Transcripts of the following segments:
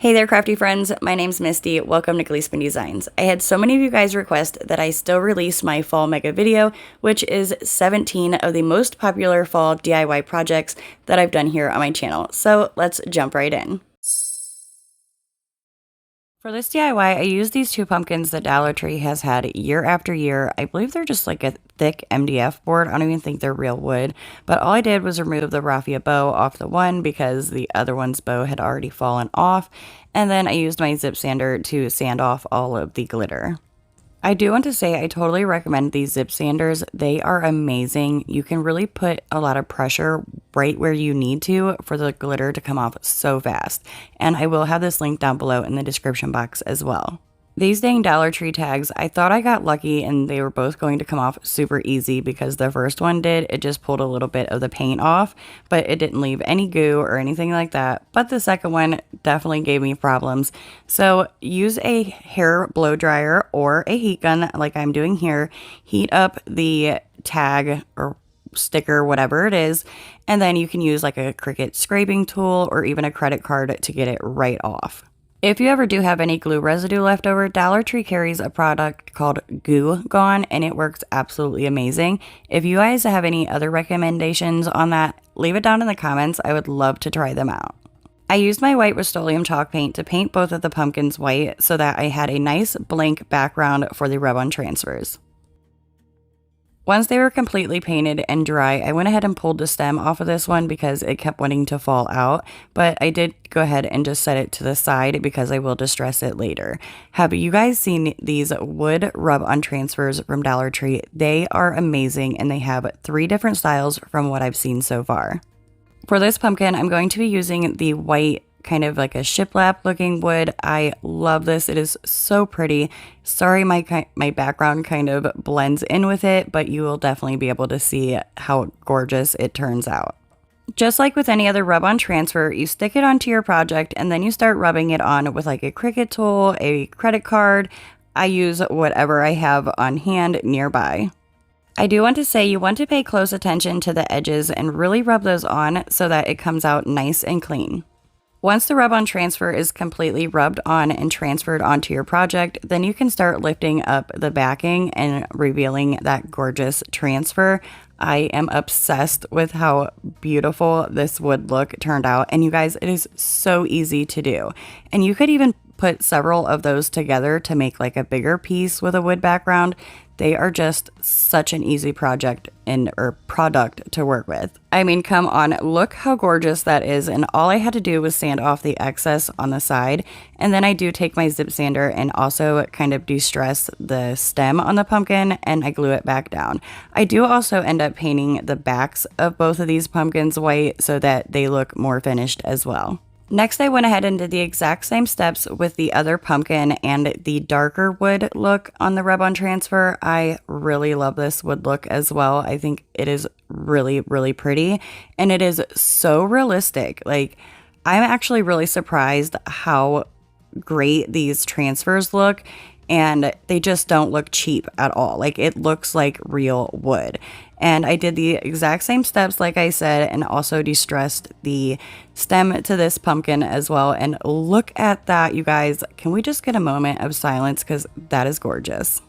Hey there, crafty friends. My name's Misty. Welcome to Gleespen Designs. I had so many of you guys request that I still release my fall mega video, which is 17 of the most popular fall DIY projects that I've done here on my channel. So let's jump right in. For this DIY, I used these two pumpkins that Dollar Tree has had year after year. I believe they're just like a thick MDF board. I don't even think they're real wood. But all I did was remove the raffia bow off the one because the other one's bow had already fallen off. And then I used my zip sander to sand off all of the glitter. I do want to say I totally recommend these zip sanders. They are amazing. You can really put a lot of pressure right where you need to for the glitter to come off so fast. And I will have this link down below in the description box as well. These dang Dollar Tree tags, I thought I got lucky and they were both going to come off super easy because the first one did. It just pulled a little bit of the paint off, but it didn't leave any goo or anything like that. But the second one definitely gave me problems. So use a hair blow dryer or a heat gun like I'm doing here. Heat up the tag or sticker, whatever it is, and then you can use like a Cricut scraping tool or even a credit card to get it right off. If you ever do have any glue residue left over, Dollar Tree carries a product called Goo Gone, and it works absolutely amazing. If you guys have any other recommendations on that, leave it down in the comments. I would love to try them out. I used my white Rust-Oleum chalk paint to paint both of the pumpkins white so that I had a nice blank background for the rub-on transfers. Once they were completely painted and dry, I went ahead and pulled the stem off of this one because it kept wanting to fall out, but I did go ahead and just set it to the side because I will distress it later. Have you guys seen these wood rub-on transfers from Dollar Tree? They are amazing and they have 3 different styles from what I've seen so far. For this pumpkin, I'm going to be using the white kind of like a shiplap looking wood. I love this. It is so pretty. Sorry, my background kind of blends in with it, but you will definitely be able to see how gorgeous it turns out. Just like with any other rub-on transfer, you stick it onto your project and then you start rubbing it on with like a Cricut tool, a credit card. I use whatever I have on hand nearby. I do want to say you want to pay close attention to the edges and really rub those on so that it comes out nice and clean. Once the rub-on transfer is completely rubbed on and transferred onto your project, then you can start lifting up the backing and revealing that gorgeous transfer. I am obsessed with how beautiful this wood look turned out. And you guys, it is so easy to do. And you could even put several of those together to make like a bigger piece with a wood background. They are just such an easy product to work with. I mean, come on, look how gorgeous that is. And all I had to do was sand off the excess on the side. And then I do take my zip sander and also kind of de-stress the stem on the pumpkin and I glue it back down. I do also end up painting the backs of both of these pumpkins white so that they look more finished as well. Next, I went ahead and did the exact same steps with the other pumpkin and the darker wood look on the rub-on transfer. I really love this wood look as well. I think it is really, really pretty and it is so realistic. Like, I'm actually really surprised how great these transfers look and they just don't look cheap at all. Like, it looks like real wood. And I did the exact same steps like I said and also de-stressed the stem to this pumpkin as well. And look at that, you guys. Can we just get a moment of silence because that is gorgeous.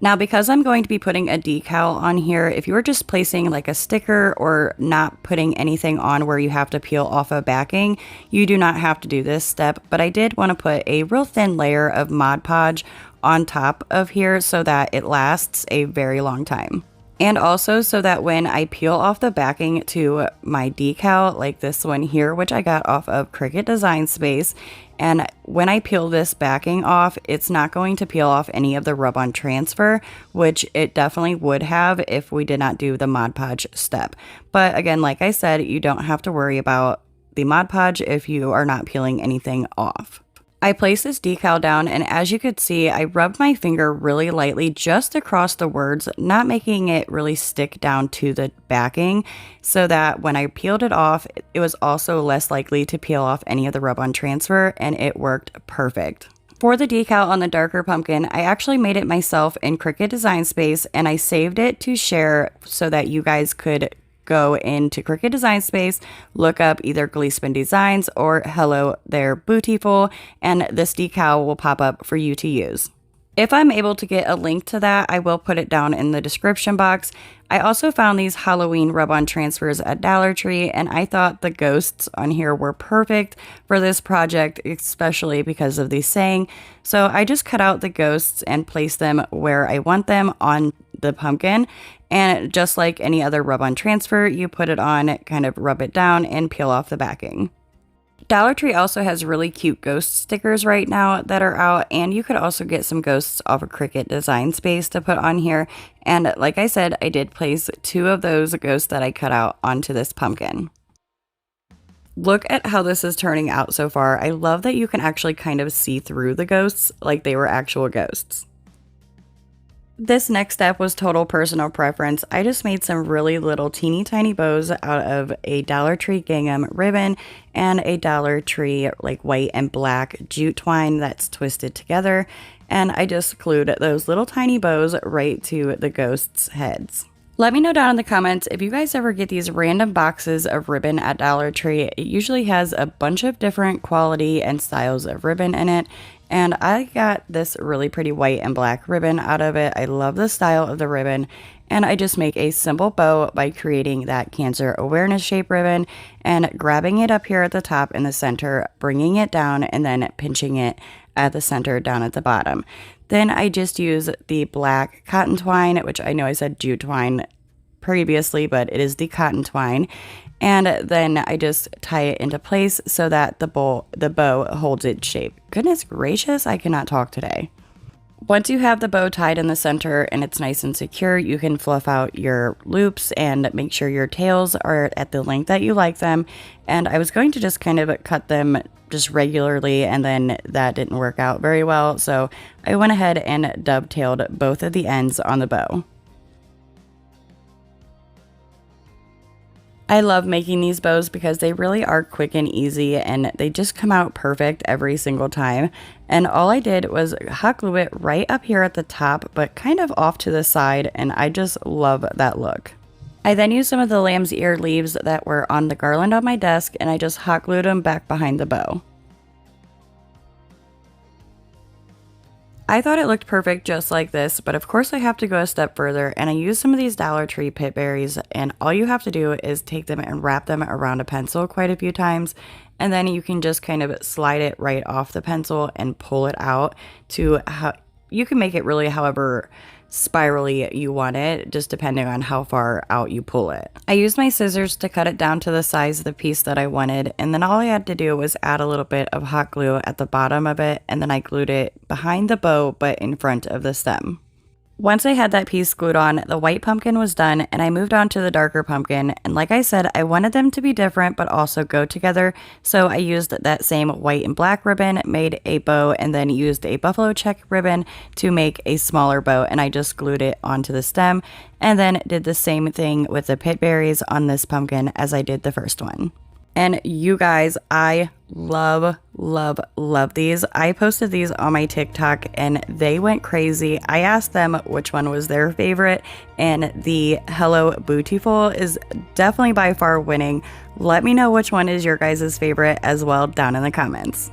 Now, because I'm going to be putting a decal on here, if you were just placing like a sticker or not putting anything on where you have to peel off a backing, you do not have to do this step. But I did want to put a real thin layer of Mod Podge on top of here so that it lasts a very long time. And also so that when I peel off the backing to my decal, like this one here, which I got off of Cricut Design Space, and when I peel this backing off, it's not going to peel off any of the rub-on transfer, which it definitely would have if we did not do the Mod Podge step. But again, like I said, you don't have to worry about the Mod Podge if you are not peeling anything off. I placed this decal down and as you could see, I rubbed my finger really lightly just across the words, not making it really stick down to the backing so that when I peeled it off, it was also less likely to peel off any of the rub-on transfer and it worked perfect. For the decal on the darker pumpkin, I actually made it myself in Cricut Design Space and I saved it to share so that you guys could go into Cricut Design Space, look up either Gleespen Designs or Hello There Bootiful, and this decal will pop up for you to use. If I'm able to get a link to that, I will put it down in the description box. I also found these Halloween rub-on transfers at Dollar Tree, and I thought the ghosts on here were perfect for this project, especially because of the saying. So I just cut out the ghosts and placed them where I want them on the pumpkin. And just like any other rub-on transfer, you put it on, kind of rub it down, and peel off the backing. Dollar Tree also has really cute ghost stickers right now that are out, and you could also get some ghosts off of Cricut Design Space to put on here. And like I said, I did place 2 of those ghosts that I cut out onto this pumpkin. Look at how this is turning out so far. I love that you can actually kind of see through the ghosts like they were actual ghosts. This next step was total personal preference. I just made some really little teeny tiny bows out of a Dollar Tree gingham ribbon and a Dollar Tree like white and black jute twine that's twisted together. And I just glued those little tiny bows right to the ghosts' heads. Let me know down in the comments if you guys ever get these random boxes of ribbon at Dollar Tree. It usually has a bunch of different quality and styles of ribbon in it. And I got this really pretty white and black ribbon out of it. I love the style of the ribbon. And I just make a simple bow by creating that cancer awareness shape ribbon and grabbing it up here at the top in the center, bringing it down, and then pinching it at the center down at the bottom. Then I just use the black cotton twine, which I know I said jute twine previously, but it is the cotton twine. And then I just tie it into place so that the bow holds its shape. Goodness gracious, I cannot talk today. Once you have the bow tied in the center and it's nice and secure, you can fluff out your loops and make sure your tails are at the length that you like them. And I was going to just kind of cut them just regularly, and then that didn't work out very well. So I went ahead and dovetailed both of the ends on the bow. I love making these bows because they really are quick and easy, and they just come out perfect every single time. And all I did was hot glue it right up here at the top, but kind of off to the side, and I just love that look. I then used some of the lamb's ear leaves that were on the garland on my desk, and I just hot glued them back behind the bow. I thought it looked perfect just like this, but of course I have to go a step further, and I used some of these Dollar Tree pit berries, and all you have to do is take them and wrap them around a pencil quite a few times, and then you can just kind of slide it right off the pencil and pull it out to how you can make it really however spirally you want it, just depending on how far out you pull it. I used my scissors to cut it down to the size of the piece that I wanted, and then all I had to do was add a little bit of hot glue at the bottom of it, and then I glued it behind the bow but in front of the stem. Once I had that piece glued on, the white pumpkin was done, and I moved on to the darker pumpkin. And like I said, I wanted them to be different but also go together, so I used that same white and black ribbon, made a bow, and then used a buffalo check ribbon to make a smaller bow, and I just glued it onto the stem, and then did the same thing with the pit berries on this pumpkin as I did the first one. And you guys, I love these. I posted these on my TikTok and they went crazy. I asked them which one was their favorite, and the Hello Bootiful is definitely by far winning. Let me know which one is your guys' favorite as well down in the comments.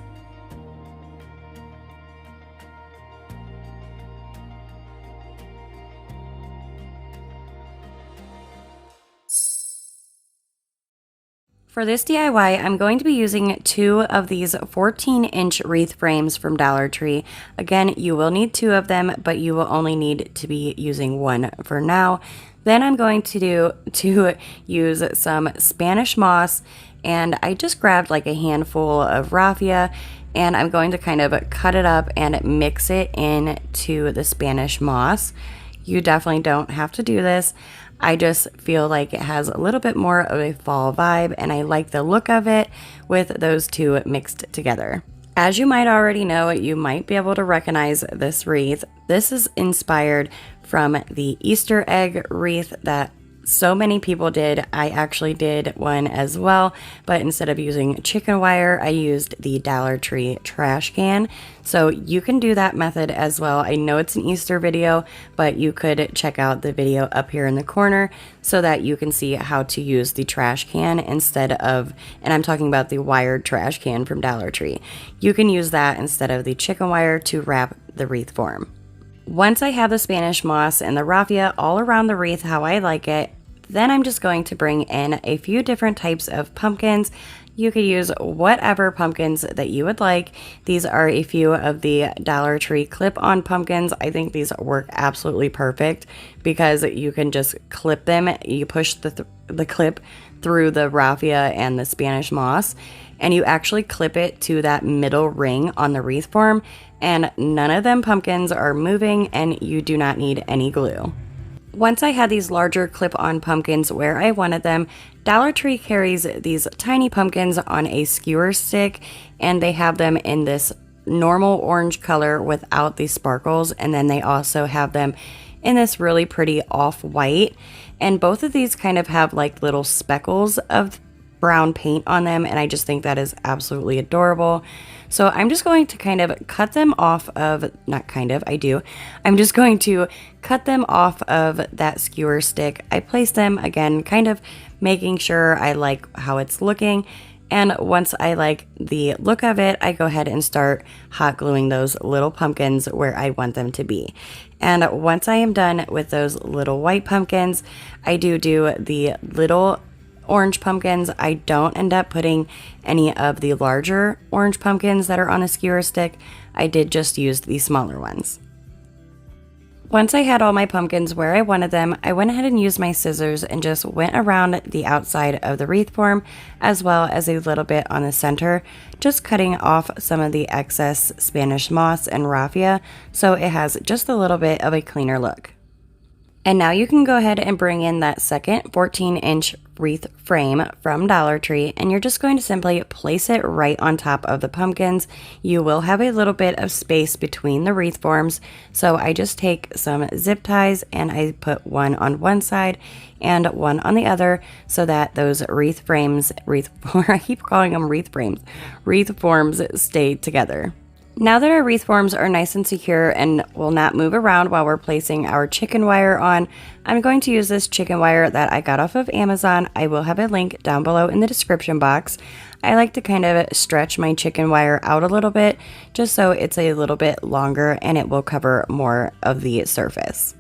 For this DIY, I'm going to be using 2 of these 14-inch wreath frames from Dollar Tree. Again, you will need 2 of them, but you will only need to be using 1 for now. Then I'm going to use some Spanish moss, and I just grabbed like a handful of raffia, and I'm going to kind of cut it up and mix it into the Spanish moss. You definitely don't have to do this. I just feel like it has a little bit more of a fall vibe, and I like the look of it with those 2 mixed together. As you might already know, you might be able to recognize this wreath. This is inspired from the Easter egg wreath that so many people did. I actually did one as well, but instead of using chicken wire, I used the Dollar Tree trash can. So you can do that method as well. I know it's an Easter video, but you could check out the video up here in the corner so that you can see how to use the trash can instead of, and I'm talking about the wired trash can from Dollar Tree. You can use that instead of the chicken wire to wrap the wreath form. Once I have the Spanish moss and the raffia all around the wreath how I like it, then I'm just going to bring in a few different types of pumpkins. You could use whatever pumpkins that you would like. These are a few of the Dollar Tree clip-on pumpkins. I think these work absolutely perfect because you can just clip them. You push the clip through the raffia and the Spanish moss, and you actually clip it to that middle ring on the wreath form, and none of them pumpkins are moving, and you do not need any glue. Once I had these larger clip-on pumpkins where I wanted them, Dollar Tree carries these tiny pumpkins on a skewer stick, and they have them in this normal orange color without the sparkles, and then they also have them in this really pretty off-white, and both of these kind of have like little speckles of brown paint on them, and I just think that is absolutely adorable. So I'm just going to kind of cut them off of, I'm just going to cut them off of that skewer stick. I place them again, kind of making sure I like how it's looking. And once I like the look of it, I go ahead and start hot gluing those little pumpkins where I want them to be. And once I am done with those little white pumpkins, I do the little orange pumpkins. I don't end up putting any of the larger orange pumpkins that are on the skewer stick. I did just use the smaller ones. Once I had all my pumpkins where I wanted them, I went ahead and used my scissors and just went around the outside of the wreath form as well as a little bit on the center, just cutting off some of the excess Spanish moss and raffia so it has just a little bit of a cleaner look. And now you can go ahead and bring in that second 14-inch wreath frame from Dollar Tree, and you're just going to simply place it right on top of the pumpkins. You will have a little bit of space between the wreath forms, so I just take some zip ties and I put one on one side and one on the other so that those wreath forms stay together. Now that our wreath forms are nice and secure and will not move around while we're placing our chicken wire on, I'm going to use this chicken wire that I got off of Amazon. I will have a link down below in the description box. I like to kind of stretch my chicken wire out a little bit just so it's a little bit longer and it will cover more of the surface.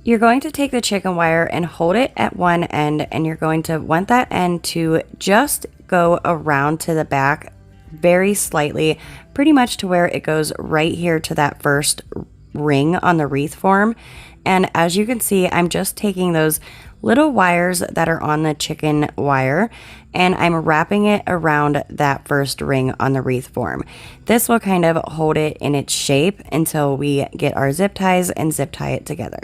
You're going to take the chicken wire and hold it at one end, and you're going to want that end to just go around to the back very slightly, pretty much to where it goes right here to that first ring on the wreath form. And as you can see, I'm just taking those little wires that are on the chicken wire and I'm wrapping it around that first ring on the wreath form. This will kind of hold it in its shape until we get our zip ties and zip tie it together.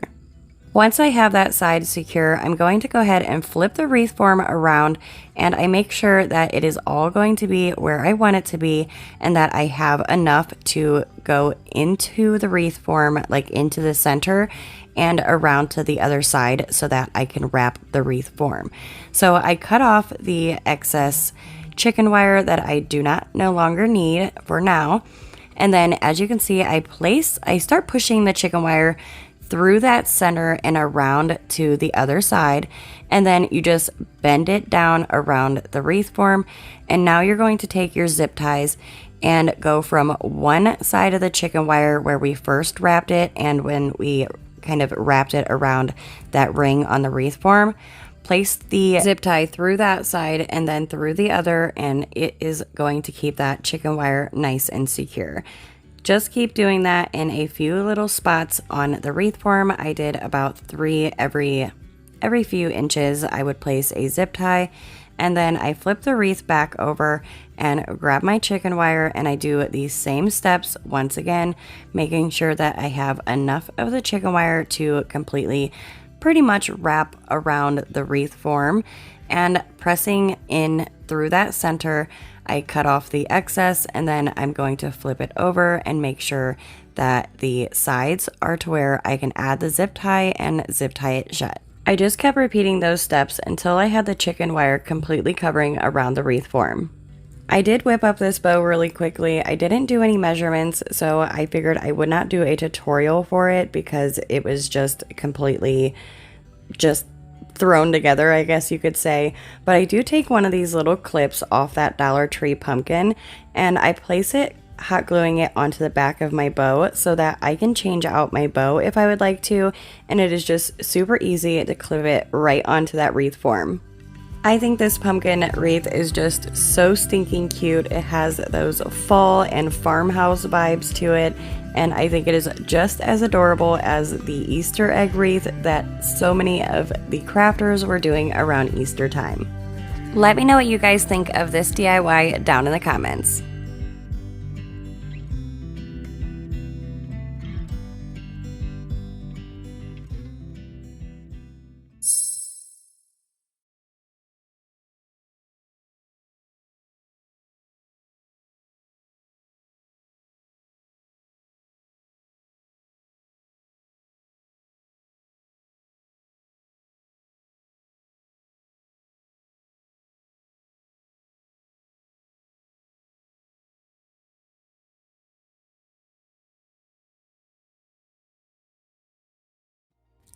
Once I have that side secure, I'm going to go ahead and flip the wreath form around, and I make sure that it is all going to be where I want it to be and that I have enough to go into the wreath form, like into the center and around to the other side so that I can wrap the wreath form. So I cut off the excess chicken wire that I do not no longer need for now. And then as you can see, I start pushing the chicken wire through that center and around to the other side, and then you just bend it down around the wreath form. And now you're going to take your zip ties and go from one side of the chicken wire where we first wrapped it, and when we kind of wrapped it around that ring on the wreath form, place the zip tie through that side and then through the other, and it is going to keep that chicken wire nice and secure. Just keep doing that in a few little spots on the wreath form. I did about 3 every few inches. I would place a zip tie, and then I flip the wreath back over and grab my chicken wire, and I do these same steps once again, making sure that I have enough of the chicken wire to completely pretty much wrap around the wreath form, and pressing in through that center. I cut off the excess, and then I'm going to flip it over and make sure that the sides are to where I can add the zip tie and zip tie it shut. I just kept repeating those steps until I had the chicken wire completely covering around the wreath form. I did whip up this bow really quickly. I didn't do any measurements, so I figured I would not do a tutorial for it because it was just completely just thrown together, I guess you could say. But I do take one of these little clips off that Dollar Tree pumpkin and I place it, hot gluing it onto the back of my bow so that I can change out my bow if I would like to, and it is just super easy to clip it right onto that wreath form. I think this pumpkin wreath is just so stinking cute. It has those fall and farmhouse vibes to it, and I think it is just as adorable as the Easter egg wreath that so many of the crafters were doing around Easter time. Let me know what you guys think of this DIY down in the comments.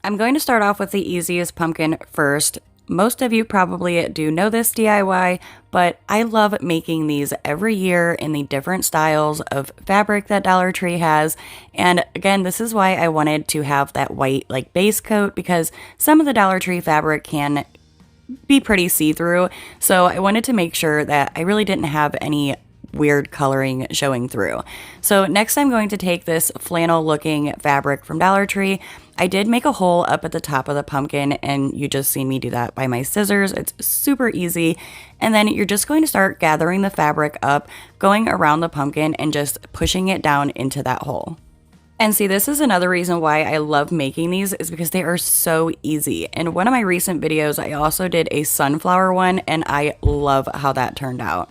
I'm going to start off with the easiest pumpkin first. Most of you probably do know this DIY, but I love making these every year in the different styles of fabric that Dollar Tree has. And again, this is why I wanted to have that white like base coat, because some of the Dollar Tree fabric can be pretty see-through. So I wanted to make sure that I really didn't have any weird coloring showing through. So next I'm going to take this flannel looking fabric from Dollar Tree. I did make a hole up at the top of the pumpkin and you just see me do that by my scissors. It's super easy. And then you're just going to start gathering the fabric up, going around the pumpkin and just pushing it down into that hole. And see, this is another reason why I love making these, is because they are so easy. In one of my recent videos, I also did a sunflower one and I love how that turned out.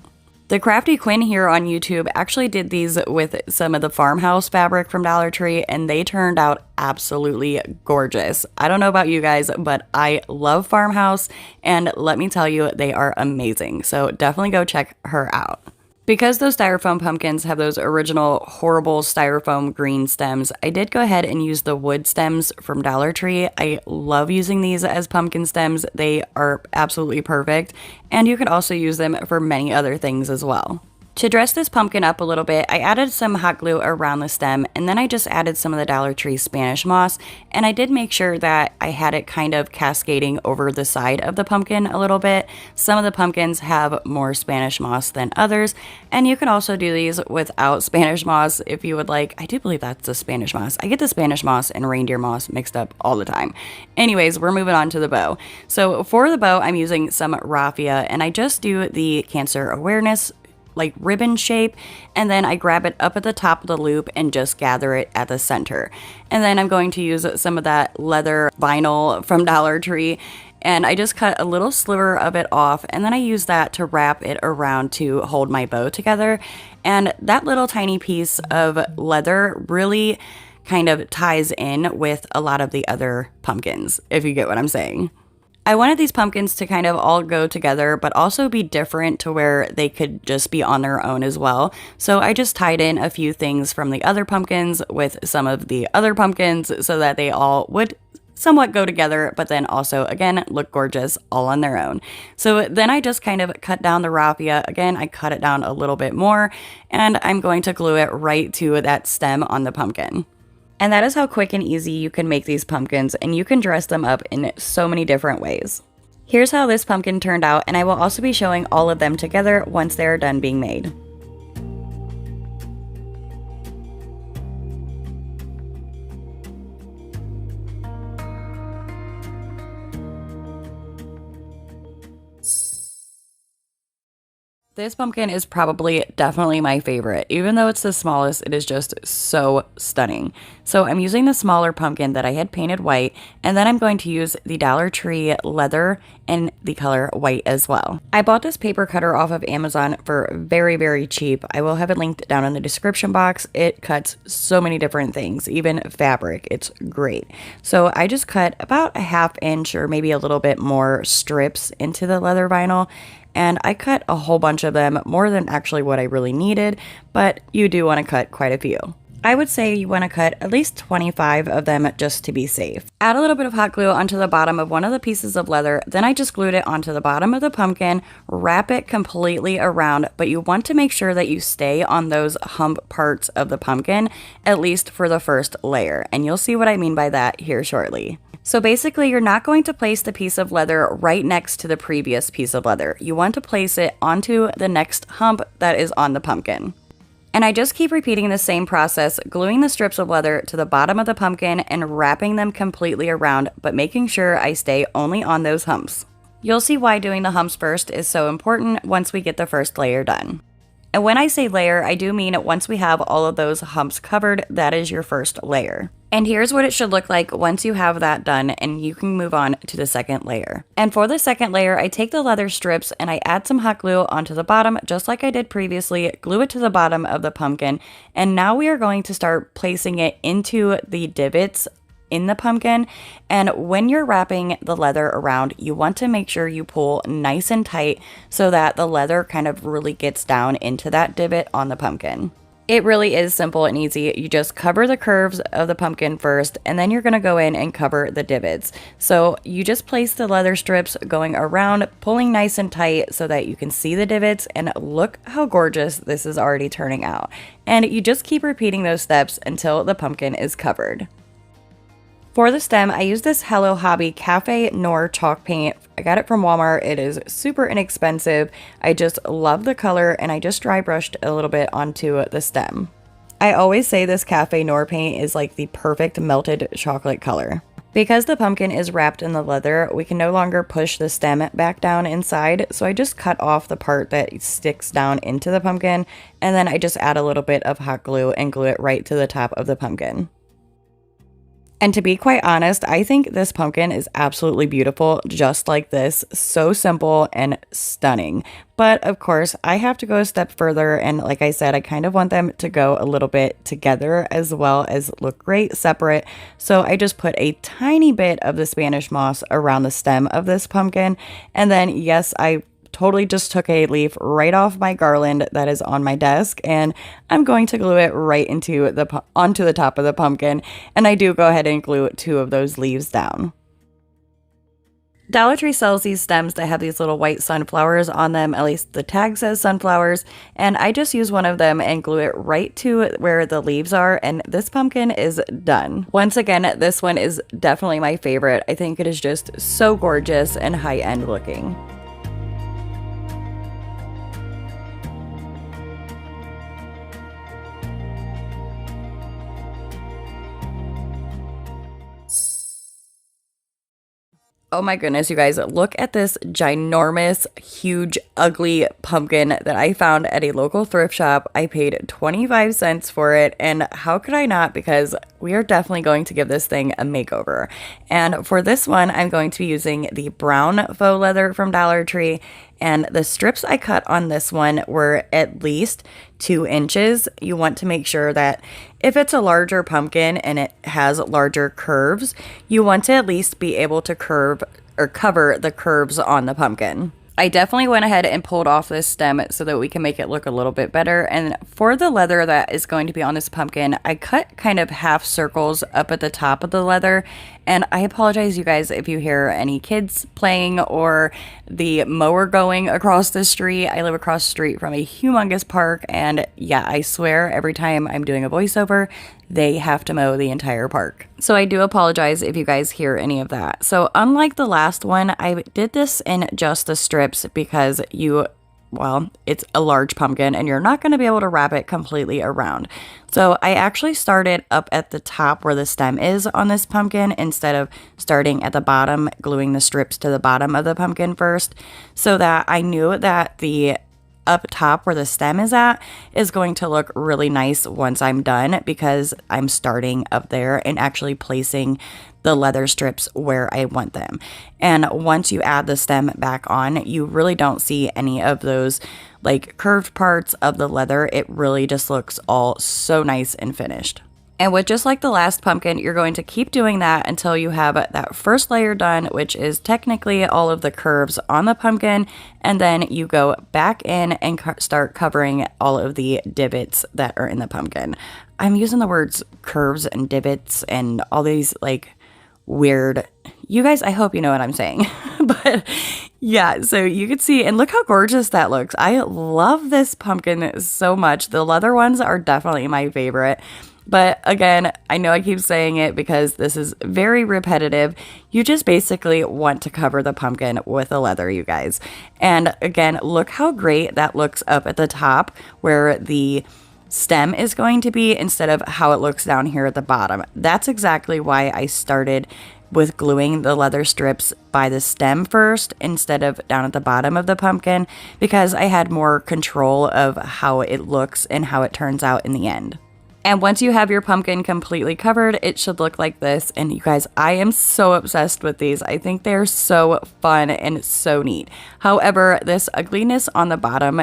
The Crafty Quinn here on YouTube actually did these with some of the farmhouse fabric from Dollar Tree and they turned out absolutely gorgeous. I don't know about you guys, but I love farmhouse and let me tell you, they are amazing. So definitely go check her out. Because those styrofoam pumpkins have those original horrible styrofoam green stems, I did go ahead and use the wood stems from Dollar Tree. I love using these as pumpkin stems. They are absolutely perfect, and you could also use them for many other things as well. To dress this pumpkin up a little bit, I added some hot glue around the stem, and then I just added some of the Dollar Tree Spanish moss, and I did make sure that I had it kind of cascading over the side of the pumpkin a little bit. Some of the pumpkins have more Spanish moss than others, and you can also do these without Spanish moss if you would like. I do believe that's the Spanish moss. I get the Spanish moss and reindeer moss mixed up all the time. Anyways, we're moving on to the bow. So for the bow, I'm using some raffia, and I just do the Cancer Awareness like ribbon shape, and then I grab it up at the top of the loop and just gather it at the center. And then I'm going to use some of that leather vinyl from Dollar Tree, and I just cut a little sliver of it off, and then I use that to wrap it around to hold my bow together. And that little tiny piece of leather really kind of ties in with a lot of the other pumpkins, if you get what I'm saying. I wanted these pumpkins to kind of all go together, but also be different to where they could just be on their own as well. So I just tied in a few things from the other pumpkins with some of the other pumpkins so that they all would somewhat go together, but then also, again, look gorgeous all on their own. So then I just kind of cut down the raffia. Again, I cut it down a little bit more, and I'm going to glue it right to that stem on the pumpkin. And that is how quick and easy you can make these pumpkins, and you can dress them up in so many different ways. Here's how this pumpkin turned out, and I will also be showing all of them together once they are done being made. This pumpkin is probably definitely my favorite. Even though it's the smallest, it is just so stunning. So I'm using the smaller pumpkin that I had painted white, and then I'm going to use the Dollar Tree leather in the color white as well. I bought this paper cutter off of Amazon for very, very cheap. I will have it linked down in the description box. It cuts so many different things, even fabric. It's great. So I just cut about a 1/2 inch or maybe a little bit more strips into the leather vinyl. And I cut a whole bunch of them, more than actually what I really needed, but you do want to cut quite a few. I would say you want to cut at least 25 of them just to be safe. Add a little bit of hot glue onto the bottom of one of the pieces of leather, then I just glued it onto the bottom of the pumpkin, wrap it completely around, but you want to make sure that you stay on those hump parts of the pumpkin, at least for the first layer, and you'll see what I mean by that here shortly. So basically, you're not going to place the piece of leather right next to the previous piece of leather. You want to place it onto the next hump that is on the pumpkin. And I just keep repeating the same process, gluing the strips of leather to the bottom of the pumpkin and wrapping them completely around, but making sure I stay only on those humps. You'll see why doing the humps first is so important once we get the first layer done. And when I say layer, I do mean once we have all of those humps covered, that is your first layer. And here's what it should look like once you have that done, and you can move on to the second layer. And for the second layer, I take the leather strips and I add some hot glue onto the bottom, just like I did previously, glue it to the bottom of the pumpkin, and now we are going to start placing it into the divots in the pumpkin. And when you're wrapping the leather around, you want to make sure you pull nice and tight so that the leather kind of really gets down into that divot on the pumpkin. It really is simple and easy. You just cover the curves of the pumpkin first, and then you're going to go in and cover the divots. So you just place the leather strips going around, pulling nice and tight so that you can see the divots, and look how gorgeous this is already turning out. And you just keep repeating those steps until the pumpkin is covered. For the stem, I use this Hello Hobby Cafe Noir chalk paint. I got it from Walmart. It is super inexpensive. I just love the color, and I just dry brushed a little bit onto the stem. I always say this Cafe Noir paint is like the perfect melted chocolate color. Because the pumpkin is wrapped in the leather, we can no longer push the stem back down inside, so I just cut off the part that sticks down into the pumpkin, and then I just add a little bit of hot glue and glue it right to the top of the pumpkin. And to be quite honest, I think this pumpkin is absolutely beautiful, just like this. So simple and stunning. But of course, I have to go a step further, and like I said, I kind of want them to go a little bit together as well as look great separate. So I just put a tiny bit of the Spanish moss around the stem of this pumpkin. And then, yes, I totally just took a leaf right off my garland that is on my desk, and I'm going to glue it right onto the top of the pumpkin, and I do go ahead and glue 2 of those leaves down. Dollar Tree sells these stems that have these little white sunflowers on them, at least the tag says sunflowers, and I just use one of them and glue it right to where the leaves are, and this pumpkin is done. Once again, this one is definitely my favorite. I think it is just so gorgeous and high-end looking. Oh my goodness, you guys, look at this ginormous, huge, ugly pumpkin that I found at a local thrift shop. I paid 25 cents for it, and how could I not? Because we are definitely going to give this thing a makeover. And for this one, I'm going to be using the brown faux leather from Dollar Tree, and the strips I cut on this one were at least 2 inches. You want to make sure that if it's a larger pumpkin and it has larger curves, you want to at least be able to curve or cover the curves on the pumpkin. I definitely went ahead and pulled off this stem so that we can make it look a little bit better. And for the leather that is going to be on this pumpkin, I cut kind of half circles up at the top of the leather. And I apologize, you guys, if you hear any kids playing or the mower going across the street. I live across the street from a humongous park, and yeah, I swear every time I'm doing a voiceover, they have to mow the entire park. So I do apologize if you guys hear any of that. So unlike the last one, I did this in just the strips because it's a large pumpkin and you're not going to be able to wrap it completely around. So I actually started up at the top where the stem is on this pumpkin instead of starting at the bottom, gluing the strips to the bottom of the pumpkin first, so that I knew that the up top where the stem is at is going to look really nice once I'm done, because I'm starting up there and actually placing the leather strips where I want them. And once you add the stem back on, you really don't see any of those like curved parts of the leather. It really just looks all so nice and finished. And with just like the last pumpkin, you're going to keep doing that until you have that first layer done, which is technically all of the curves on the pumpkin. And then you go back in and start covering all of the divots that are in the pumpkin. I'm using the words curves and divots and all these like weird, you guys, I hope you know what I'm saying. But yeah, so you can see, and look how gorgeous that looks. I love this pumpkin so much. The leather ones are definitely my favorite. But again, I know I keep saying it because this is very repetitive. You just basically want to cover the pumpkin with a leather, you guys. And again, look how great that looks up at the top where the stem is going to be instead of how it looks down here at the bottom. That's exactly why I started with gluing the leather strips by the stem first instead of down at the bottom of the pumpkin, because I had more control of how it looks and how it turns out in the end. And once you have your pumpkin completely covered, it should look like this. And you guys, I am so obsessed with these. I think they're so fun and so neat. However, this ugliness on the bottom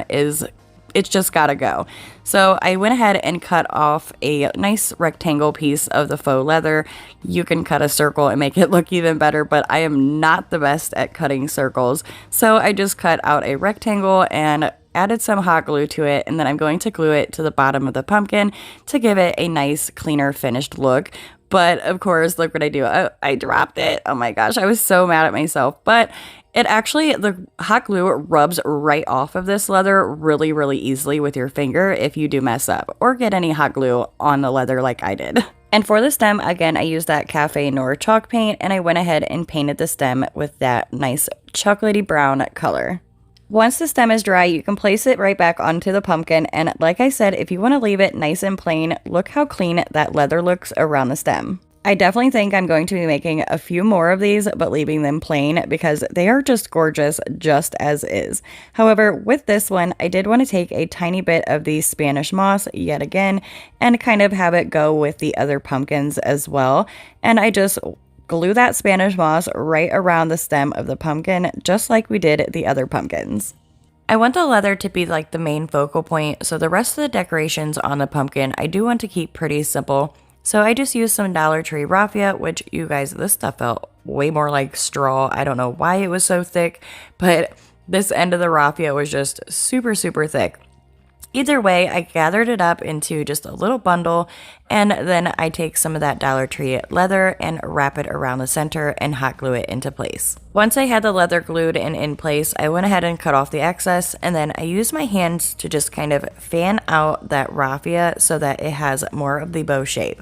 it's just gotta go. So I went ahead and cut off a nice rectangle piece of the faux leather. You can cut a circle and make it look even better, but I am not the best at cutting circles. So I just cut out a rectangle and added some hot glue to it, and then I'm going to glue it to the bottom of the pumpkin to give it a nice, cleaner, finished look. But of course, look what I do. I dropped it. Oh my gosh, I was so mad at myself. But it actually, the hot glue rubs right off of this leather really, really easily with your finger if you do mess up or get any hot glue on the leather like I did. And for the stem, again, I used that Cafe Noir chalk paint, and I went ahead and painted the stem with that nice chocolatey brown color. Once the stem is dry, you can place it right back onto the pumpkin, and like I said, if you want to leave it nice and plain, look how clean that leather looks around the stem. I definitely think I'm going to be making a few more of these, but leaving them plain because they are just gorgeous just as is. However, with this one, I did want to take a tiny bit of the Spanish moss yet again and kind of have it go with the other pumpkins as well. And I just glue that Spanish moss right around the stem of the pumpkin, just like we did the other pumpkins. I want the leather to be like the main focal point, so the rest of the decorations on the pumpkin I do want to keep pretty simple. So I just used some Dollar Tree raffia, which you guys, this stuff felt way more like straw. I don't know why it was so thick, but this end of the raffia was just super, super thick. Either way, I gathered it up into just a little bundle, and then I take some of that Dollar Tree leather and wrap it around the center and hot glue it into place. Once I had the leather glued and in place, I went ahead and cut off the excess, and then I used my hands to just kind of fan out that raffia so that it has more of the bow shape.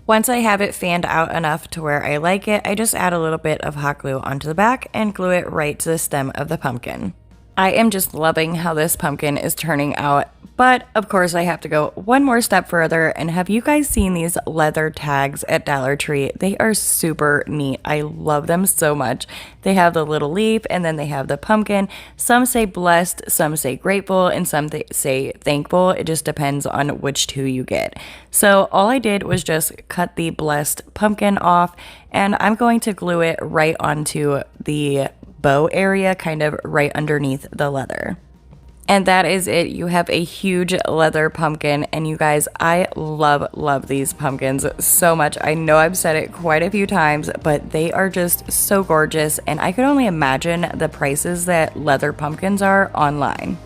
Once I have it fanned out enough to where I like it, I just add a little bit of hot glue onto the back and glue it right to the stem of the pumpkin. I am just loving how this pumpkin is turning out, but of course I have to go one more step further. And have you guys seen these leather tags at Dollar Tree? They are super neat. I love them so much. They have the little leaf and then they have the pumpkin. Some say blessed, some say grateful, and some say thankful. It just depends on which two you get. So all I did was just cut the blessed pumpkin off, and I'm going to glue it right onto the bow area, kind of right underneath the leather. And that is it. You have a huge leather pumpkin, and you guys, I love these pumpkins so much. I know I've said it quite a few times, but they are just so gorgeous, and I could only imagine the prices that leather pumpkins are online.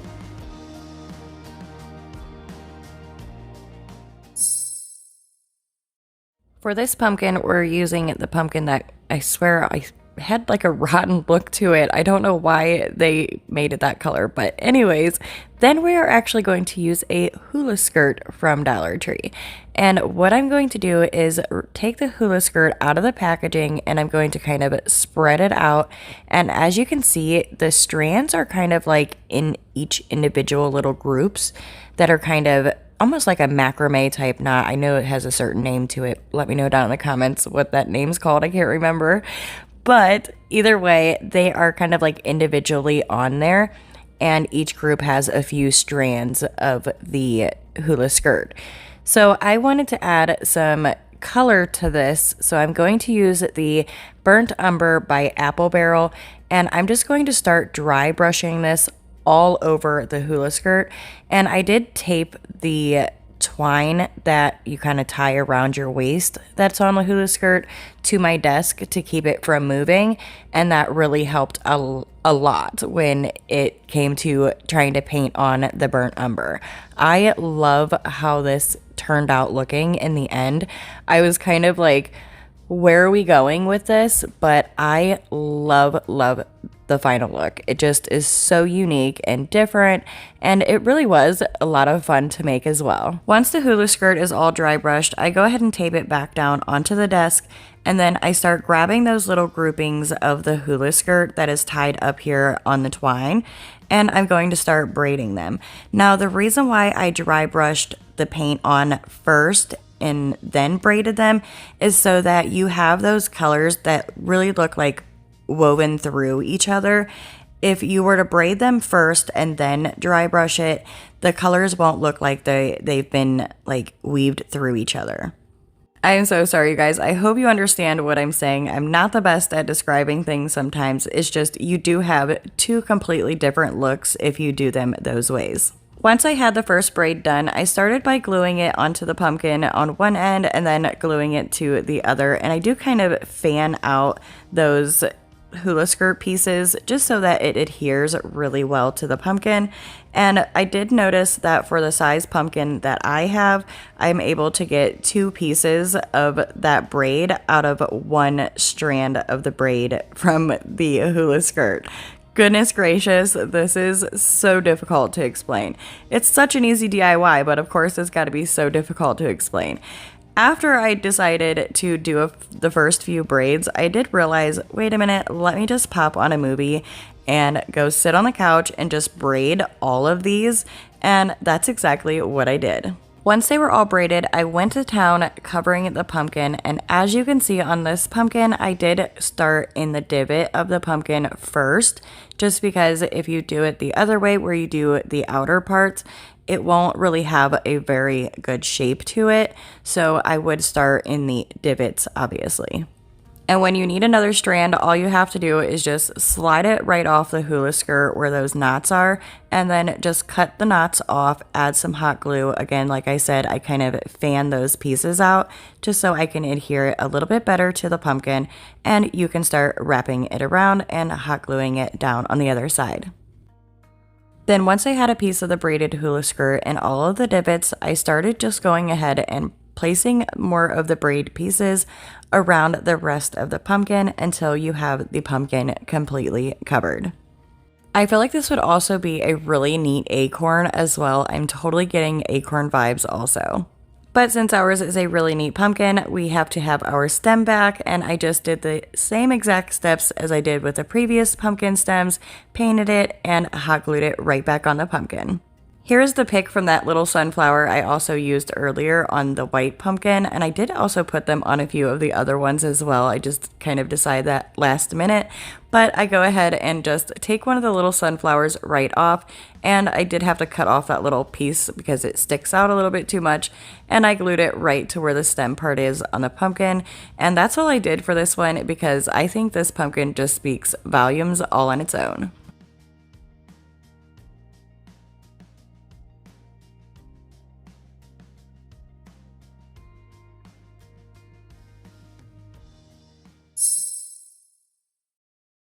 For this pumpkin, we're using the pumpkin that I swear I had like a rotten look to it. I don't know why they made it that color, but anyways, then we are actually going to use a hula skirt from Dollar Tree. And what I'm going to do is take the hula skirt out of the packaging, and I'm going to kind of spread it out. And as you can see, the strands are kind of like in each individual little groups that are kind of almost like a macrame type knot. I know it has a certain name to it. Let me know down in the comments what that name's called. I can't remember. But either way, they are kind of like individually on there, and each group has a few strands of the hula skirt. So I wanted to add some color to this, so I'm going to use the Burnt Umber by Apple Barrel, and I'm just going to start dry brushing this all over the hula skirt. And I did tape the twine that you kind of tie around your waist that's on the hula skirt to my desk to keep it from moving, and that really helped a lot when it came to trying to paint on the burnt umber. I love how this turned out looking in the end. I was kind of like, where are we going with this? But I love the final look. It just is so unique and different, and it really was a lot of fun to make as well. Once the hula skirt is all dry brushed, I go ahead and tape it back down onto the desk, and then I start grabbing those little groupings of the hula skirt that is tied up here on the twine, and I'm going to start braiding them. Now, the reason why I dry brushed the paint on first and then braided them is so that you have those colors that really look like woven through each other. If you were to braid them first and then dry brush it, the colors won't look like they've been like weaved through each other. I am so sorry, you guys. I hope you understand what I'm saying. I'm not the best at describing things sometimes. It's just you do have two completely different looks if you do them those ways. Once I had the first braid done, I started by gluing it onto the pumpkin on one end and then gluing it to the other. And I do kind of fan out those hula skirt pieces just so that it adheres really well to the pumpkin. And I did notice that for the size pumpkin that I have, I'm able to get 2 pieces of that braid out of one strand of the braid from the hula skirt. Goodness gracious, this is so difficult to explain. It's such an easy DIY, but of course it's got to be so difficult to explain. After I decided to do the first few braids, I did realize, wait a minute, let me just pop on a movie and go sit on the couch and just braid all of these, and that's exactly what I did. Once they were all braided, I went to town covering the pumpkin, and as you can see on this pumpkin, I did start in the divot of the pumpkin first, just because if you do it the other way where you do the outer parts, it won't really have a very good shape to it, so I would start in the divots, obviously. And when you need another strand, all you have to do is just slide it right off the hula skirt where those knots are, and then just cut the knots off, add some hot glue. Again, like I said, I kind of fan those pieces out just so I can adhere it a little bit better to the pumpkin, and you can start wrapping it around and hot gluing it down on the other side. Then once I had a piece of the braided hula skirt and all of the divots, I started just going ahead and placing more of the braid pieces around the rest of the pumpkin until you have the pumpkin completely covered. I feel like this would also be a really neat acorn as well. I'm totally getting acorn vibes also. But since ours is a really neat pumpkin, we have to have our stem back, and I just did the same exact steps as I did with the previous pumpkin stems, painted it, and hot glued it right back on the pumpkin. Here's the pic from that little sunflower I also used earlier on the white pumpkin, and I did also put them on a few of the other ones as well. I just kind of decided that last minute, but I go ahead and just take one of the little sunflowers right off, and I did have to cut off that little piece because it sticks out a little bit too much, and I glued it right to where the stem part is on the pumpkin, and that's all I did for this one because I think this pumpkin just speaks volumes all on its own.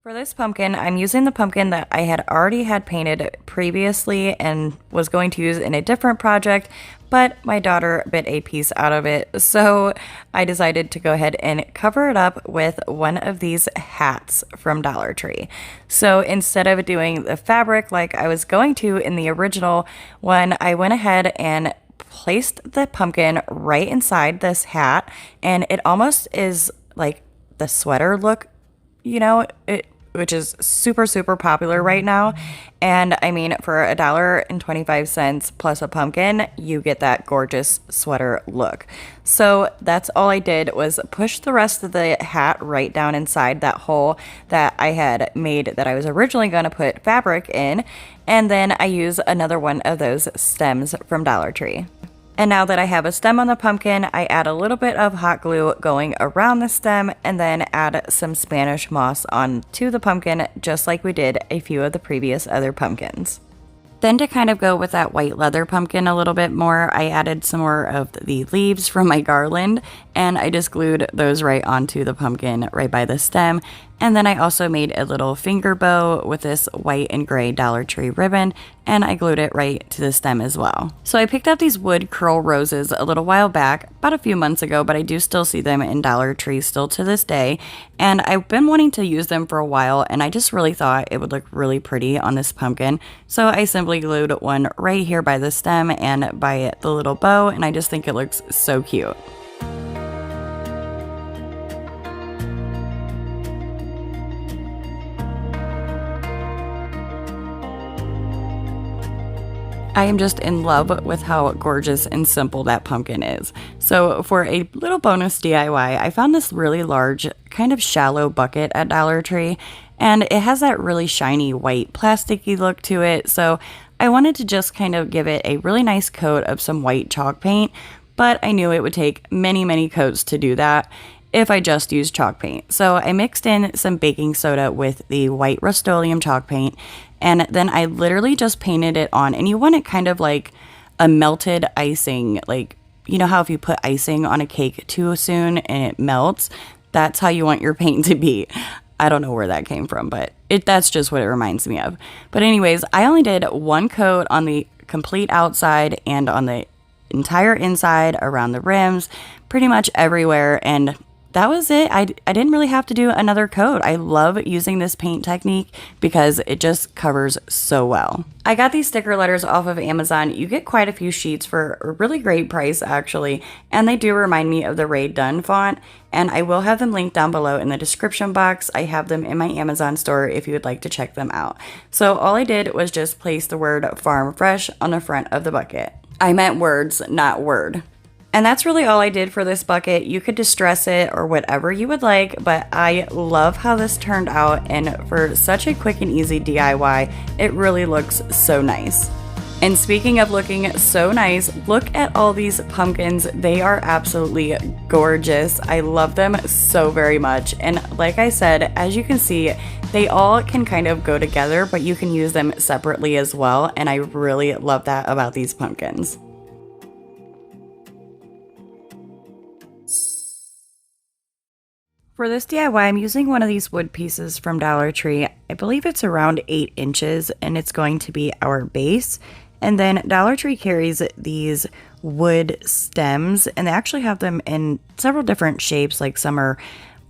For this pumpkin, I'm using the pumpkin that I had already had painted previously and was going to use in a different project, but my daughter bit a piece out of it, so I decided to go ahead and cover it up with one of these hats from Dollar Tree. So instead of doing the fabric like I was going to in the original one, I went ahead and placed the pumpkin right inside this hat, and it almost is like the sweater look, you know, which is super, super popular right now. And I mean, for $1.25 plus a pumpkin, you get that gorgeous sweater look. So that's all I did, was push the rest of the hat right down inside that hole that I had made that I was originally going to put fabric in. And then I use another one of those stems from Dollar Tree. And now that I have a stem on the pumpkin, I add a little bit of hot glue going around the stem and then add some Spanish moss onto the pumpkin, just like we did a few of the previous other pumpkins. Then to kind of go with that white leather pumpkin a little bit more, I added some more of the leaves from my garland, and I just glued those right onto the pumpkin right by the stem. And then I also made a little finger bow with this white and gray Dollar Tree ribbon, and I glued it right to the stem as well. So I picked up these wood curl roses a little while back, about a few months ago, but I do still see them in Dollar Tree still to this day. And I've been wanting to use them for a while, and I just really thought it would look really pretty on this pumpkin. So I simply glued one right here by the stem and by the little bow, and I just think it looks so cute. I am just in love with how gorgeous and simple that pumpkin is. So for a little bonus DIY, I found this really large, kind of shallow bucket at Dollar Tree, and it has that really shiny white plasticky look to it. So I wanted to just kind of give it a really nice coat of some white chalk paint, but I knew it would take many, many coats to do that if I just used chalk paint. So I mixed in some baking soda with the white Rust-Oleum chalk paint, and then I literally just painted it on. And you want it kind of like a melted icing, like, you know how if you put icing on a cake too soon and it melts, that's how you want your paint to be. I don't know where that came from, but that's just what it reminds me of. But anyways, I only did one coat on the complete outside and on the entire inside, around the rims, pretty much everywhere, and that was it. I didn't really have to do another coat. I love using this paint technique because it just covers so well. I got these sticker letters off of Amazon. You get quite a few sheets for a really great price, actually, and they do remind me of the Dunn font, and I will have them linked down below in the description box. I have them in my Amazon store if you would like to check them out. So all I did was just place the word Farm Fresh on the front of the bucket. I meant words, not word. And that's really all I did for this bucket. You could distress it or whatever you would like, but I love how this turned out, and for such a quick and easy DIY, it really looks so nice. And speaking of looking so nice, look at all these pumpkins. They are absolutely gorgeous. I love them so very much. And like I said, as you can see, they all can kind of go together, but you can use them separately as well. And I really love that about these pumpkins. For this DIY, I'm using one of these wood pieces from Dollar Tree. I believe it's around 8 inches, and it's going to be our base. And then Dollar Tree carries these wood stems, and they actually have them in several different shapes, like some are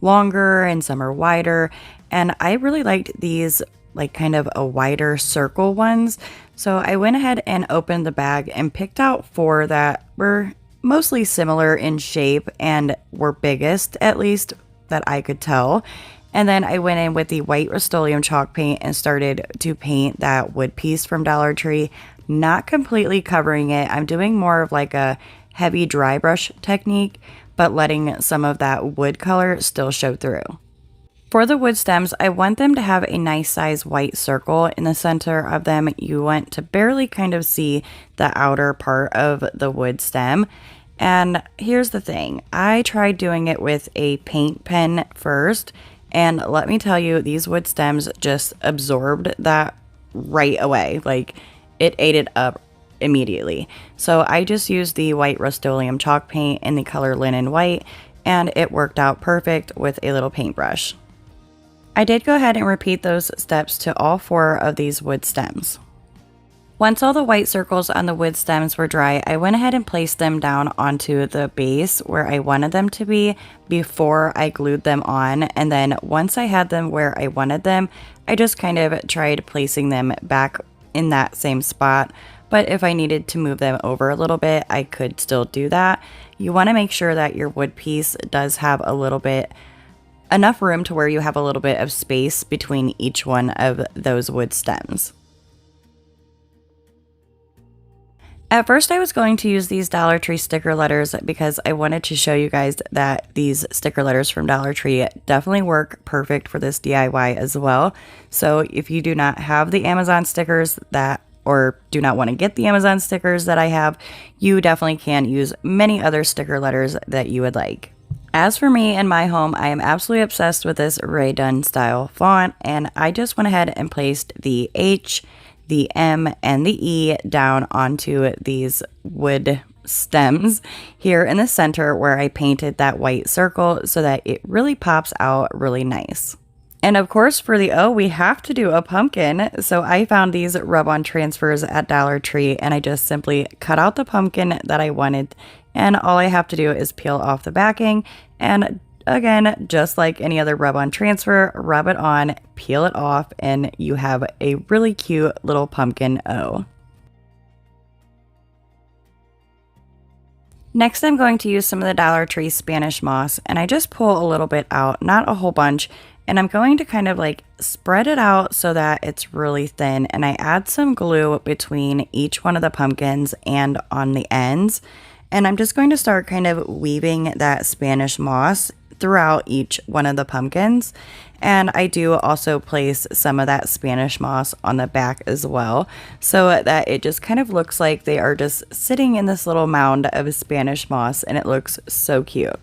longer and some are wider. And I really liked these, like kind of a wider circle ones. So I went ahead and opened the bag and picked out 4 that were mostly similar in shape and were biggest, at least that I could tell. And then I went in with the white Rust-Oleum chalk paint and started to paint that wood piece from Dollar Tree, not completely covering it. I'm doing more of like a heavy dry brush technique, but letting some of that wood color still show through. For the wood stems, I want them to have a nice size white circle in the center of them. You want to barely kind of see the outer part of the wood stem. And here's the thing, I tried doing it with a paint pen first, and let me tell you, these wood stems just absorbed that right away. Like, it ate it up immediately. So I just used the white Rust-Oleum chalk paint in the color Linen White, and it worked out perfect with a little paintbrush. I did go ahead and repeat those steps to all 4 of these wood stems. Once all the white circles on the wood stems were dry, I went ahead and placed them down onto the base where I wanted them to be before I glued them on. And then once I had them where I wanted them, I just kind of tried placing them back in that same spot. But if I needed to move them over a little bit, I could still do that. You want to make sure that your wood piece does have a little bit enough room to where you have a little bit of space between each one of those wood stems. At first I was going to use these Dollar Tree sticker letters because I wanted to show you guys that these sticker letters from Dollar Tree definitely work perfect for this DIY as well. So if you do not have the Amazon stickers or do not want to get the Amazon stickers that I have, you definitely can use many other sticker letters that you would like. As for me and my home, I am absolutely obsessed with this Ray Dunn style font, and I just went ahead and placed the H, the M, and the E down onto these wood stems here in the center where I painted that white circle so that it really pops out really nice. And of course, for the O, we have to do a pumpkin. So I found these rub-on transfers at Dollar Tree, and I just simply cut out the pumpkin that I wanted. And all I have to do is peel off the backing. And again, just like any other rub-on transfer, rub it on, peel it off, and you have a really cute little pumpkin O. Next, I'm going to use some of the Dollar Tree Spanish moss, and I just pull a little bit out, not a whole bunch. And I'm going to kind of like spread it out so that it's really thin, and I add some glue between each one of the pumpkins and on the ends. And I'm just going to start kind of weaving that Spanish moss throughout each one of the pumpkins. And I do also place some of that Spanish moss on the back as well, so that it just kind of looks like they are just sitting in this little mound of Spanish moss, and it looks so cute.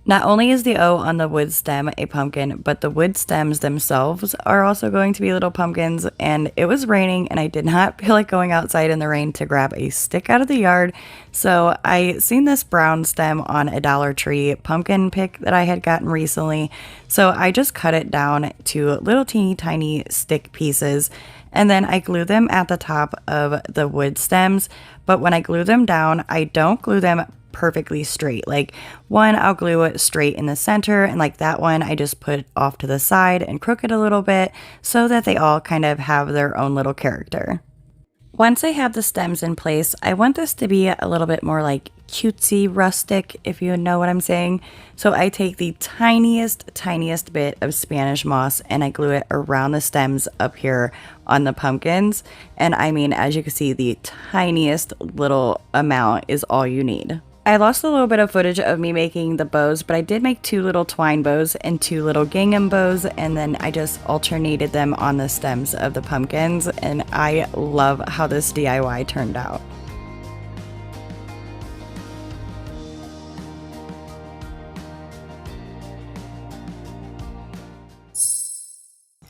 Not only is the O on the wood stem a pumpkin, but the wood stems themselves are also going to be little pumpkins. And it was raining, and I did not feel like going outside in the rain to grab a stick out of the yard. So I seen this brown stem on a Dollar Tree pumpkin pick that I had gotten recently. So I just cut it down to little teeny tiny stick pieces, and then I glue them at the top of the wood stems. But when I glue them down, I don't glue them perfectly straight. Like one, I'll glue it straight in the center, and like that one, I just put off to the side and crook it a little bit so that they all kind of have their own little character. Once I have the stems in place, I want this to be a little bit more like cutesy rustic, if you know what I'm saying. So I take the tiniest bit of Spanish moss and I glue it around the stems up here on the pumpkins. And I mean, as you can see, the tiniest little amount is all you need. I lost a little bit of footage of me making the bows, but I did make 2 little twine bows and 2 little gingham bows, and then I just alternated them on the stems of the pumpkins, and I love how this DIY turned out.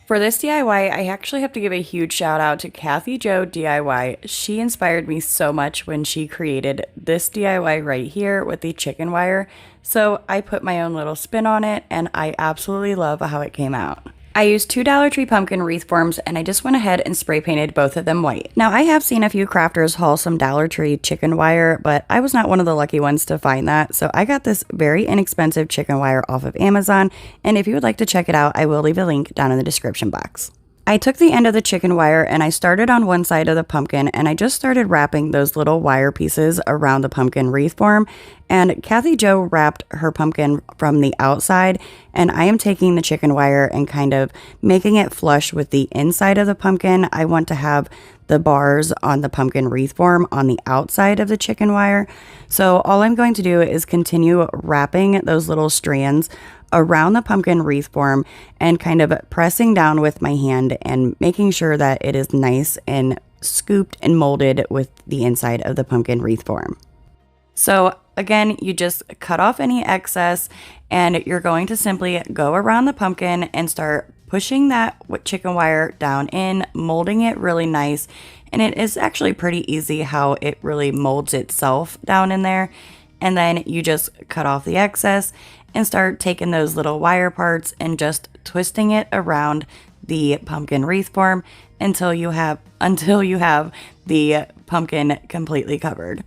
For this DIY, I actually have to give a huge shout out to Kathy Jo DIY. She inspired me so much when she created this DIY right here with the chicken wire. So I put my own little spin on it, and I absolutely love how it came out. I used 2 Dollar Tree pumpkin wreath forms, and I just went ahead and spray painted both of them white. Now, I have seen a few crafters haul some Dollar Tree chicken wire, but I was not one of the lucky ones to find that, so I got this very inexpensive chicken wire off of Amazon, and if you would like to check it out, I will leave a link down in the description box. I took the end of the chicken wire and I started on one side of the pumpkin, and I just started wrapping those little wire pieces around the pumpkin wreath form. And Kathy Jo wrapped her pumpkin from the outside, and I am taking the chicken wire and kind of making it flush with the inside of the pumpkin. I want to have the bars on the pumpkin wreath form on the outside of the chicken wire. So all I'm going to do is continue wrapping those little strands around the pumpkin wreath form and kind of pressing down with my hand and making sure that it is nice and scooped and molded with the inside of the pumpkin wreath form. So again, you just cut off any excess, and you're going to simply go around the pumpkin and start pushing that chicken wire down in, molding it really nice. And it is actually pretty easy how it really molds itself down in there. And then you just cut off the excess and start taking those little wire parts and just twisting it around the pumpkin wreath form until you have the pumpkin completely covered.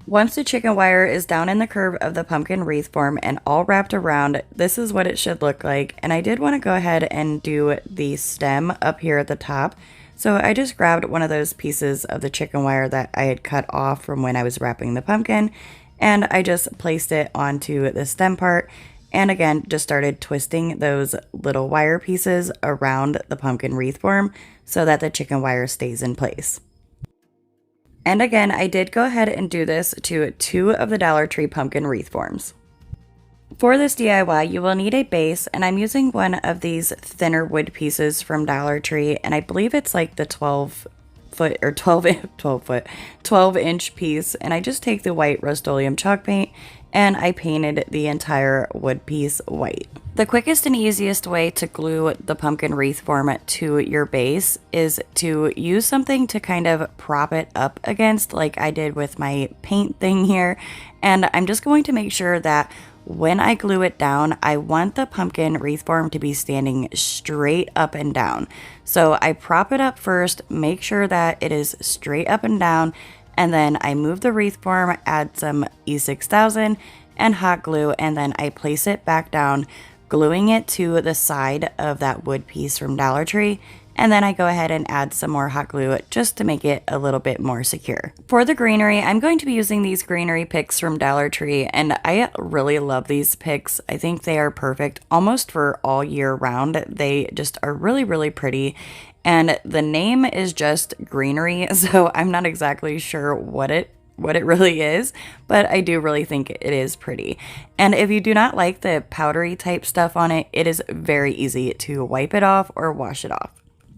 Once the chicken wire is down in the curve of the pumpkin wreath form and all wrapped around, this is what it should look like. And I did want to go ahead and do the stem up here at the top. So I just grabbed one of those pieces of the chicken wire that I had cut off from when I was wrapping the pumpkin, and I just placed it onto the stem part And again, just started twisting those little wire pieces around the pumpkin wreath form so that the chicken wire stays in place. And again, I did go ahead and do this to 2 of the Dollar Tree pumpkin wreath forms. For this DIY, you will need a base, and I'm using one of these thinner wood pieces from Dollar Tree, and I believe it's like the 12 inch piece, and I just take the white Rust-Oleum chalk paint and I painted the entire wood piece white. The quickest and easiest way to glue the pumpkin wreath form to your base is to use something to kind of prop it up against, like I did with my paint thing here. And I'm just going to make sure that when I glue it down, I want the pumpkin wreath form to be standing straight up and down. So I prop it up first, make sure that it is straight up and down, and then I move the wreath form, add some E6000 and hot glue, and then I place it back down, gluing it to the side of that wood piece from Dollar Tree. And then I go ahead and add some more hot glue just to make it a little bit more secure. For the greenery, I'm going to be using these greenery picks from Dollar Tree, and I really love these picks. I think they are perfect almost for all year round. They just are really, really pretty. And the name is just greenery, so I'm not exactly sure what it really is, but I do really think it is pretty. And if you do not like the powdery type stuff on it, it is very easy to wipe it off or wash it off.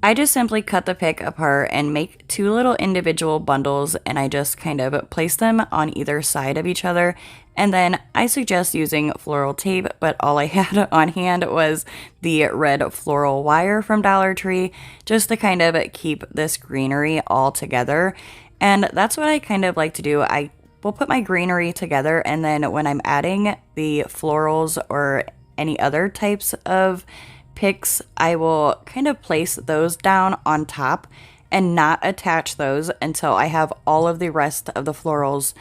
I just simply cut the pick apart and make 2 little individual bundles, and I just kind of place them on either side of each other. And then I suggest using floral tape, but all I had on hand was the red floral wire from Dollar Tree, just to kind of keep this greenery all together. And that's what I kind of like to do. I will put my greenery together, and then when I'm adding the florals or any other types of picks, I will kind of place those down on top and not attach those until I have all of the rest of the florals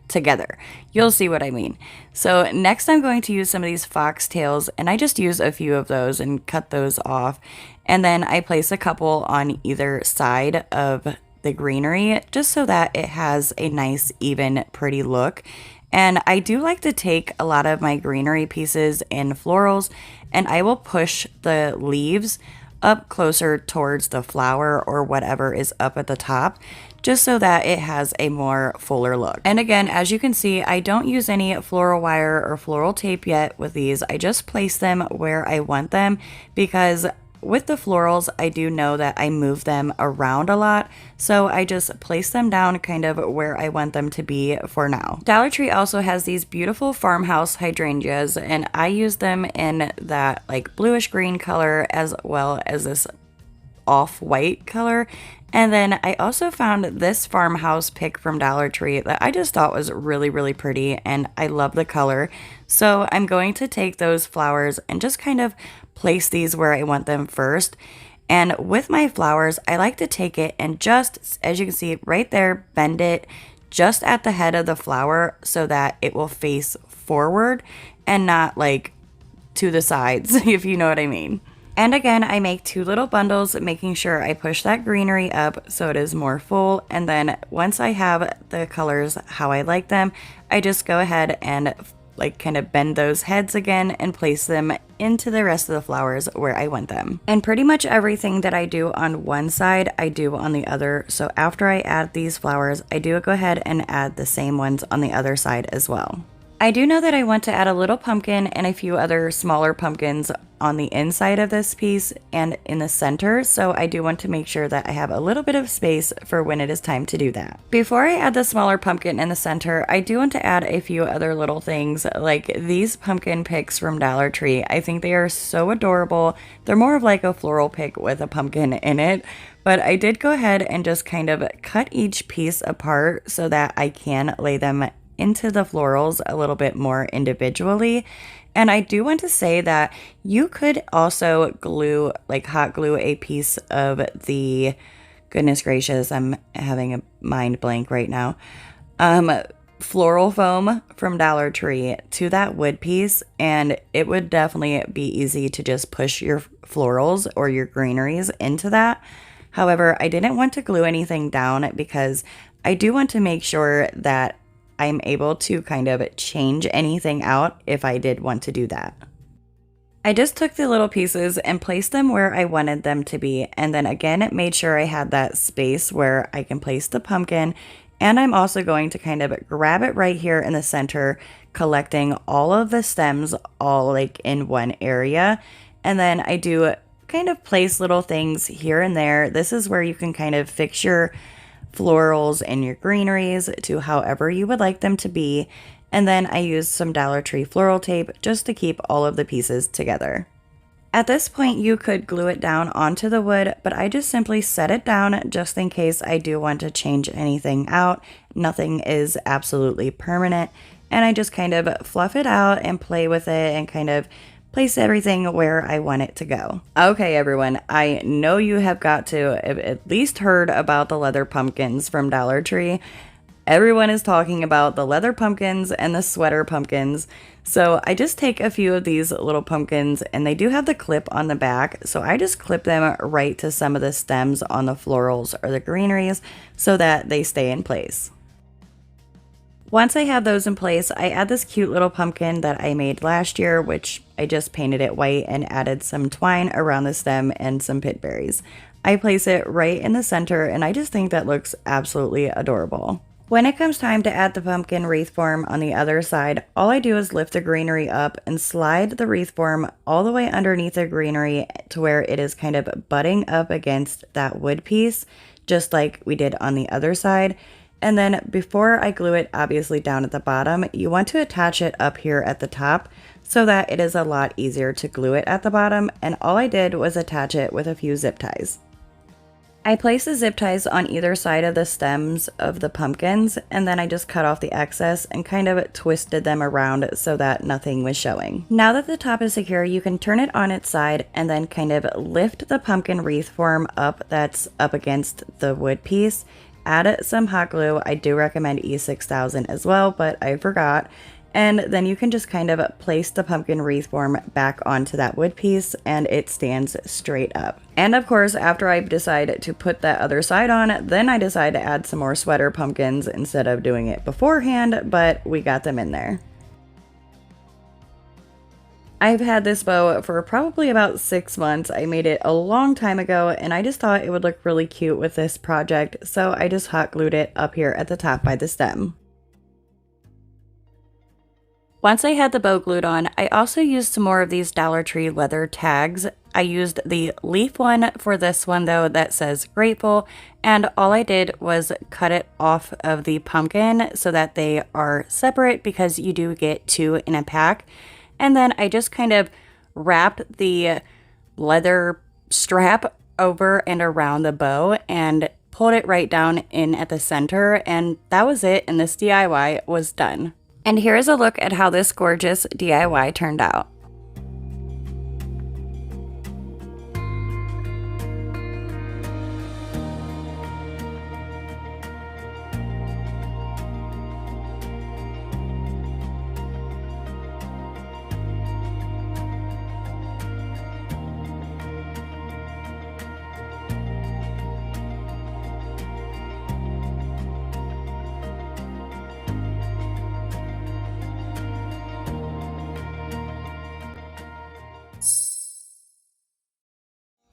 together. You'll see what I mean. So next I'm going to use some of these foxtails, and I just use a few of those and cut those off. And then I place a couple on either side of the greenery just so that it has a nice, even, pretty look. And I do like to take a lot of my greenery pieces and florals, and I will push the leaves up closer towards the flower or whatever is up at the top, just so that it has a more fuller look. And again, as you can see, I don't use any floral wire or floral tape yet with these. I just place them where I want them, because with the florals, I do know that I move them around a lot, so I just place them down kind of where I want them to be for now. Dollar Tree also has these beautiful farmhouse hydrangeas, and I use them in that like bluish green color as well as this off-white color. And then I also found this farmhouse pick from Dollar Tree that I just thought was really, really pretty, and I love the color. So I'm going to take those flowers and just kind of place these where I want them first. And with my flowers, I like to take it and just, as you can see right there, bend it just at the head of the flower so that it will face forward and not like to the sides, if you know what I mean. And again, I make 2 little bundles, making sure I push that greenery up so it is more full. And then once I have the colors how I like them, I just go ahead and like kind of bend those heads again and place them into the rest of the flowers where I want them. And pretty much everything that I do on one side, I do on the other. So after I add these flowers, I do go ahead and add the same ones on the other side as well. I do know that I want to add a little pumpkin and a few other smaller pumpkins on the inside of this piece and in the center, so I do want to make sure that I have a little bit of space for when it is time to do that. Before I add the smaller pumpkin in the center, I do want to add a few other little things like these pumpkin picks from Dollar Tree. I think they are so adorable. They're more of like a floral pick with a pumpkin in it, but I did go ahead and just kind of cut each piece apart so that I can lay them into the florals a little bit more individually. And I do want to say that you could also glue, like hot glue, a piece of the, goodness gracious, I'm having a mind blank right now, floral foam from Dollar Tree to that wood piece, and it would definitely be easy to just push your florals or your greeneries into that. However, I didn't want to glue anything down because I do want to make sure that I'm able to kind of change anything out if I did want to do that. I just took the little pieces and placed them where I wanted them to be, and then again made sure I had that space where I can place the pumpkin. And I'm also going to kind of grab it right here in the center, collecting all of the stems all like in one area. And then I do kind of place little things here and there. This is where you can kind of fix your florals and your greeneries to however you would like them to be. And then I used some Dollar Tree floral tape just to keep all of the pieces together. At this point, you could glue it down onto the wood, but I just simply set it down just in case I do want to change anything out. Nothing is absolutely permanent, and I just kind of fluff it out and play with it and kind of place everything where I want it to go. Okay, everyone, I know you have got to have at least heard about the leather pumpkins from Dollar Tree. Everyone is talking about the leather pumpkins and the sweater pumpkins. So I just take a few of these little pumpkins, and they do have the clip on the back. So I just clip them right to some of the stems on the florals or the greeneries so that they stay in place. Once I have those in place, I add this cute little pumpkin that I made last year, which I just painted it white and added some twine around the stem and some pit berries. I place it right in the center, and I just think that looks absolutely adorable. When it comes time to add the pumpkin wreath form on the other side, all I do is lift the greenery up and slide the wreath form all the way underneath the greenery to where it is kind of butting up against that wood piece, just like we did on the other side. And then before I glue it obviously down at the bottom, you want to attach it up here at the top so that it is a lot easier to glue it at the bottom. And all I did was attach it with a few zip ties. I placed the zip ties on either side of the stems of the pumpkins, and then I just cut off the excess and kind of twisted them around so that nothing was showing. Now that the top is secure, you can turn it on its side and then kind of lift the pumpkin wreath form up that's up against the wood piece. Add some hot glue. I do recommend E6000 as well, but I forgot. And then you can just kind of place the pumpkin wreath form back onto that wood piece, and it stands straight up. And of course, after I decide to put that other side on, then I decide to add some more sweater pumpkins instead of doing it beforehand, but we got them in there. I've had this bow for probably about 6 months. I made it a long time ago, and I just thought it would look really cute with this project, so I just hot glued it up here at the top by the stem. Once I had the bow glued on, I also used some more of these Dollar Tree leather tags. I used the leaf one for this one though that says grateful, and all I did was cut it off of the pumpkin so that they are separate because you do get 2 in a pack. And then I just kind of wrapped the leather strap over and around the bow and pulled it right down in at the center, and that was it, and this DIY was done. And here is a look at how this gorgeous DIY turned out.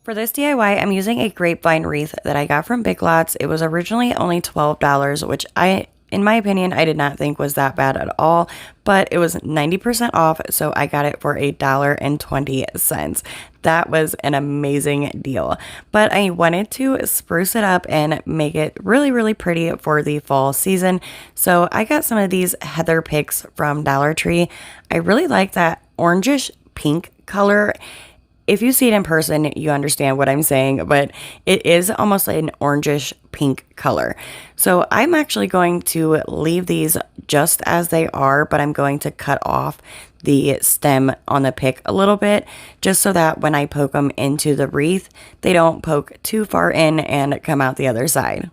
For this DIY, I'm using a grapevine wreath that I got from Big Lots. It was originally only $12, which in my opinion, I did not think was that bad at all, but it was 90% off, so I got it for $1.20. That was an amazing deal. But I wanted to spruce it up and make it really, really pretty for the fall season. So I got some of these heather picks from Dollar Tree. I really like that orangish pink color. If you see it in person, you understand what I'm saying, but it is almost like an orangish pink color. So I'm actually going to leave these just as they are, but I'm going to cut off the stem on the pick a little bit, just so that when I poke them into the wreath, they don't poke too far in and come out the other side.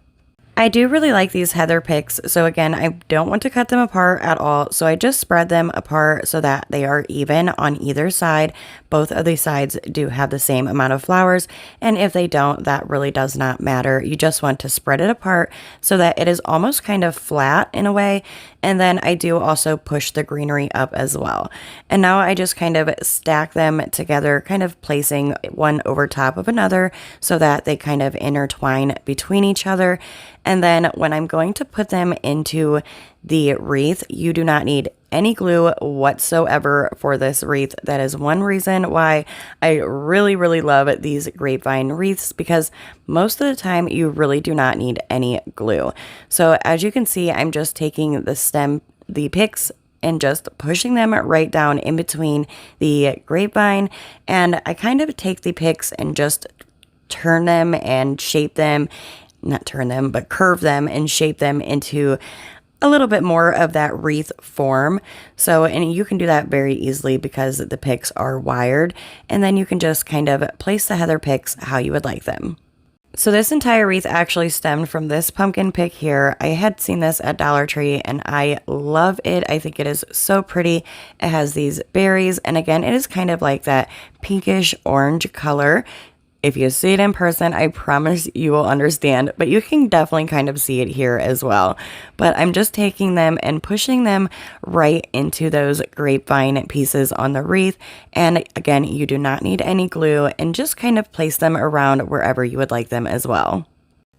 I do really like these heather picks, so again, I don't want to cut them apart at all, so I just spread them apart so that they are even on either side, both of these sides do have the same amount of flowers, and if they don't, that really does not matter. You just want to spread it apart so that it is almost kind of flat in a way. And then I do also push the greenery up as well. And now I just kind of stack them together, kind of placing one over top of another so that they kind of intertwine between each other. And then when I'm going to put them into the wreath, you do not need any glue whatsoever for this wreath. That is one reason why I really, really love these grapevine wreaths, because most of the time you really do not need any glue. So as you can see, I'm just taking the picks and just pushing them right down in between the grapevine. And I kind of take the picks and just turn them and shape them, not turn them, but curve them and shape them into a little bit more of that wreath form. So, and you can do that very easily because the picks are wired, and then you can just kind of place the heather picks how you would like them. So this entire wreath actually stemmed from this pumpkin pick here. I had seen this at Dollar Tree and I love it. I think it is so pretty. It has these berries, and again, it is kind of like that pinkish orange color. If you see it in person, I promise you will understand, but you can definitely kind of see it here as well. But I'm just taking them and pushing them right into those grapevine pieces on the wreath. And again, you do not need any glue, and just kind of place them around wherever you would like them as well.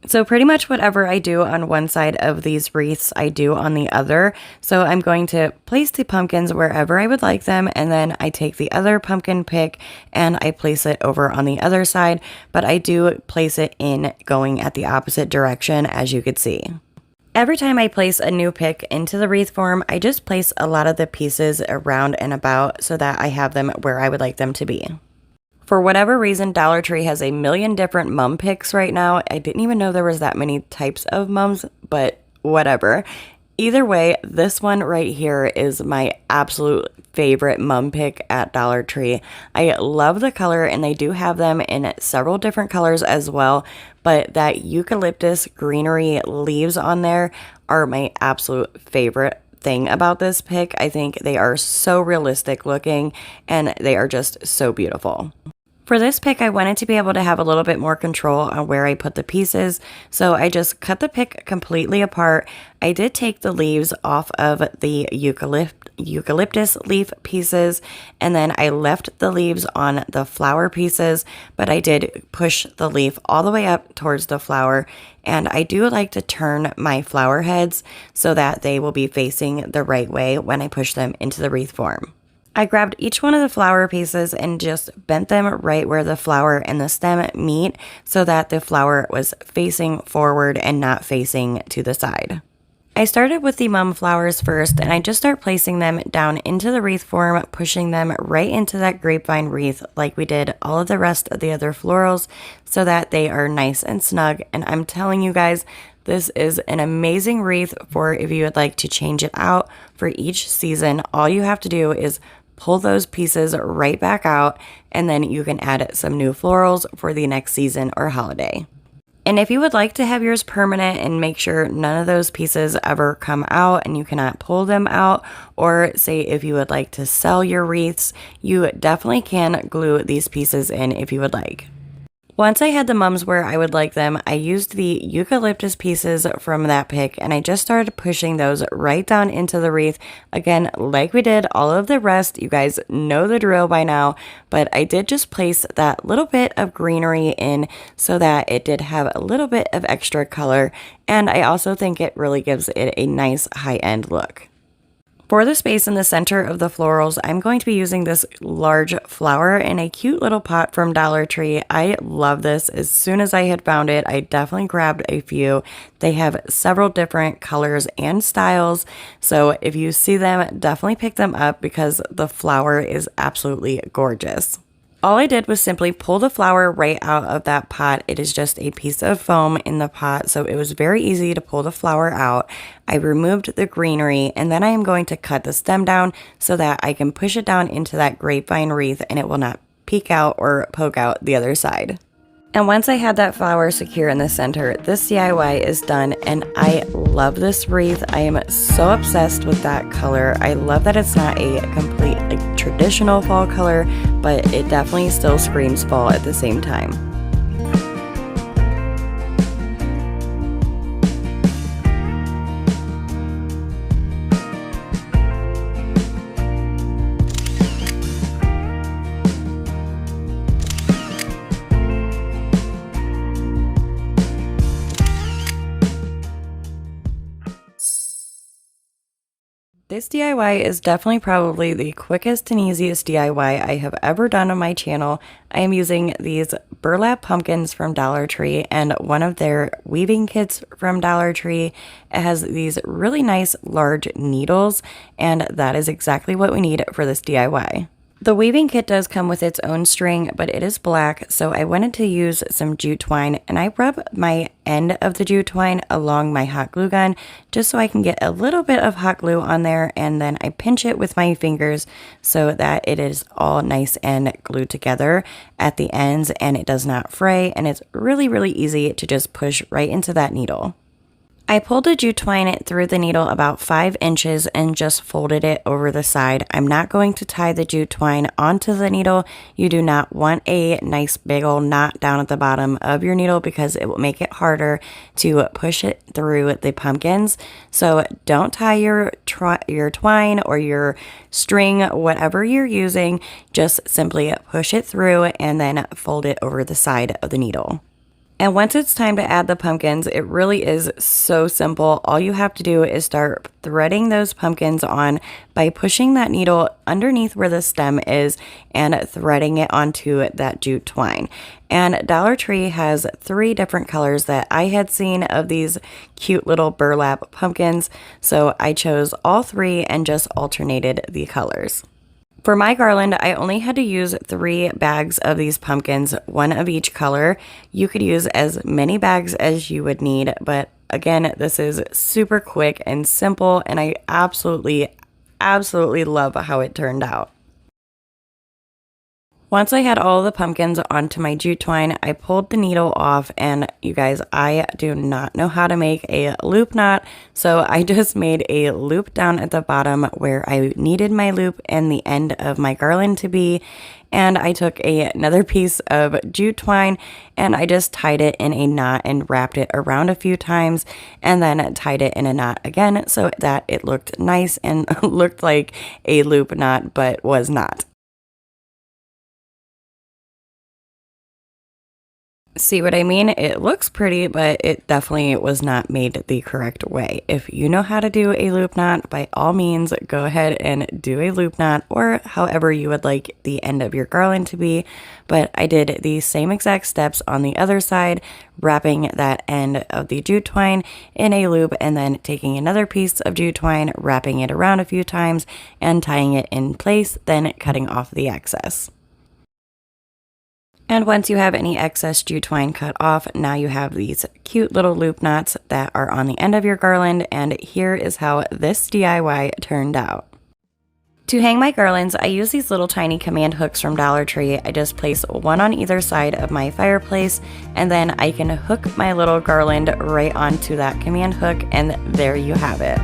So pretty much whatever I do on one side of these wreaths, I do on the other. So I'm going to place the pumpkins wherever I would like them, and then I take the other pumpkin pick and I place it over on the other side, but I do place it in going at the opposite direction, as you could see. Every time I place a new pick into the wreath form, I just place a lot of the pieces around and about so that I have them where I would like them to be. For whatever reason, Dollar Tree has a million different mum picks right now. I didn't even know there was that many types of mums, but whatever. Either way, this one right here is my absolute favorite mum pick at Dollar Tree. I love the color, and they do have them in several different colors as well, but that Eucalyptus Greenery leaves on there are my absolute favorite thing about this pick. I think they are so realistic looking, and they are just so beautiful. For this pick, I wanted to be able to have a little bit more control on where I put the pieces, so I just cut the pick completely apart. I did take the leaves off of the eucalyptus leaf pieces, and then I left the leaves on the flower pieces, but I did push the leaf all the way up towards the flower, and I do like to turn my flower heads so that they will be facing the right way when I push them into the wreath form. I grabbed each one of the flower pieces and just bent them right where the flower and the stem meet so that the flower was facing forward and not facing to the side. I started with the mum flowers first, and I just start placing them down into the wreath form, pushing them right into that grapevine wreath like we did all of the rest of the other florals so that they are nice and snug. And I'm telling you guys, this is an amazing wreath for if you would like to change it out for each season. All you have to do is pull those pieces right back out, and then you can add some new florals for the next season or holiday. And if you would like to have yours permanent and make sure none of those pieces ever come out and you cannot pull them out, or say if you would like to sell your wreaths, you definitely can glue these pieces in if you would like. Once I had the mums where I would like them, I used the eucalyptus pieces from that pick, and I just started pushing those right down into the wreath. Again, like we did all of the rest, you guys know the drill by now, but I did just place that little bit of greenery in so that it did have a little bit of extra color, and I also think it really gives it a nice high-end look. For the space in the center of the florals, I'm going to be using this large flower in a cute little pot from Dollar Tree. I love this. As soon as I had found it, I definitely grabbed a few. They have several different colors and styles, so if you see them, definitely pick them up because the flower is absolutely gorgeous. All I did was simply pull the flower right out of that pot. It is just a piece of foam in the pot, so it was very easy to pull the flower out. I removed the greenery, and then I am going to cut the stem down so that I can push it down into that grapevine wreath and it will not peek out or poke out the other side. And once I had that flower secure in the center, this DIY is done, and I love this wreath. I am so obsessed with that color. I love that it's not a complete traditional fall color, but it definitely still screams fall at the same time. This DIY is definitely probably the quickest and easiest DIY I have ever done on my channel. I am using these burlap pumpkins from Dollar Tree and one of their weaving kits from Dollar Tree. It has these really nice large needles, and that is exactly what we need for this DIY. The weaving kit does come with its own string, but it is black, so I wanted to use some jute twine, and I rub my end of the jute twine along my hot glue gun just so I can get a little bit of hot glue on there, and then I pinch it with my fingers so that it is all nice and glued together at the ends and it does not fray, and it's really easy to just push right into that needle. I pulled the jute twine through the needle about 5 inches and just folded it over the side. I'm not going to tie the jute twine onto the needle. You do not want a nice big old knot down at the bottom of your needle because it will make it harder to push it through the pumpkins. So don't tie your twine or your string, whatever you're using, just simply push it through and then fold it over the side of the needle. And once it's time to add the pumpkins, it really is so simple. All you have to do is start threading those pumpkins on by pushing that needle underneath where the stem is and threading it onto that jute twine. And Dollar Tree has 3 different colors that I had seen of these cute little burlap pumpkins, so I chose all 3 and just alternated the colors. For my garland, I only had to use 3 bags of these pumpkins, 1 of each color. You could use as many bags as you would need, but again, this is super quick and simple, and I absolutely love how it turned out. Once I had all the pumpkins onto my jute twine, I pulled the needle off, and you guys, I do not know how to make a loop knot, so I just made a loop down at the bottom where I needed my loop and the end of my garland to be, and I took another piece of jute twine and I just tied it in a knot and wrapped it around a few times and then tied it in a knot again so that it looked nice and looked like a loop knot but was not. See what I mean? It looks pretty, but it definitely was not made the correct way. If you know how to do a loop knot, by all means, go ahead and do a loop knot or however you would like the end of your garland to be. But I did the same exact steps on the other side, wrapping that end of the jute twine in a loop and then taking another piece of jute twine, wrapping it around a few times and tying it in place, then cutting off the excess. And once you have any excess jute twine cut off, now you have these cute little loop knots that are on the end of your garland, and here is how this DIY turned out. To hang my garlands, I use these little tiny command hooks from Dollar Tree. I just place one on either side of my fireplace, and then I can hook my little garland right onto that command hook, and there you have it.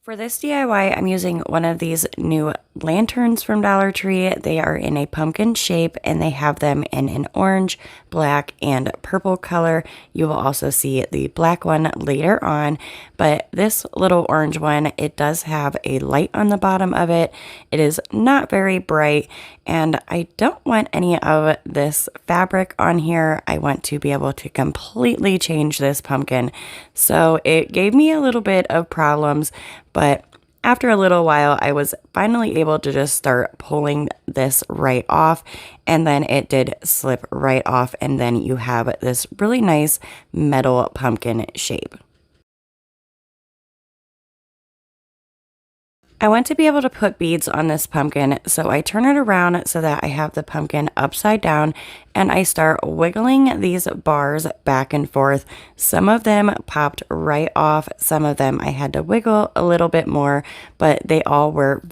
For this DIY, I'm using one of these new lanterns from Dollar Tree. They are in a pumpkin shape and they have them in an orange, black, and purple color. You will also see the black one later on, but this little orange one, it does have a light on the bottom of it. It is not very bright, and I don't want any of this fabric on here. I want to be able to completely change this pumpkin. So it gave me a little bit of problems, but after a little while, I was finally able to just start pulling this right off, and then it did slip right off, and then you have this really nice metal pumpkin shape. I want to be able to put beads on this pumpkin, so I turn it around so that I have the pumpkin upside down, and I start wiggling these bars back and forth. Some of them popped right off, some of them I had to wiggle a little bit more, but they all were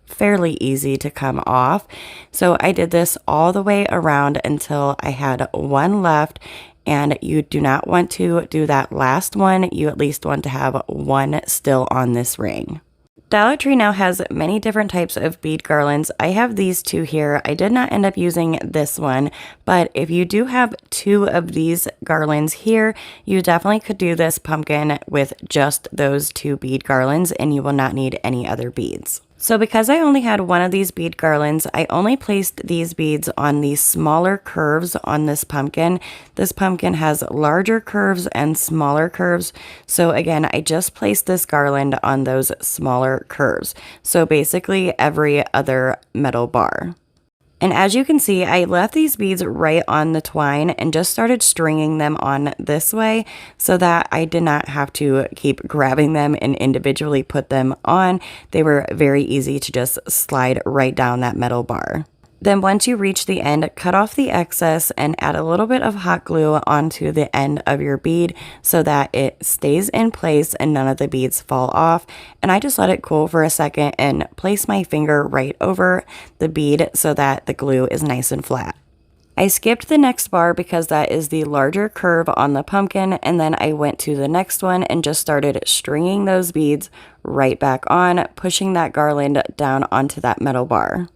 fairly easy to come off. So I did this all the way around until I had one left, and you do not want to do that last one. You at least want to have one still on this ring. Dollar Tree now has many different types of bead garlands. I have these two here. I did not end up using this one, but if you do have two of these garlands here, you definitely could do this pumpkin with just those two bead garlands, and you will not need any other beads. So because I only had one of these bead garlands, I only placed these beads on these smaller curves on this pumpkin. This pumpkin has larger curves and smaller curves. So again, I just placed this garland on those smaller curves. So basically every other metal bar. And as you can see, I left these beads right on the twine and just started stringing them on this way so that I did not have to keep grabbing them and individually put them on. They were very easy to just slide right down that metal bar. Then once you reach the end, cut off the excess and add a little bit of hot glue onto the end of your bead so that it stays in place and none of the beads fall off. And I just let it cool for a second and place my finger right over the bead so that the glue is nice and flat. I skipped the next bar because that is the larger curve on the pumpkin, and then I went to the next one and just started stringing those beads right back on, pushing that garland down onto that metal bar.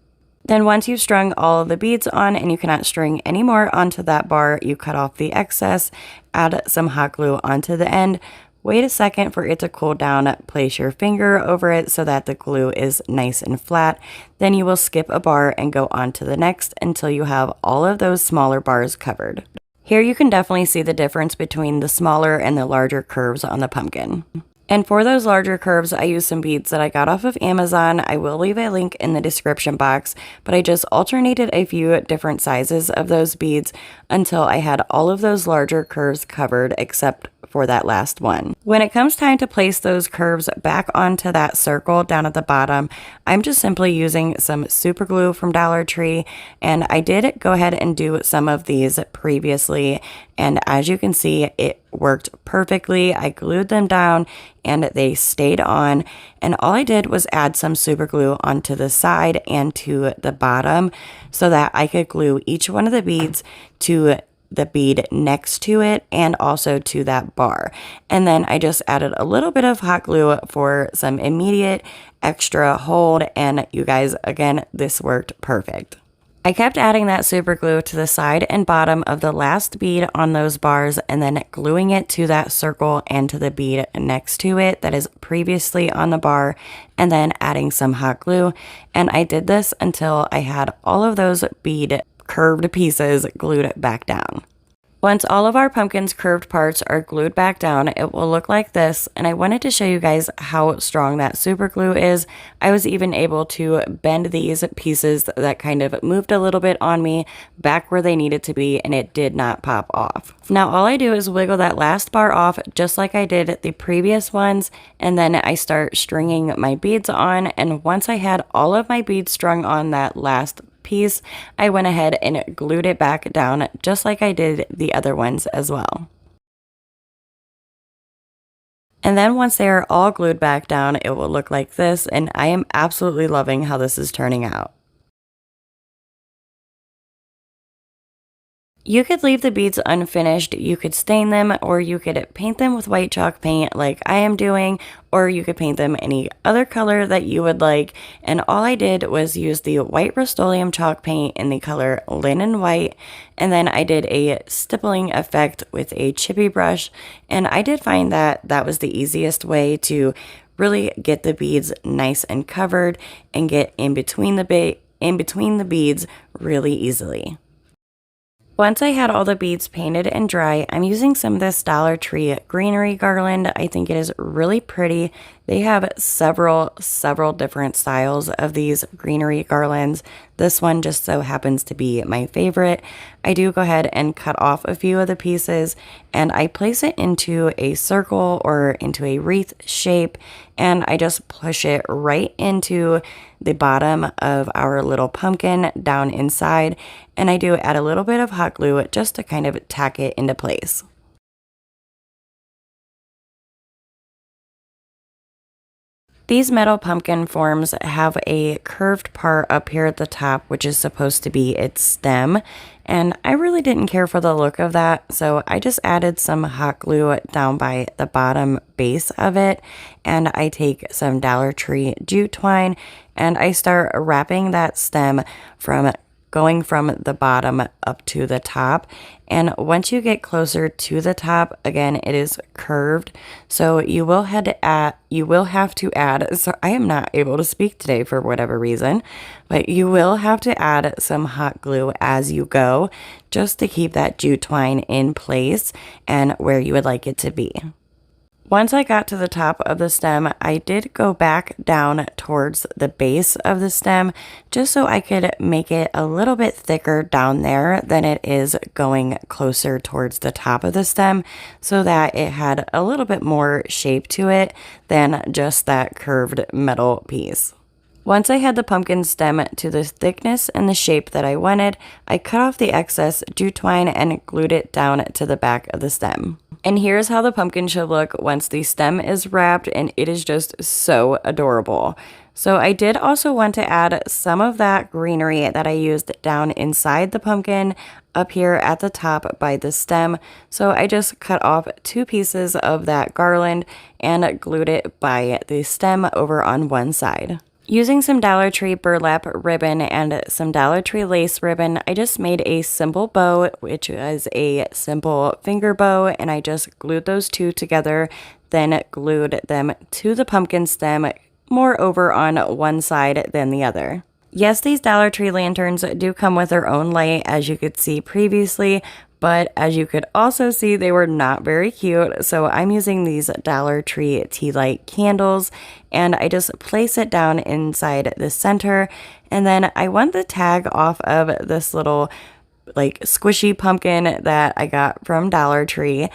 Then once you've strung all of the beads on and you cannot string any more onto that bar, you cut off the excess, add some hot glue onto the end, wait a second for it to cool down, place your finger over it so that the glue is nice and flat. Then you will skip a bar and go on to the next until you have all of those smaller bars covered. Here you can definitely see the difference between the smaller and the larger curves on the pumpkin. And for those larger curves, I used some beads that I got off of Amazon. I will leave a link in the description box, but I just alternated a few different sizes of those beads until I had all of those larger curves covered except for that last one. When it comes time to place those curves back onto that circle down at the bottom, I'm just simply using some super glue from Dollar Tree, and I did go ahead and do some of these previously, and as you can see, it worked perfectly. I glued them down and they stayed on, and all I did was add some super glue onto the side and to the bottom so that I could glue each one of the beads to the bead next to it and also to that bar. And then I just added a little bit of hot glue for some immediate extra hold, and you guys, again, this worked perfect. I kept adding that super glue to the side and bottom of the last bead on those bars and then gluing it to that circle and to the bead next to it that is previously on the bar, and then adding some hot glue. And I did this until I had all of those bead curved pieces glued back down. Once all of our pumpkin's curved parts are glued back down, it will look like this, and I wanted to show you guys how strong that super glue is. I was even able to bend these pieces that kind of moved a little bit on me back where they needed to be, and it did not pop off. Now all I do is wiggle that last bar off just like I did the previous ones, and then I start stringing my beads on, and once I had all of my beads strung on that last piece, I went ahead and glued it back down just like I did the other ones as well. And then once they are all glued back down, it will look like this, and I am absolutely loving how this is turning out. You could leave the beads unfinished, you could stain them, or you could paint them with white chalk paint like I am doing, or you could paint them any other color that you would like. And all I did was use the white Rust-Oleum chalk paint in the color Linen White, and then I did a stippling effect with a chippy brush, and I did find that that was the easiest way to really get the beads nice and covered and get in between the beads really easily. Once I had all the beads painted and dry, I'm using some of this Dollar Tree Greenery garland. I think it is really pretty. They have several different styles of these greenery garlands. This one just so happens to be my favorite. I do go ahead and cut off a few of the pieces and I place it into a circle or into a wreath shape, and I just push it right into the bottom of our little pumpkin down inside, and I do add a little bit of hot glue just to kind of tack it into place. These metal pumpkin forms have a curved part up here at the top, which is supposed to be its stem, and I really didn't care for the look of that, so I just added some hot glue down by the bottom base of it, and I take some Dollar Tree jute twine, and I start wrapping that stem from going from the bottom up to the top. And once you get closer to the top, again, it is curved, so you will have to add, so I am not able to speak today for whatever reason, but you will have to add some hot glue as you go, just to keep that jute twine in place and where you would like it to be. Once I got to the top of the stem, I did go back down towards the base of the stem just so I could make it a little bit thicker down there than it is going closer towards the top of the stem, so that it had a little bit more shape to it than just that curved metal piece. Once I had the pumpkin stem to the thickness and the shape that I wanted, I cut off the excess jute twine and glued it down to the back of the stem. And here's how the pumpkin should look once the stem is wrapped, and it is just so adorable. So I did also want to add some of that greenery that I used down inside the pumpkin up here at the top by the stem. So I just cut off 2 pieces of that garland and glued it by the stem over on one side. Using some Dollar Tree burlap ribbon and some Dollar Tree lace ribbon, I just made a simple bow, which is a simple finger bow, and I just glued those two together, then glued them to the pumpkin stem, more over on one side than the other. Yes, these Dollar Tree lanterns do come with their own light, as you could see previously, but as you could also see, they were not very cute. So I'm using these Dollar Tree tea light candles, and I just place it down inside the center. And then I want the tag off of this little like squishy pumpkin that I got from Dollar Tree.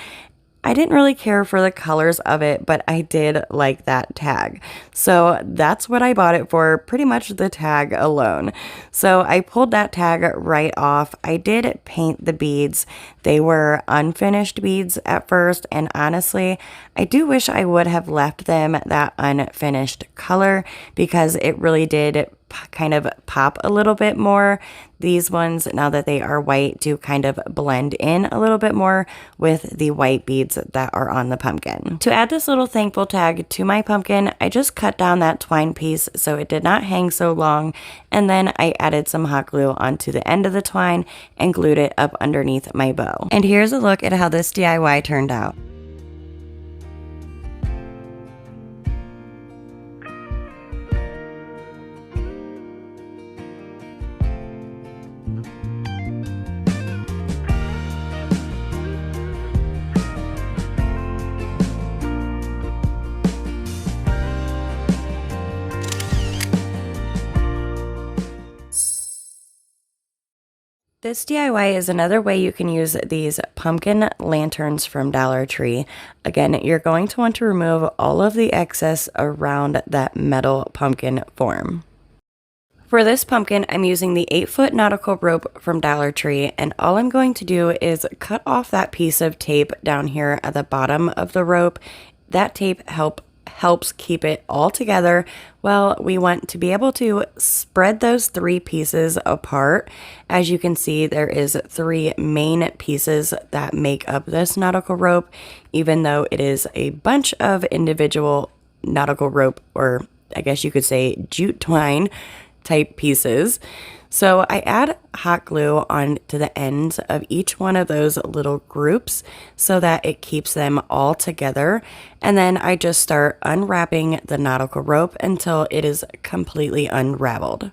I didn't really care for the colors of it, but I did like that tag. So that's what I bought it for, pretty much the tag alone. So I pulled that tag right off. I did paint the beads. They were unfinished beads at first, and honestly, I do wish I would have left them that unfinished color because it really did kind of pop a little bit more. These ones, now that they are white, do kind of blend in a little bit more with the white beads that are on the pumpkin. To add this little thankful tag to my pumpkin, I just cut down that twine piece so it did not hang so long, and then I added some hot glue onto the end of the twine and glued it up underneath my bow. And here's a look at how this DIY turned out. This DIY is another way you can use these pumpkin lanterns from Dollar Tree. Again, you're going to want to remove all of the excess around that metal pumpkin form. For this pumpkin, I'm using the 8-foot nautical rope from Dollar Tree, and all I'm going to do is cut off that piece of tape down here at the bottom of the rope. That tape helps keep it all together. Well, we want to be able to spread those 3 pieces apart. As you can see, there is 3 main pieces that make up this nautical rope, even though it is a bunch of individual nautical rope, or I guess you could say jute twine type pieces. So I add hot glue on to the ends of each one of those little groups so that it keeps them all together. And then I just start unwrapping the nautical rope until it is completely unraveled.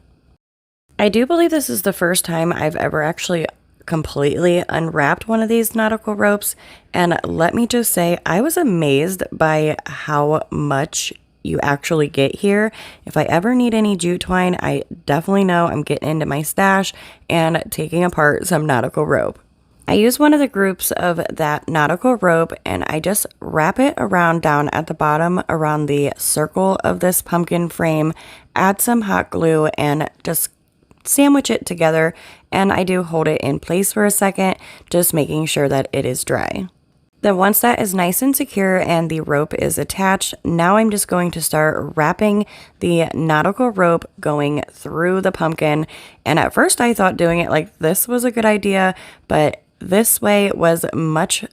I do believe this is the first time I've ever actually completely unwrapped one of these nautical ropes. And let me just say, I was amazed by how much you actually get here. If I ever need any jute twine, I definitely know I'm getting into my stash and taking apart some nautical rope. I use one of the groups of that nautical rope and I just wrap it around down at the bottom around the circle of this pumpkin frame, add some hot glue and just sandwich it together, and I do hold it in place for a second, just making sure that it is dry. Then once that is nice and secure and the rope is attached, now I'm just going to start wrapping the nautical rope going through the pumpkin. And at first I thought doing it like this was a good idea, but this way was much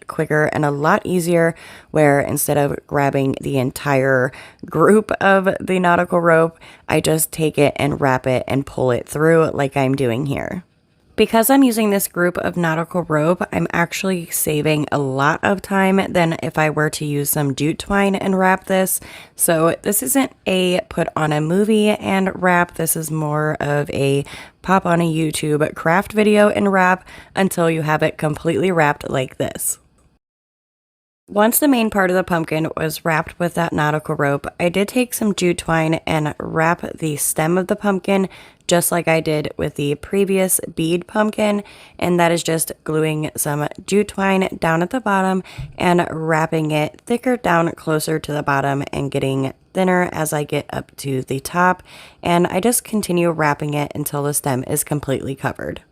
quicker and a lot easier, where instead of grabbing the entire group of the nautical rope, I just take it and wrap it and pull it through like I'm doing here. Because I'm using this group of nautical rope, I'm actually saving a lot of time than if I were to use some jute twine and wrap this. So this isn't a put on a movie and wrap, this is more of a pop on a YouTube craft video and wrap until you have it completely wrapped like this. Once the main part of the pumpkin was wrapped with that nautical rope, I did take some jute twine and wrap the stem of the pumpkin just like I did with the previous bead pumpkin, and that is just gluing some jute twine down at the bottom and wrapping it thicker down closer to the bottom and getting thinner as I get up to the top, and I just continue wrapping it until the stem is completely covered.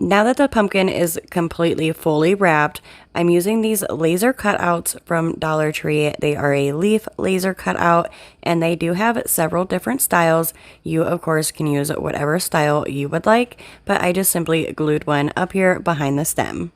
Now that the pumpkin is completely fully wrapped, I'm using these laser cutouts from Dollar Tree. They are a leaf laser cutout and they do have several different styles. You of course can use whatever style you would like, but I just simply glued one up here behind the stem.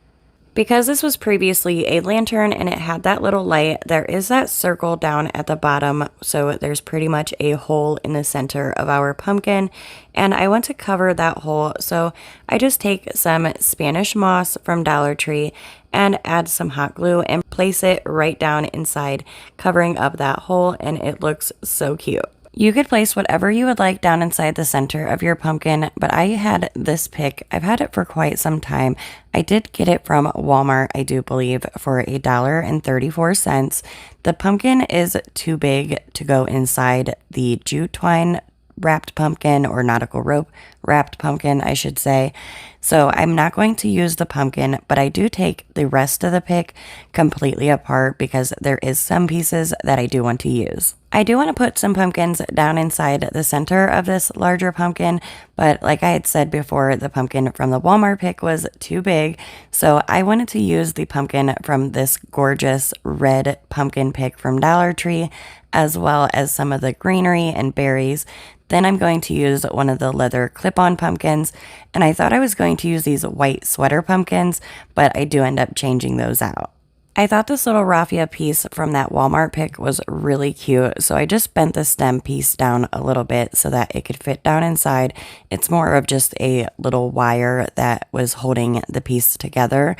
Because this was previously a lantern and it had that little light, there is that circle down at the bottom, so there's pretty much a hole in the center of our pumpkin, and I want to cover that hole, so I just take some Spanish moss from Dollar Tree and add some hot glue and place it right down inside, covering up that hole, and it looks so cute. You could place whatever you would like down inside the center of your pumpkin, but I had this pick. I've had it for quite some time. I did get it from Walmart, I do believe, for $1.34. The pumpkin is too big to go inside the jute twine wrapped pumpkin, or nautical rope wrapped pumpkin, I should say. So I'm not going to use the pumpkin, but I do take the rest of the pick completely apart because there is some pieces that I do want to use. I do want to put some pumpkins down inside the center of this larger pumpkin, but like I had said before, the pumpkin from the Walmart pick was too big, so I wanted to use the pumpkin from this gorgeous red pumpkin pick from Dollar Tree, as well as some of the greenery and berries. Then I'm going to use one of the leather clip-on pumpkins, and I thought I was going to use these white sweater pumpkins, but I do end up changing those out. I thought this little raffia piece from that Walmart pick was really cute, so I just bent the stem piece down a little bit so that it could fit down inside. It's more of just a little wire that was holding the piece together.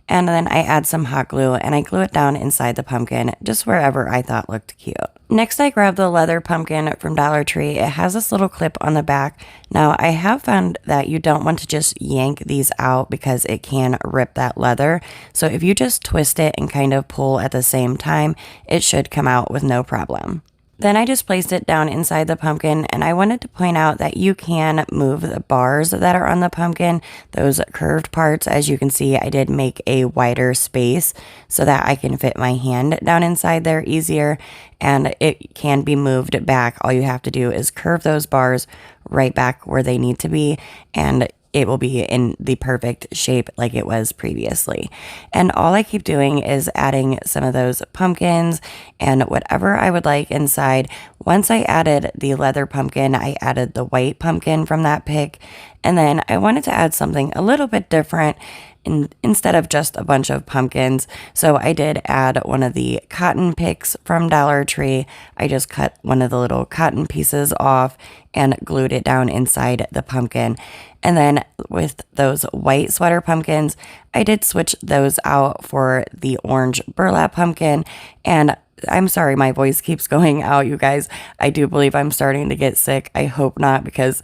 And then I add some hot glue and I glue it down inside the pumpkin, just wherever I thought looked cute. Next, I grabbed the leather pumpkin from Dollar Tree. It has this little clip on the back. Now, I have found that you don't want to just yank these out because it can rip that leather. So if you just twist it and kind of pull at the same time, it should come out with no problem. Then I just placed it down inside the pumpkin, and I wanted to point out that you can move the bars that are on the pumpkin, those curved parts. As you can see, I did make a wider space so that I can fit my hand down inside there easier, and it can be moved back. All you have to do is curve those bars right back where they need to be, and it will be in the perfect shape like it was previously. And all I keep doing is adding some of those pumpkins and whatever I would like inside. Once I added the leather pumpkin, I added the white pumpkin from that pick. And then I wanted to add something a little bit different instead of just a bunch of pumpkins. So I did add one of the cotton picks from Dollar Tree. I just cut one of the little cotton pieces off and glued it down inside the pumpkin. And then with those white sweater pumpkins, I did switch those out for the orange burlap pumpkin. And I'm sorry, my voice keeps going out, you guys. I do believe I'm starting to get sick. I hope not, because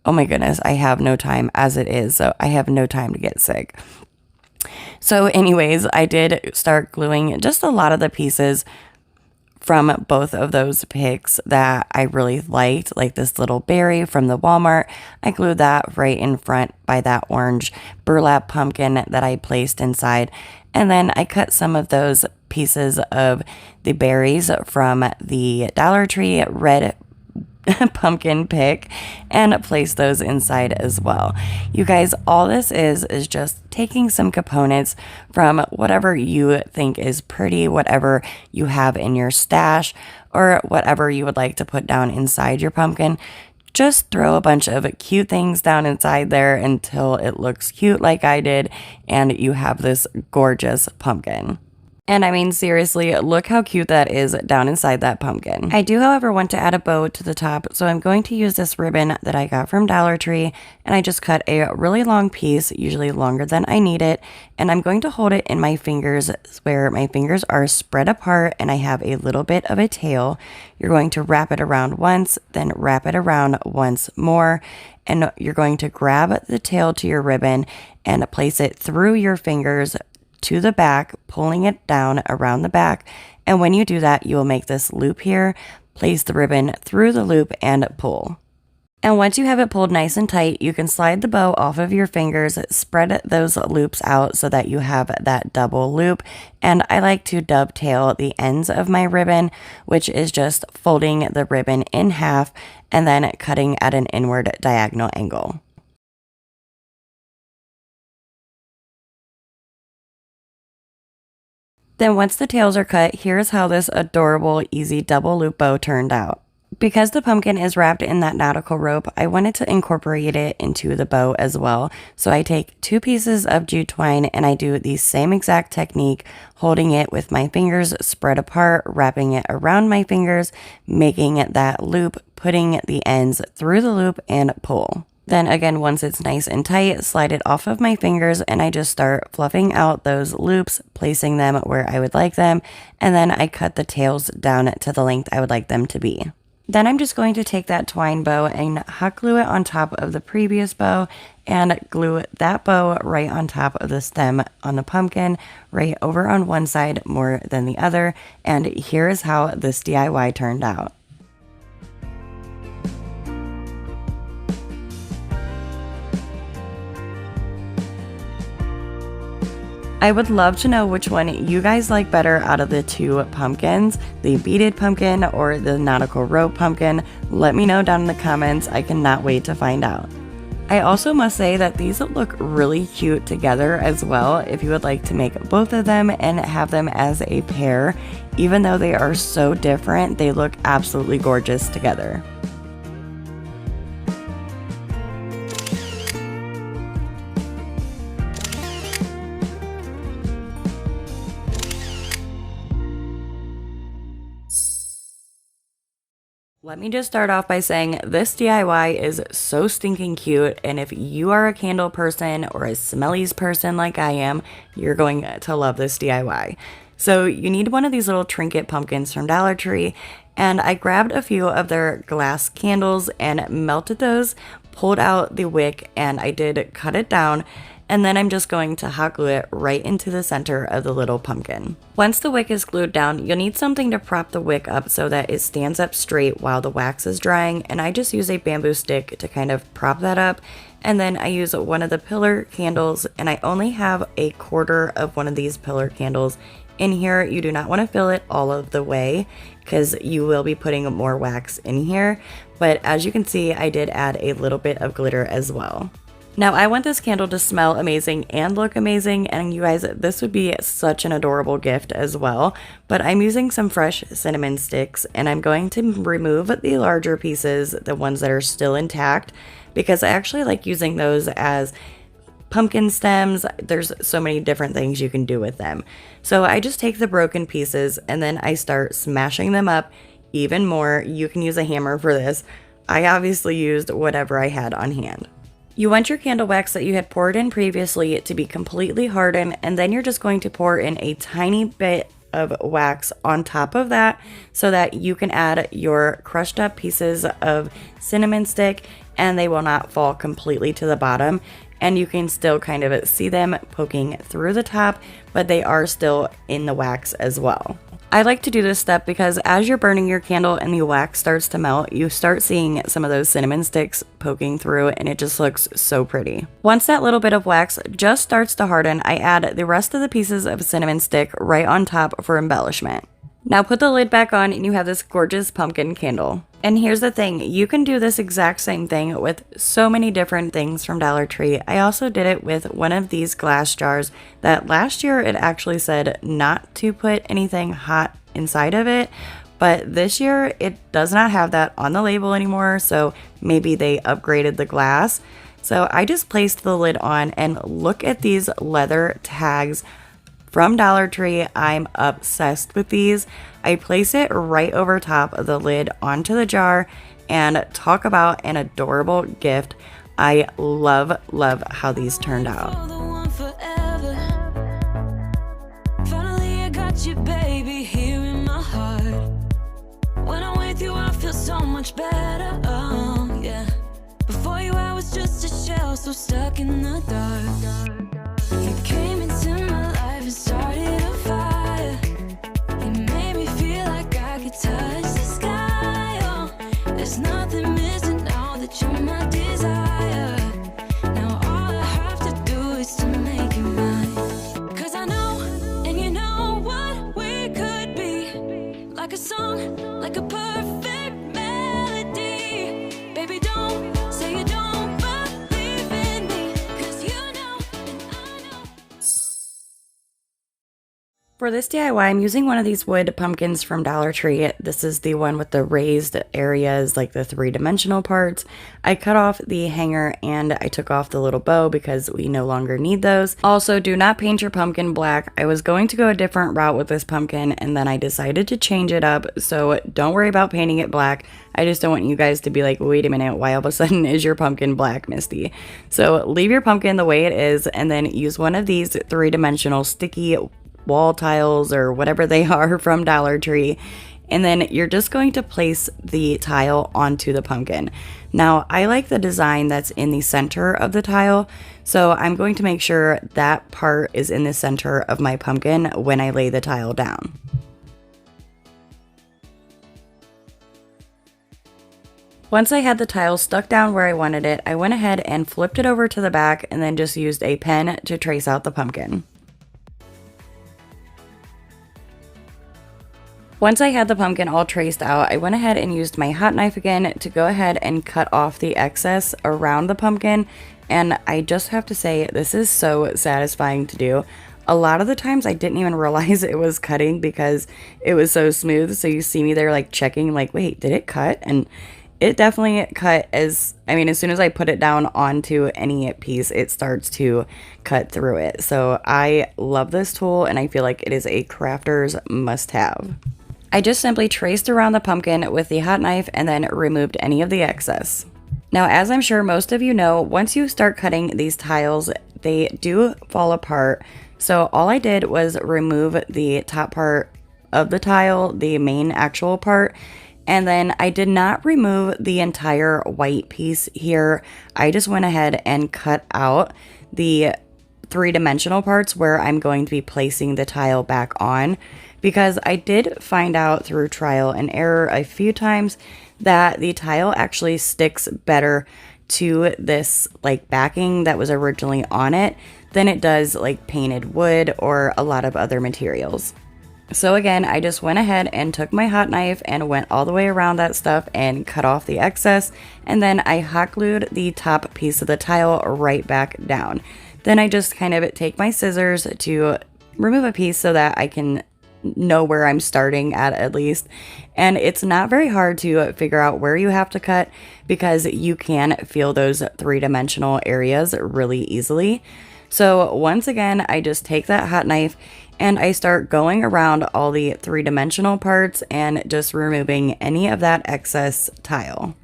oh my goodness, I have no time as it is. So I have no time to get sick. So anyways, I did start gluing just a lot of the pieces from both of those picks that I really liked, like this little berry from the Walmart. I glued that right in front by that orange burlap pumpkin that I placed inside. And then I cut some of those pieces of the berries from the Dollar Tree red pumpkin pick and place those inside as well. You guys, all this is just taking some components from whatever you think is pretty, whatever you have in your stash, or whatever you would like to put down inside your pumpkin. Just throw a bunch of cute things down inside there until it looks cute like I did, and you have this gorgeous pumpkin. And I mean, seriously, look how cute that is down inside that pumpkin. I do, however, want to add a bow to the top, so I'm going to use this ribbon that I got from Dollar Tree, and I just cut a really long piece, usually longer than I need it, and I'm going to hold it in my fingers where my fingers are spread apart and I have a little bit of a tail. You're going to wrap it around once, then wrap it around once more, and you're going to grab the tail to your ribbon and place it through your fingers to the back, pulling it down around the back. And when you do that, you will make this loop here. Place the ribbon through the loop and pull. And once you have it pulled nice and tight, you can slide the bow off of your fingers, spread those loops out so that you have that double loop. And I like to dovetail the ends of my ribbon, which is just folding the ribbon in half and then cutting at an inward diagonal angle. Then once the tails are cut, here's how this adorable, easy double loop bow turned out. Because the pumpkin is wrapped in that nautical rope, I wanted to incorporate it into the bow as well. So I take 2 pieces of jute twine and I do the same exact technique, holding it with my fingers spread apart, wrapping it around my fingers, making it that loop, putting the ends through the loop and pull. Then again, once it's nice and tight, slide it off of my fingers and I just start fluffing out those loops, placing them where I would like them, and then I cut the tails down to the length I would like them to be. Then I'm just going to take that twine bow and hot glue it on top of the previous bow and glue that bow right on top of the stem on the pumpkin, right over on one side more than the other, and here is how this DIY turned out. I would love to know which one you guys like better out of the 2 pumpkins, the beaded pumpkin or the nautical rope pumpkin. Let me know down in the comments. I cannot wait to find out. I also must say that these look really cute together as well. If you would like to make both of them and have them as a pair, even though they are so different, they look absolutely gorgeous together. Let me just start off by saying this DIY is so stinking cute, and if you are a candle person or a smellies person like I am, you're going to love this DIY. So you need one of these little trinket pumpkins from Dollar Tree, and I grabbed a few of their glass candles and melted those, pulled out the wick, and I did cut it down. And then I'm just going to hot glue it right into the center of the little pumpkin. Once the wick is glued down, you'll need something to prop the wick up so that it stands up straight while the wax is drying, and I just use a bamboo stick to kind of prop that up. And then I use one of the pillar candles, and I only have a quarter of one of these pillar candles in here. You do not want to fill it all of the way because you will be putting more wax in here. But as you can see, I did add a little bit of glitter as well. Now, I want this candle to smell amazing and look amazing, and you guys, this would be such an adorable gift as well. But I'm using some fresh cinnamon sticks, and I'm going to remove the larger pieces, the ones that are still intact, because I actually like using those as pumpkin stems. There's so many different things you can do with them. So I just take the broken pieces, and then I start smashing them up even more. You can use a hammer for this. I obviously used whatever I had on hand. You want your candle wax that you had poured in previously to be completely hardened, and then you're just going to pour in a tiny bit of wax on top of that so that you can add your crushed up pieces of cinnamon stick and they will not fall completely to the bottom. and you can still kind of see them poking through the top, but they are still in the wax as well. I like to do this step because as you're burning your candle and the wax starts to melt, you start seeing some of those cinnamon sticks poking through, and it just looks so pretty. Once that little bit of wax just starts to harden, I add the rest of the pieces of cinnamon stick right on top for embellishment. Now put the lid back on and you have this gorgeous pumpkin candle. And here's the thing, you can do this exact same thing with so many different things from Dollar Tree. I also did it with one of these glass jars that last year it actually said not to put anything hot inside of it, but this year it does not have that on the label anymore, so maybe they upgraded the glass. So I just placed the lid on and look at these leather tags from Dollar Tree. I'm obsessed with these. I place it right over top of the lid onto the jar, and talk about an adorable gift. I love how these turned out. Finally I got you, baby, here in my heart. When I'm with you I feel so much better, oh yeah. Before you I was just a shell, so stuck in the dark. You came into my life and started a fire. You made me feel like I could touch the sky, oh. There's nothing missing now that you're my desire. Now all I have to do is to make you mine. 'Cause I know, and you know what we could be. Like a song, like a perfect melody. Baby, don't say you don't believe in me, 'cause you know and I know. For this DIY, I'm using one of these wood pumpkins from Dollar Tree. This is the one with the raised areas, like the three-dimensional parts. I cut off the hanger and I took off the little bow because we no longer need those. Also, do not paint your pumpkin black. I was going to go a different route with this pumpkin and then I decided to change it up, so don't worry about painting it black. I just don't want you guys to be like, wait a minute, why all of a sudden is your pumpkin black, Misty? So leave your pumpkin the way it is and then use one of these three-dimensional sticky wall tiles or whatever they are from Dollar Tree, and then you're just going to place the tile onto the pumpkin. Now I like the design that's in the center of the tile, so I'm going to make sure that part is in the center of my pumpkin when I lay the tile down. Once I had the tile stuck down where I wanted it, I went ahead and flipped it over to the back and then just used a pen to trace out the pumpkin. Once I had the pumpkin all traced out, I went ahead and used my hot knife again to go ahead and cut off the excess around the pumpkin, and I just have to say this is so satisfying to do. A lot of the times I didn't even realize it was cutting because it was so smooth, so you see me there like checking like, wait, did it cut? And it definitely cut as soon as I put it down onto any piece, it starts to cut through it. So I love this tool and I feel like it is a crafter's must-have. I just simply traced around the pumpkin with the hot knife and then removed any of the excess. Now, as I'm sure most of you know, once you start cutting these tiles, they do fall apart. So all I did was remove the top part of the tile, the main actual part, and then I did not remove the entire white piece here. I just went ahead and cut out the three-dimensional parts where I'm going to be placing the tile back on, because I did find out through trial and error a few times that the tile actually sticks better to this like backing that was originally on it than it does like painted wood or a lot of other materials. So again, I just went ahead and took my hot knife and went all the way around that stuff and cut off the excess, and then I hot glued the top piece of the tile right back down. Then I just kind of take my scissors to remove a piece so that I can know where I'm starting at least. And it's not very hard to figure out where you have to cut because you can feel those three-dimensional areas really easily. So once again, I just take that hot knife and I start going around all the three-dimensional parts and just removing any of that excess tile.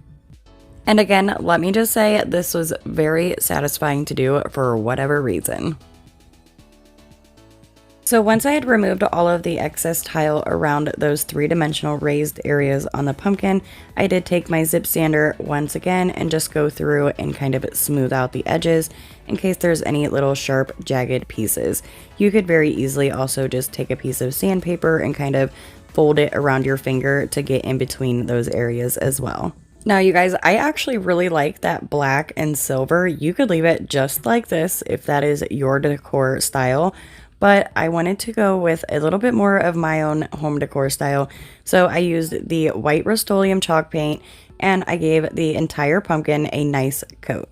And again, let me just say this was very satisfying to do for whatever reason. So once I had removed all of the excess tile around those three-dimensional raised areas on the pumpkin, I did take my zip sander once again and just go through and kind of smooth out the edges in case there's any little sharp, jagged pieces. You could very easily also just take a piece of sandpaper and kind of fold it around your finger to get in between those areas as well. Now you guys, I actually really like that black and silver. You could leave it just like this if that is your decor style, but I wanted to go with a little bit more of my own home decor style. So I used the white Rust-Oleum chalk paint and I gave the entire pumpkin a nice coat.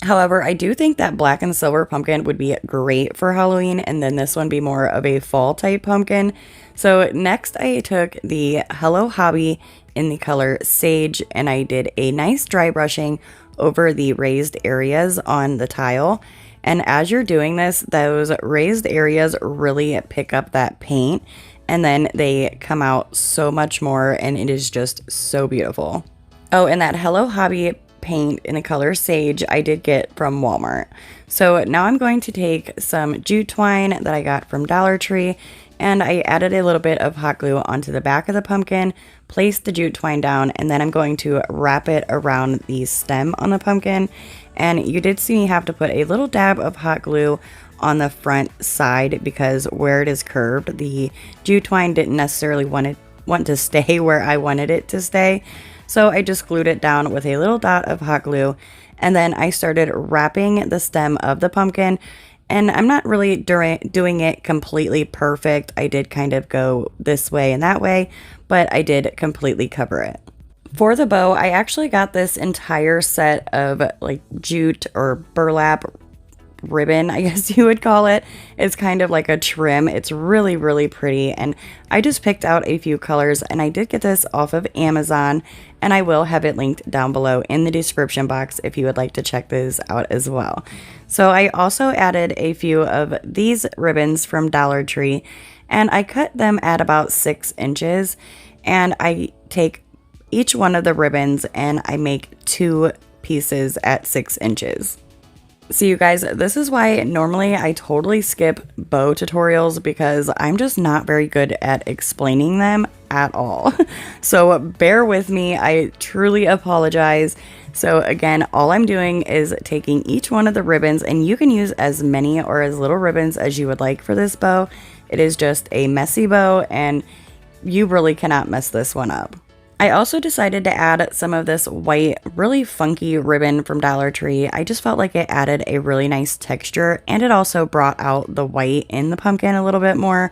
However, I do think that black and silver pumpkin would be great for Halloween, and then this one be more of a fall type pumpkin. So next I took the Hello Hobby in the color Sage and I did a nice dry brushing over the raised areas on the tile. And as you're doing this, those raised areas really pick up that paint and then they come out so much more and it is just so beautiful. Oh, and that Hello Hobby paint in the color Sage I did get from Walmart. So now I'm going to take some jute twine that I got from Dollar Tree and I added a little bit of hot glue onto the back of the pumpkin, placed the jute twine down, and then I'm going to wrap it around the stem on the pumpkin. And you did see me have to put a little dab of hot glue on the front side because where it is curved, the jute twine didn't necessarily want to stay where I wanted it to stay. So I just glued it down with a little dot of hot glue, and then I started wrapping the stem of the pumpkin. And I'm not really doing it completely perfect. I did kind of go this way and that way, but I did completely cover it. For the bow, I actually got this entire set of like jute or burlap ribbon, I guess you would call it. It's kind of like a trim. It's really, really pretty. And I just picked out a few colors and I did get this off of Amazon, and I will have it linked down below in the description box if you would like to check this out as well. So I also added a few of these ribbons from Dollar Tree and I cut them at about 6 inches, and I take each one of the ribbons and I make 2 pieces at 6 inches. So you guys, this is why normally I totally skip bow tutorials because I'm just not very good at explaining them at all. So bear with me, I truly apologize. So again, all I'm doing is taking each one of the ribbons, and you can use as many or as little ribbons as you would like for this bow. It is just a messy bow and you really cannot mess this one up. I also decided to add some of this white, really funky ribbon from Dollar Tree. I just felt like it added a really nice texture, and it also brought out the white in the pumpkin a little bit more.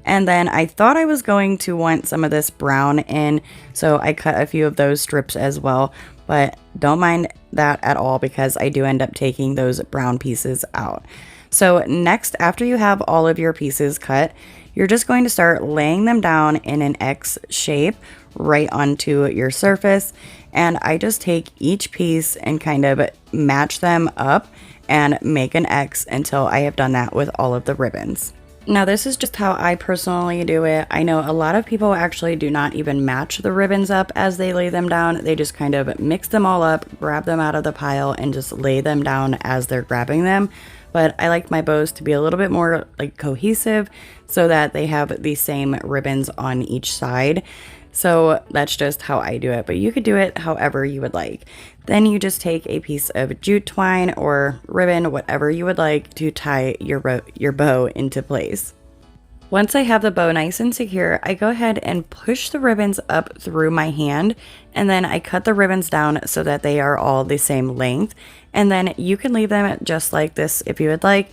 And then I thought I was going to want some of this brown in, so I cut a few of those strips as well, but don't mind that at all because I do end up taking those brown pieces out. So next, after you have all of your pieces cut, you're just going to start laying them down in an X shape right onto your surface. And I just take each piece and kind of match them up and make an X until I have done that with all of the ribbons. Now this is just how I personally do it. I know a lot of people actually do not even match the ribbons up as they lay them down. They just kind of mix them all up, grab them out of the pile, and just lay them down as they're grabbing them. But I like my bows to be a little bit more like cohesive so that they have the same ribbons on each side. So that's just how I do it, but you could do it however you would like. Then you just take a piece of jute twine or ribbon, whatever you would like, to tie your bow into place. Once I have the bow nice and secure, I go ahead and push the ribbons up through my hand, and then I cut the ribbons down so that they are all the same length. And then you can leave them just like this if you would like.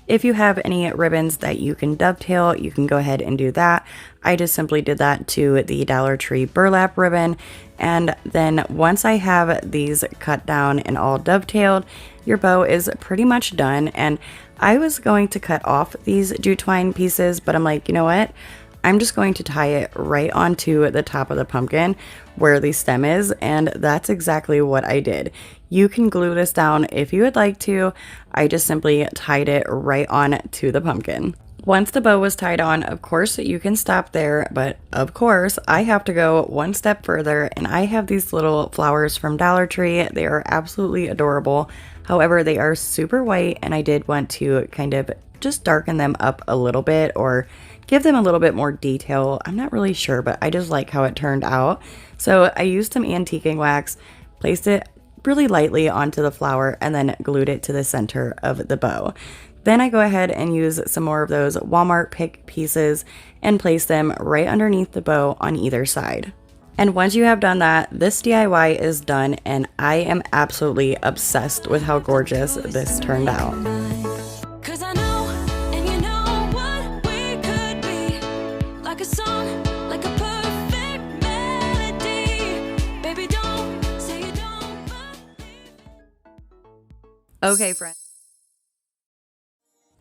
If you have any ribbons that you can dovetail, you can go ahead and do that. I just simply did that to the Dollar Tree burlap ribbon. And then once I have these cut down and all dovetailed, your bow is pretty much done. And I was going to cut off these jute twine pieces, but I'm like, you know what? I'm just going to tie it right onto the top of the pumpkin where the stem is, and that's exactly what I did. You can glue this down if you would like to. I just simply tied it right on to the pumpkin. Once the bow was tied on, of course you can stop there, but of course I have to go one step further, and I have these little flowers from Dollar Tree. They are absolutely adorable. However, they are super white, and I did want to kind of just darken them up a little bit or give them a little bit more detail. I'm not really sure, but I just like how it turned out. So I used some antiquing wax, placed it really lightly onto the flower, and then glued it to the center of the bow. Then I go ahead and use some more of those Walmart pick pieces and place them right underneath the bow on either side. And once you have done that, this DIY is done, and I am absolutely obsessed with how gorgeous this turned out. Cause I know, and you know what we could be. Like a song, like a perfect melody. Baby, don't say you don't believe. Okay, friends.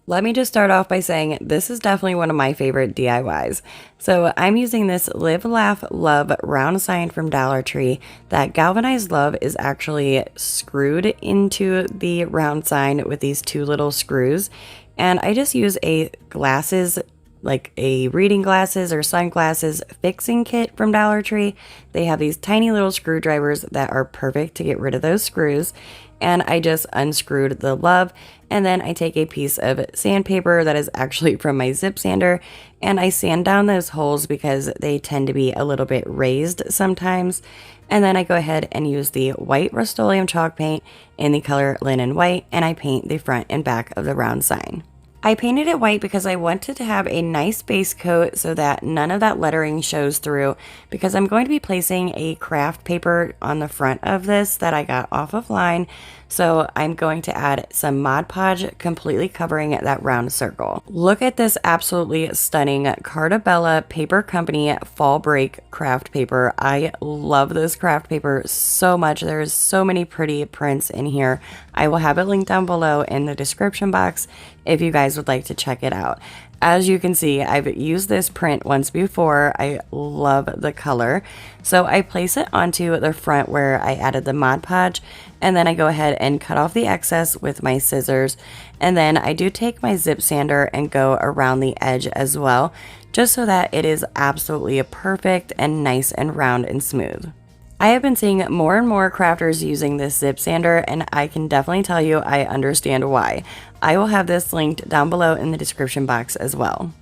Let me just start off by saying this is definitely one of my favorite DIYs. So I'm using this Live, Laugh, Love round sign from Dollar Tree. That galvanized love is actually screwed into the round sign with these two little screws. And I just use a glasses, like a reading glasses or sunglasses fixing kit from Dollar Tree. They have these tiny little screwdrivers that are perfect to get rid of those screws. And I just unscrewed the love, and then I take a piece of sandpaper that is actually from my zip sander, and I sand down those holes because they tend to be a little bit raised sometimes. And then I go ahead and use the white Rust-Oleum chalk paint in the color Linen White, and I paint the front and back of the round sign. I painted it white because I wanted to have a nice base coat so that none of that lettering shows through, because I'm going to be placing a craft paper on the front of this that I got off of line. So I'm going to add some Mod Podge, completely covering that round circle. Look at this absolutely stunning Carta Paper Company Fall Break craft paper. I love this craft paper so much. There's so many pretty prints in here. I will have it linked down below in the description box if you guys would like to check it out. As you can see, I've used this print once before. I love the color. So I place it onto the front where I added the Mod Podge, and then I go ahead and cut off the excess with my scissors. And then I do take my zip sander and go around the edge as well, just so that it is absolutely perfect and nice and round and smooth. I have been seeing more and more crafters using this zip sander, and I can definitely tell you I understand why. I will have this linked down below in the description box as well.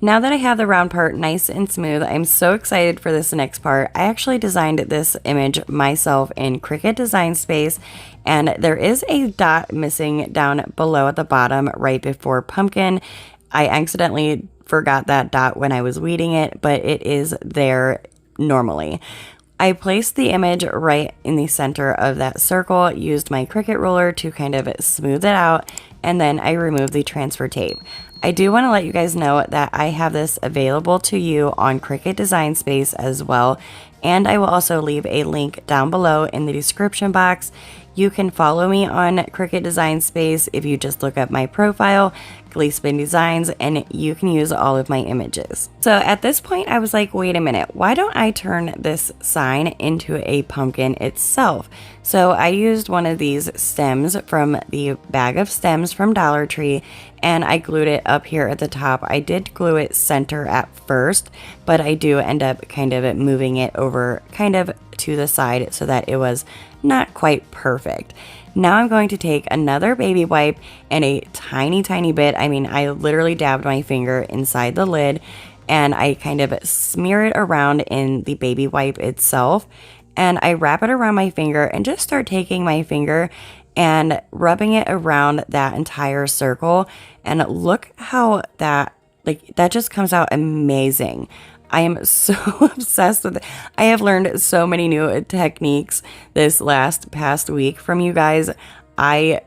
Now that I have the round part nice and smooth, I'm so excited for this next part. I actually designed this image myself in Cricut Design Space, and there is a dot missing down below at the bottom right before pumpkin. I accidentally forgot that dot when I was weeding it, but it is there normally. I placed the image right in the center of that circle, used my Cricut roller to kind of smooth it out, and then I removed the transfer tape. I do want to let you guys know that I have this available to you on Cricut Design Space as well, and I will also leave a link down below in the description box. You can follow me on Cricut Design Space if you just look up my profile, Gleespen Designs, and you can use all of my images. So at this point I was like, wait a minute, why don't I turn this sign into a pumpkin itself? So I used one of these stems from the bag of stems from Dollar Tree, and I glued it up here at the top. I did glue it center at first, but I do end up kind of moving it over kind of to the side so that it was not quite perfect. Now I'm going to take another baby wipe and a tiny bit, I mean, I literally dabbed my finger inside the lid, and I kind of smear it around in the baby wipe itself, and I wrap it around my finger and just start taking my finger and rubbing it around that entire circle. And look how that just comes out amazing. I am so obsessed with it. I have learned so many new techniques this past week from you guys. I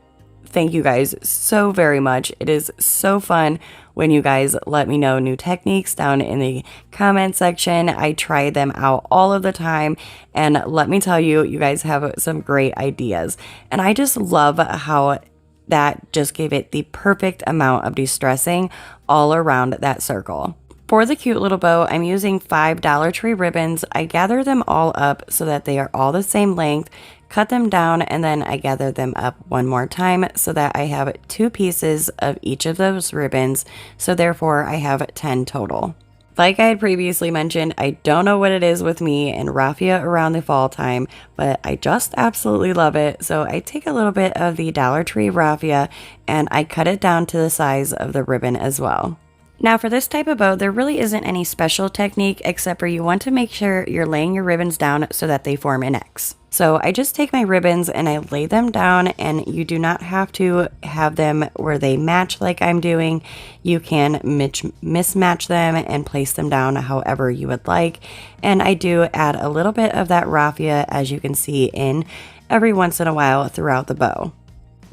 thank you guys so very much. It is so fun when you guys let me know new techniques down in the comment section. I try them out all of the time, and let me tell you, you guys have some great ideas. And I just love how that just gave it the perfect amount of de-stressing all around that circle. For the cute little bow, I'm using 5 Dollar Tree ribbons. I gather them all up so that they are all the same length, cut them down, and then I gather them up one more time so that I have 2 pieces of each of those ribbons, so therefore I have 10 total. Like I had previously mentioned, I don't know what it is with me and raffia around the fall time, but I just absolutely love it. So I take a little bit of the Dollar Tree raffia and I cut it down to the size of the ribbon as well. Now for this type of bow, there really isn't any special technique except for you want to make sure you're laying your ribbons down so that they form an X. So I just take my ribbons and I lay them down, and you do not have to have them where they match like I'm doing. You can mismatch them and place them down however you would like. And I do add a little bit of that raffia, as you can see, in every once in a while throughout the bow.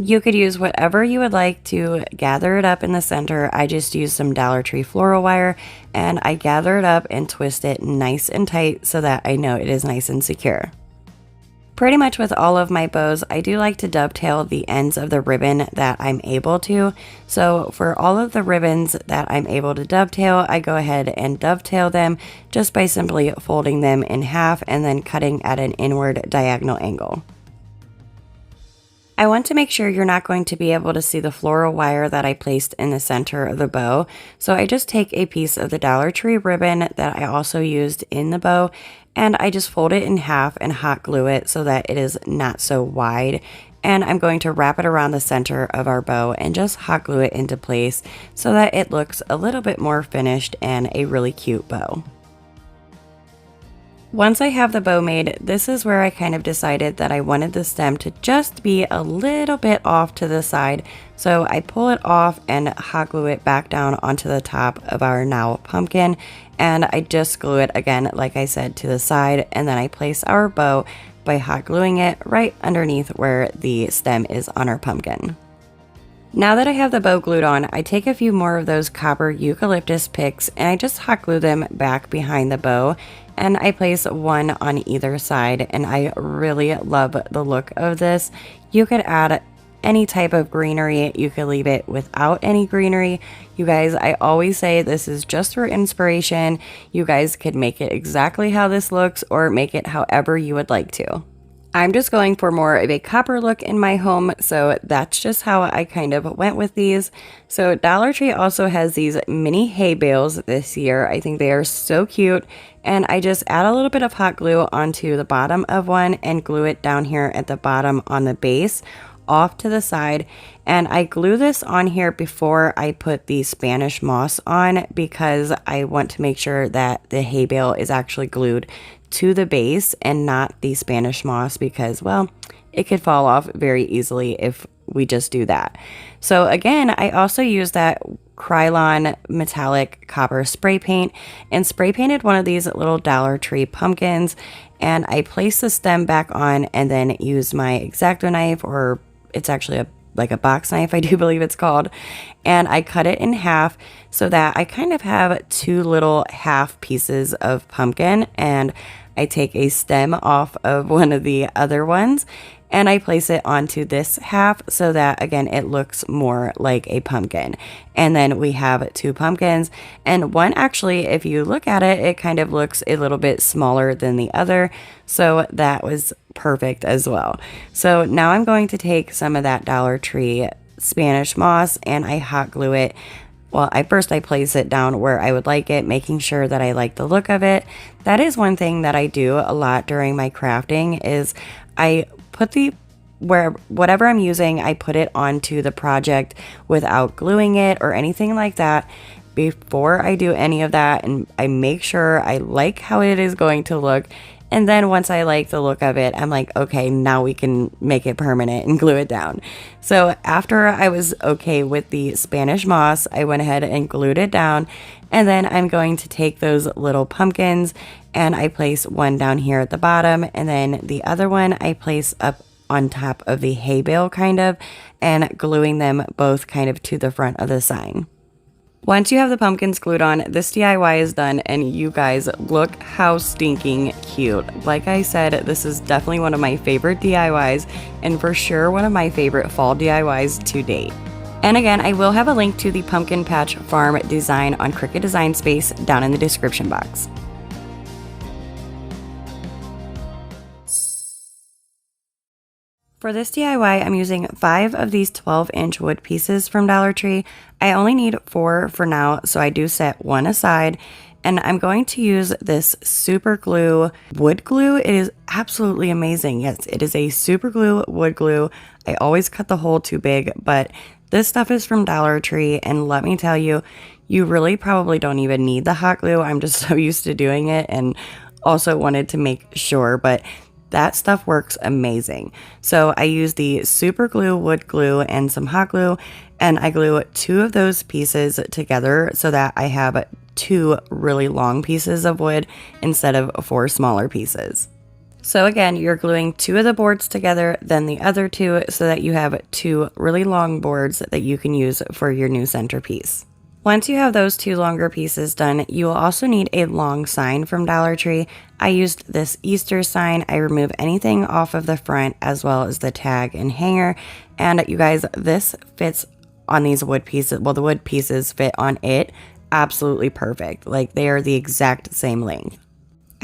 You could use whatever you would like to gather it up in the center. I just use some Dollar Tree floral wire and I gather it up and twist it nice and tight so that I know it is nice and secure. Pretty much with all of my bows, I do like to dovetail the ends of the ribbon that I'm able to. So for all of the ribbons that I'm able to dovetail, I go ahead and dovetail them just by simply folding them in half and then cutting at an inward diagonal angle. I want to make sure you're not going to be able to see the floral wire that I placed in the center of the bow. So I just take a piece of the Dollar Tree ribbon that I also used in the bow, and I just fold it in half and hot glue it so that it is not so wide. And I'm going to wrap it around the center of our bow and just hot glue it into place so that it looks a little bit more finished and a really cute bow. Once I have the bow made, this is where I kind of decided that I wanted the stem to just be a little bit off to the side. So I pull it off and hot glue it back down onto the top of our now pumpkin. And I just glue it again, like I said, to the side. And then I place our bow by hot gluing it right underneath where the stem is on our pumpkin. Now that I have the bow glued on, I take a few more of those copper eucalyptus picks and I just hot glue them back behind the bow, and I place one on either side, and I really love the look of this. You could add any type of greenery, you could leave it without any greenery. You guys, I always say this is just for inspiration. You guys could make it exactly how this looks or make it however you would like to. I'm just going for more of a copper look in my home, so that's just how I kind of went with these. So Dollar Tree also has these mini hay bales this year. I think they are so cute, and I just add a little bit of hot glue onto the bottom of one and glue it down here at the bottom on the base off to the side. And I glue this on here before I put the Spanish moss on because I want to make sure that the hay bale is actually glued to the base and not the Spanish moss, because, well, it could fall off very easily if we just do that. So again, I also use that Krylon metallic copper spray paint and spray painted one of these little Dollar Tree pumpkins, and I place the stem back on and then use my X-Acto knife, or it's actually like a box knife, I do believe it's called, and I cut it in half so that I kind of have two little half pieces of pumpkin, and I take a stem off of one of the other ones and I place it onto this half so that, again, it looks more like a pumpkin. And then we have two pumpkins, and one actually, if you look at it, it kind of looks a little bit smaller than the other. So that was perfect as well. So now I'm going to take some of that Dollar Tree Spanish moss and I hot glue it. Well, I place it down where I would like it, making sure that I like the look of it. That is one thing that I do a lot during my crafting, is I put whatever I'm using, I put it onto the project without gluing it or anything like that before I do any of that, and I make sure I like how it is going to look. And then once I like the look of it, I'm like, okay, now we can make it permanent and glue it down. So after I was okay with the Spanish moss, I went ahead and glued it down. And then I'm going to take those little pumpkins and I place one down here at the bottom, and then the other one I place up on top of the hay bale kind of, and gluing them both kind of to the front of the sign. Once you have the pumpkins glued on, this DIY is done, and you guys, look how stinking cute. Like I said, this is definitely one of my favorite DIYs, and for sure one of my favorite fall DIYs to date. And again, I will have a link to the pumpkin patch farm design on Cricut Design Space down in the description box. For this DIY, I'm using 5 of these 12-inch wood pieces from Dollar Tree. I only need 4 for now, so I do set one aside. And I'm going to use this super glue wood glue. It is absolutely amazing. Yes, it is a super glue wood glue. I always cut the hole too big, but this stuff is from Dollar Tree, and let me tell you, you really probably don't even need the hot glue. I'm just so used to doing it and also wanted to make sure, but that stuff works amazing. So I use the super glue wood glue and some hot glue, and I glue 2 of those pieces together so that I have 2 really long pieces of wood instead of 4 smaller pieces. So again, you're gluing 2 of the boards together, then the other 2, so that you have 2 really long boards that you can use for your new centerpiece. Once you have those 2 longer pieces done, you will also need a long sign from Dollar Tree. I used this Easter sign. I removed anything off of the front as well as the tag and hanger. And you guys, this fits on these wood pieces. Well, the wood pieces fit on it absolutely perfect. Like, they are the exact same length.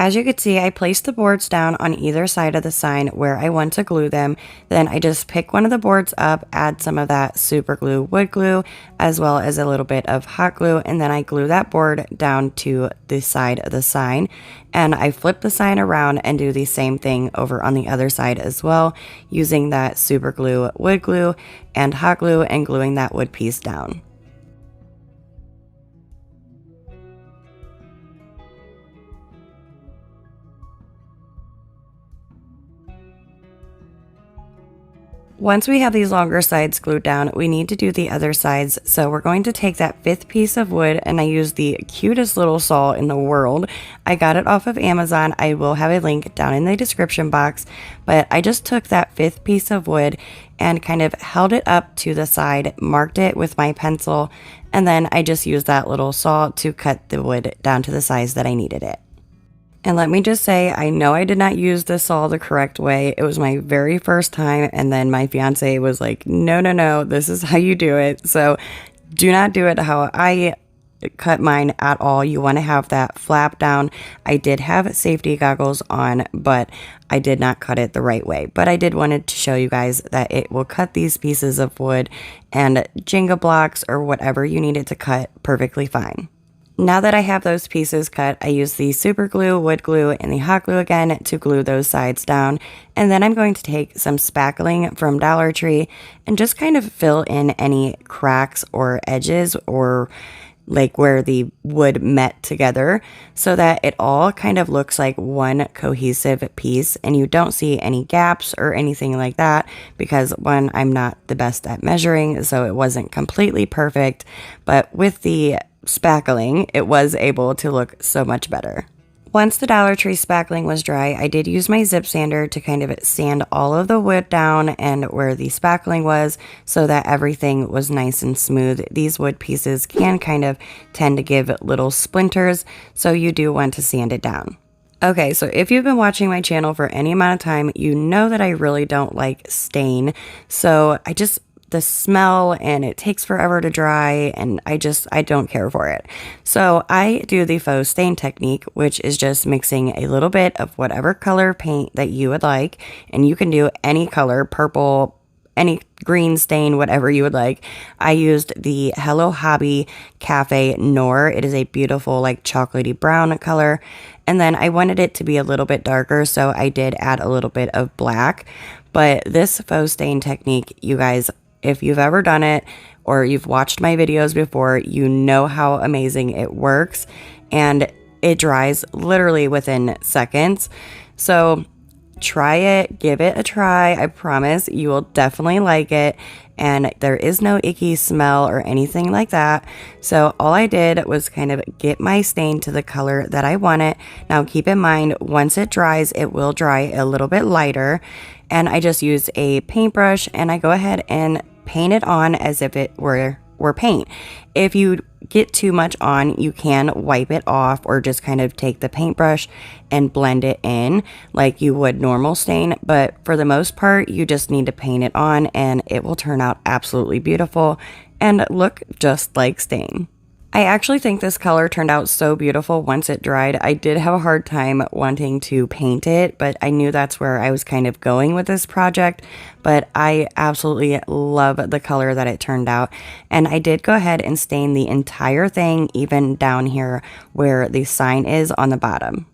As you can see, I placed the boards down on either side of the sign where I want to glue them. Then I just pick one of the boards up, add some of that super glue wood glue, as well as a little bit of hot glue, and then I glue that board down to the side of the sign. And I flip the sign around and do the same thing over on the other side as well, using that super glue wood glue and hot glue and gluing that wood piece down. Once we have these longer sides glued down, we need to do the other sides. So we're going to take that 5th piece of wood, and I use the cutest little saw in the world. I got it off of Amazon. I will have a link down in the description box, but I just took that 5th piece of wood and kind of held it up to the side, marked it with my pencil, and then I just used that little saw to cut the wood down to the size that I needed it. And let me just say, I know I did not use this saw the correct way. It was my very first time, and then my fiance was like, no, this is how you do it. So do not do it how I cut mine at all. You want to have that flap down. I did have safety goggles on, but I did not cut it the right way. But I did wanted to show you guys that it will cut these pieces of wood and Jenga blocks or whatever you need it to cut perfectly fine. Now that I have those pieces cut, I use the super glue, wood glue, and the hot glue again to glue those sides down. And then I'm going to take some spackling from Dollar Tree and just kind of fill in any cracks or edges or like where the wood met together so that it all kind of looks like one cohesive piece and you don't see any gaps or anything like that, because one, I'm not the best at measuring, so it wasn't completely perfect, but with the spackling, it was able to look so much better. Once the Dollar Tree spackling was dry, I did use my zip sander to kind of sand all of the wood down and where the spackling was so that everything was nice and smooth. These wood pieces can kind of tend to give little splinters, so you do want to sand it down. Okay, so if you've been watching my channel for any amount of time, you know that I really don't like stain. So the smell, and it takes forever to dry, and I don't care for it. So I do the faux stain technique, which is just mixing a little bit of whatever color paint that you would like, and you can do any color, purple, any green stain, whatever you would like. I used the Hello Hobby Cafe Noir. It is a beautiful like chocolatey brown color, and then I wanted it to be a little bit darker, so I did add a little bit of black. But this faux stain technique, you guys, if you've ever done it or you've watched my videos before, you know how amazing it works, and it dries literally within seconds. So try it, give it a try. I promise you will definitely like it, and there is no icky smell or anything like that. So all I did was kind of get my stain to the color that I want it. Now keep in mind, once it dries, it will dry a little bit lighter, and I just use a paintbrush and I go ahead and paint it on as if it were paint. If you get too much on, you can wipe it off or just kind of take the paintbrush and blend it in like you would normal stain. But for the most part, you just need to paint it on and it will turn out absolutely beautiful and look just like stain. I actually think this color turned out so beautiful once it dried. I did have a hard time wanting to paint it, but I knew that's where I was kind of going with this project. But I absolutely love the color that it turned out. And I did go ahead and stain the entire thing, even down here where the sign is on the bottom.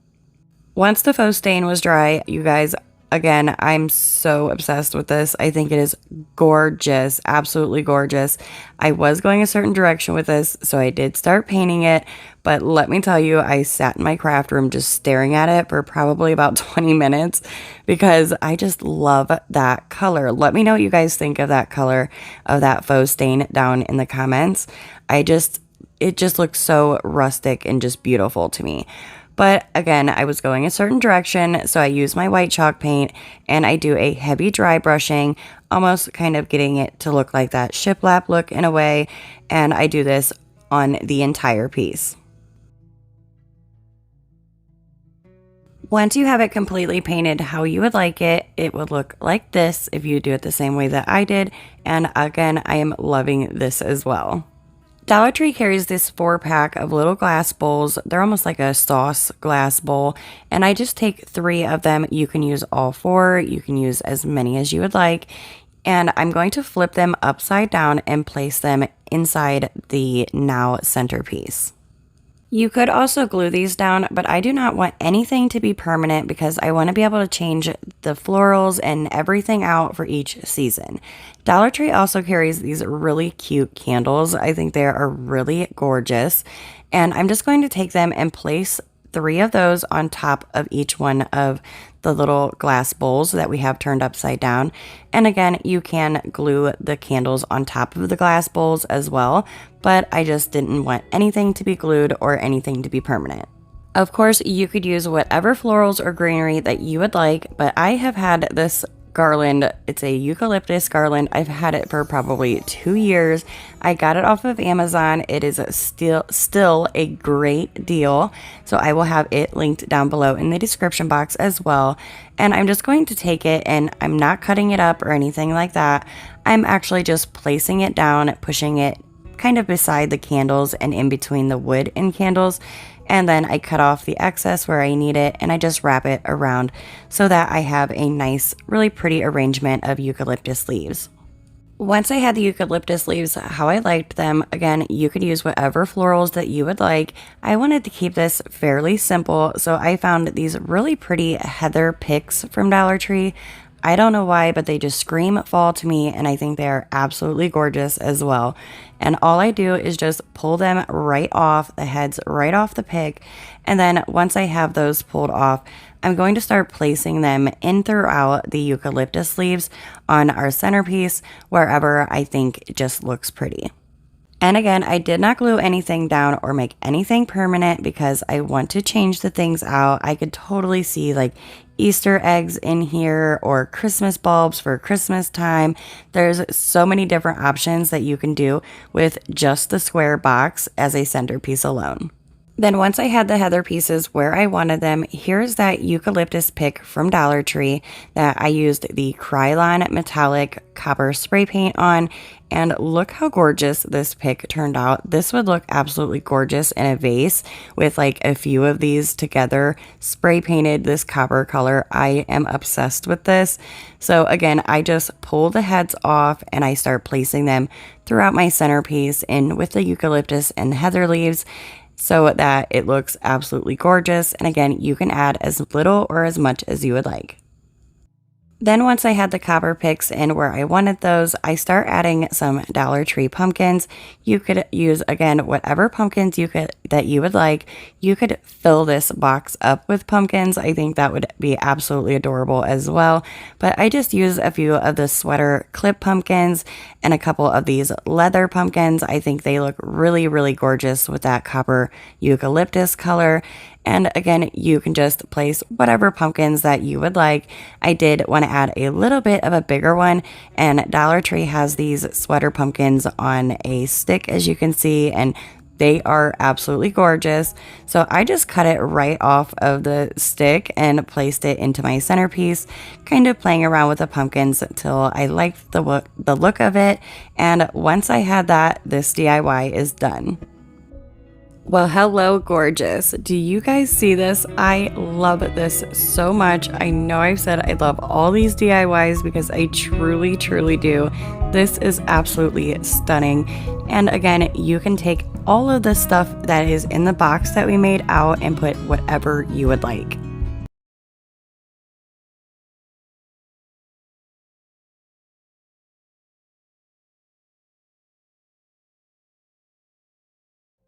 Once the faux stain was dry, you guys, again, I'm so obsessed with this. I think it is gorgeous, absolutely gorgeous. I was going a certain direction with this, so I did start painting it, but let me tell you, I sat in my craft room just staring at it for probably about 20 minutes because I just love that color. Let me know what you guys think of that color, of that faux stain down in the comments. It just looks so rustic and just beautiful to me. But again, I was going a certain direction, so I use my white chalk paint and I do a heavy dry brushing, almost kind of getting it to look like that shiplap look in a way, and I do this on the entire piece. Once you have it completely painted how you would like it, it would look like this if you do it the same way that I did, and again, I am loving this as well. Dollar Tree carries this 4-pack of little glass bowls. They're almost like a sauce glass bowl, and I just take 3 of them. You can use all 4. You can use as many as you would like, and I'm going to flip them upside down and place them inside the now centerpiece. You could also glue these down, but I do not want anything to be permanent because I want to be able to change the florals and everything out for each season. Dollar Tree also carries these really cute candles. I think they are really gorgeous. And I'm just going to take them and place 3 of those on top of each one of the little glass bowls that we have turned upside down. And again, you can glue the candles on top of the glass bowls as well, but I just didn't want anything to be glued or anything to be permanent. Of course, you could use whatever florals or greenery that you would like, but I have had this garland. It's a eucalyptus garland. I've had it for probably 2 years. I got it off of Amazon. It is still a great deal. So I will have it linked down below in the description box as well. And I'm just going to take it, and I'm not cutting it up or anything like that. I'm actually just placing it down, pushing it kind of beside the candles and in between the wood and candles. And then I cut off the excess where I need it, and I just wrap it around so that I have a nice, really pretty arrangement of eucalyptus leaves. Once I had the eucalyptus leaves how I liked them, again, you could use whatever florals that you would like. I wanted to keep this fairly simple, so I found these really pretty heather picks from Dollar Tree. I don't know why, but they just scream fall to me, and I think they are absolutely gorgeous as well. And all I do is just pull them right off, the heads right off the pick, and then once I have those pulled off, I'm going to start placing them in throughout the eucalyptus leaves on our centerpiece, wherever I think it just looks pretty. And again, I did not glue anything down or make anything permanent because I want to change the things out. I could totally see like Easter eggs in here or Christmas bulbs for Christmas time. There's so many different options that you can do with just the square box as a centerpiece alone. Then once I had the heather pieces where I wanted them, here's that eucalyptus pick from Dollar Tree that I used the Krylon metallic copper spray paint on, and look how gorgeous this pick turned out. This would look absolutely gorgeous in a vase with like a few of these together spray painted this copper color. I am obsessed with this. So again, I just pull the heads off and I start placing them throughout my centerpiece in with the eucalyptus and heather leaves, so that it looks absolutely gorgeous. And again, you can add as little or as much as you would like. Then once I had the copper picks in where I wanted those, I start adding some Dollar Tree pumpkins. You could use, again, whatever pumpkins that you would like. You could fill this box up with pumpkins. I think that would be absolutely adorable as well. But I just use a few of the sweater clip pumpkins and a couple of these leather pumpkins. I think they look really, really gorgeous with that copper eucalyptus color. And again, you can just place whatever pumpkins that you would like. I did want to add a little bit of a bigger one, and Dollar Tree has these sweater pumpkins on a stick, as you can see, and they are absolutely gorgeous. So I just cut it right off of the stick and placed it into my centerpiece, kind of playing around with the pumpkins until I liked the look of it. And once I had that, this DIY is done. Well, hello, gorgeous. Do you guys see this? I love this so much. I know I've said I love all these DIYs because I truly, truly do. This is absolutely stunning. And again, you can take all of the stuff that is in the box that we made out and put whatever you would like.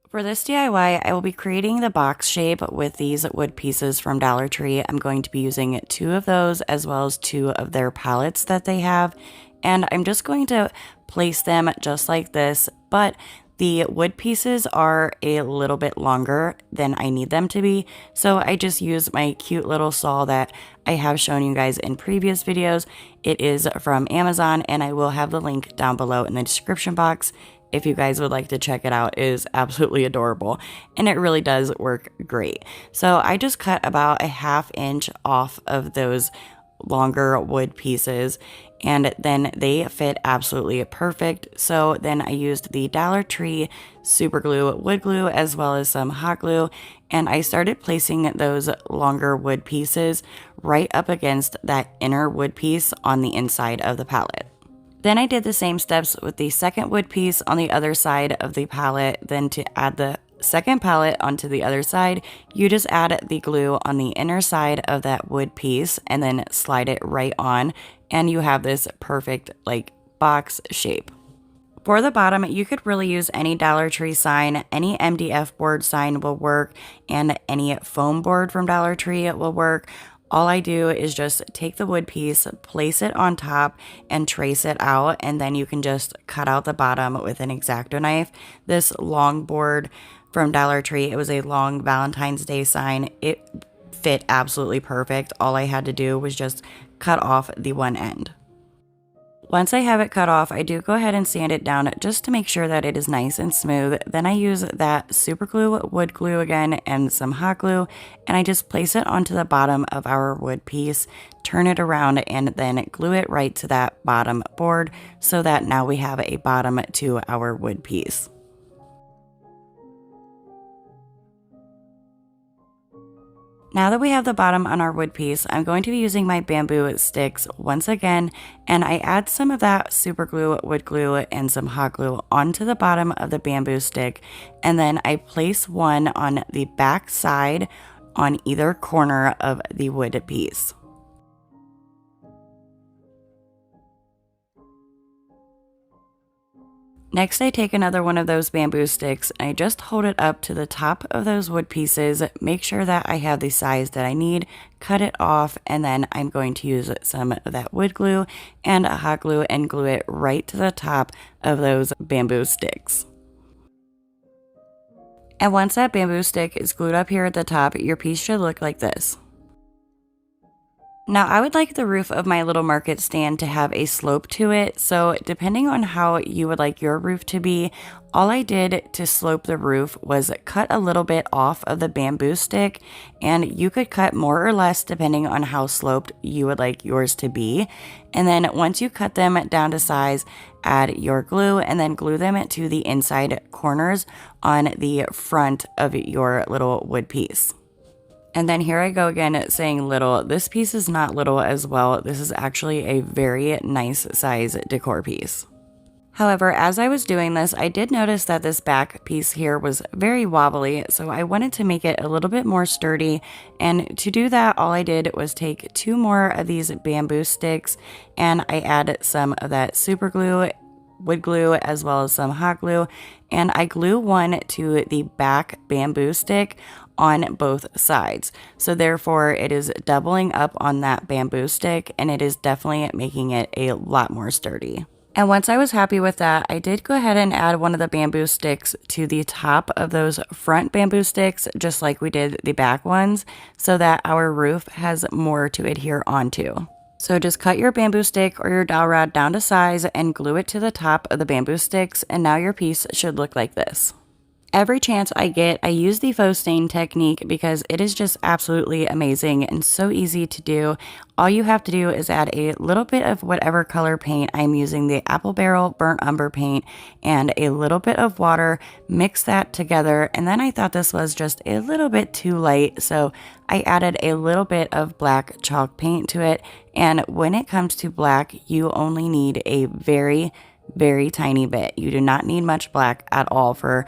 For this DIY, I will be creating the box shape with these wood pieces from Dollar Tree. I'm going to be using 2 of those as well as 2 of their pallets that they have. And I'm just going to place them just like this, but the wood pieces are a little bit longer than I need them to be. So I just use my cute little saw that I have shown you guys in previous videos. It is from Amazon, and I will have the link down below in the description box if you guys would like to check it out. It is absolutely adorable, and it really does work great. So I just cut about a 1/2 inch off of those longer wood pieces, and then they fit absolutely perfect. So then I used the Dollar Tree super glue, wood glue, as well as some hot glue, and I started placing those longer wood pieces right up against that inner wood piece on the inside of the pallet. Then I did the same steps with the second wood piece on the other side of the pallet. Then to add the second pallet onto the other side, you just add the glue on the inner side of that wood piece and then slide it right on, and you have this perfect like box shape. For the bottom, you could really use any Dollar Tree sign, any MDF board sign will work, and any foam board from Dollar Tree will work. All I do is just take the wood piece, place it on top, and trace it out, and then you can just cut out the bottom with an X-Acto knife. This long board from Dollar Tree, it was a long Valentine's Day sign. It fit absolutely perfect. All I had to do was just cut off the one end. Once I have it cut off, I do go ahead and sand it down just to make sure that it is nice and smooth. Then I use that super glue, wood glue again, and some hot glue, and I just place it onto the bottom of our wood piece, turn it around, and then glue it right to that bottom board so that now we have a bottom to our wood piece. Now that we have the bottom on our wood piece, I'm going to be using my bamboo sticks once again, and I add some of that super glue, wood glue, and some hot glue onto the bottom of the bamboo stick, and then I place one on the back side on either corner of the wood piece. Next, I take another one of those bamboo sticks and I just hold it up to the top of those wood pieces, make sure that I have the size that I need, cut it off, and then I'm going to use some of that wood glue and a hot glue and glue it right to the top of those bamboo sticks. And once that bamboo stick is glued up here at the top, your piece should look like this. Now, I would like the roof of my little market stand to have a slope to it, so depending on how you would like your roof to be, all I did to slope the roof was cut a little bit off of the bamboo stick, and you could cut more or less depending on how sloped you would like yours to be. And then once you cut them down to size, add your glue and then glue them to the inside corners on the front of your little wood piece. And then here I go again saying little. This piece is not little as well. This is actually a very nice size decor piece. However, as I was doing this, I did notice that this back piece here was very wobbly, so I wanted to make it a little bit more sturdy. And to do that, all I did was take 2 more of these bamboo sticks and I added some of that super glue, wood glue, as well as some hot glue, and I glue one to the back bamboo stick on both sides. So therefore it is doubling up on that bamboo stick, and it is definitely making it a lot more sturdy. And once I was happy with that, I did go ahead and add one of the bamboo sticks to the top of those front bamboo sticks, just like we did the back ones, so that our roof has more to adhere onto. So just cut your bamboo stick or your dowel rod down to size and glue it to the top of the bamboo sticks, and now your piece should look like this. Every chance I get, I use the faux stain technique because it is just absolutely amazing and so easy to do. All you have to do is add a little bit of whatever color paint. I'm using the Apple Barrel Burnt Umber paint and a little bit of water, mix that together, and then I thought this was just a little bit too light, so I added a little bit of black chalk paint to it. And when it comes to black, you only need a very, very tiny bit. You do not need much black at all for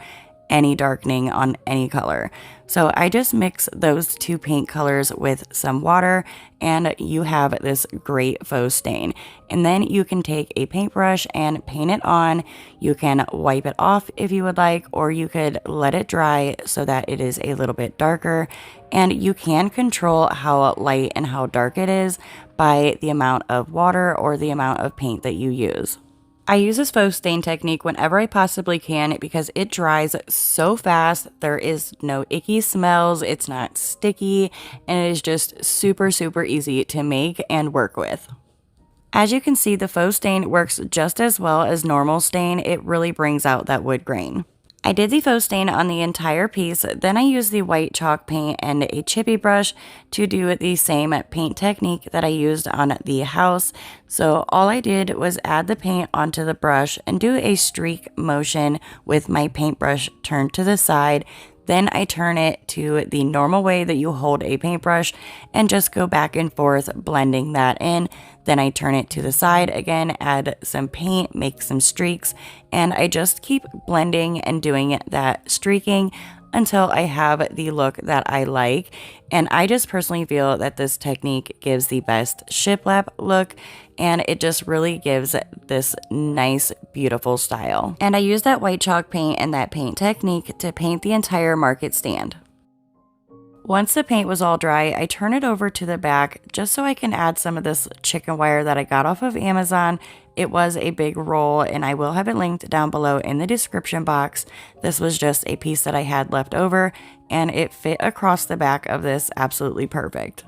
any darkening on any color. So I just mix those two paint colors with some water and you have this great faux stain. And then you can take a paintbrush and paint it on. You can wipe it off if you would like, or you could let it dry so that it is a little bit darker. And you can control how light and how dark it is by the amount of water or the amount of paint that you use. I use this faux stain technique whenever I possibly can because it dries so fast. There is no icky smells, it's not sticky, and it is just super, super easy to make and work with. As you can see, the faux stain works just as well as normal stain. It really brings out that wood grain. I did the faux stain on the entire piece, then I used the white chalk paint and a chippy brush to do the same paint technique that I used on the house. So all I did was add the paint onto the brush and do a streak motion with my paintbrush turned to the side. Then I turn it to the normal way that you hold a paintbrush and just go back and forth blending that in. Then I turn it to the side again, add some paint, make some streaks, and I just keep blending and doing that streaking until I have the look that I like. And I just personally feel that this technique gives the best shiplap look, and it just really gives this nice, beautiful style. And I use that white chalk paint and that paint technique to paint the entire market stand. Once the paint was all dry, I turn it over to the back just so I can add some of this chicken wire that I got off of Amazon. It was a big roll, and I will have it linked down below in the description box. This was just a piece that I had left over, and it fit across the back of this absolutely perfect.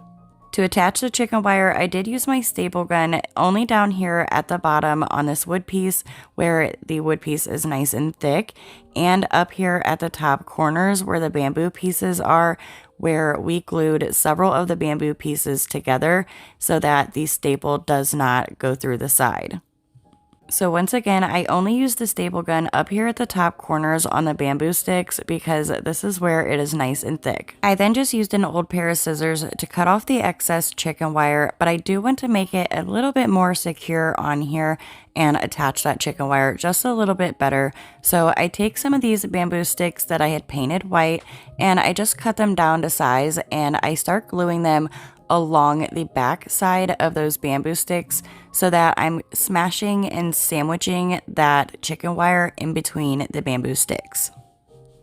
To attach the chicken wire, I did use my staple gun only down here at the bottom on this wood piece where the wood piece is nice and thick, and up here at the top corners where the bamboo pieces are, where we glued several of the bamboo pieces together so that the staple does not go through the side. So once again, I only use the staple gun up here at the top corners on the bamboo sticks because this is where it is nice and thick. I then just used an old pair of scissors to cut off the excess chicken wire, but I do want to make it a little bit more secure on here and attach that chicken wire just a little bit better. So I take some of these bamboo sticks that I had painted white and I just cut them down to size and I start gluing them along the back side of those bamboo sticks so that I'm smashing and sandwiching that chicken wire in between the bamboo sticks.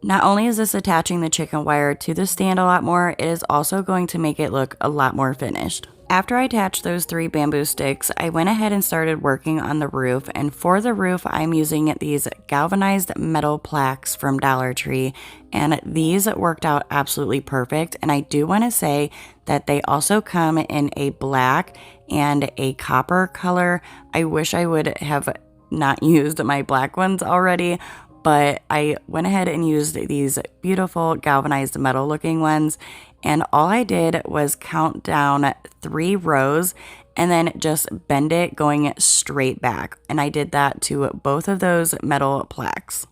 Not only is this attaching the chicken wire to the stand a lot more, it is also going to make it look a lot more finished. After I attached those 3 bamboo sticks, I went ahead and started working on the roof, and for the roof I'm using these galvanized metal plaques from Dollar Tree, and these worked out absolutely perfect. And I do want to say that they also come in a black and a copper color. I wish I would have not used my black ones already, but I went ahead and used these beautiful galvanized metal looking ones, and all I did was count down 3 rows and then just bend it going straight back, and I did that to both of those metal plaques.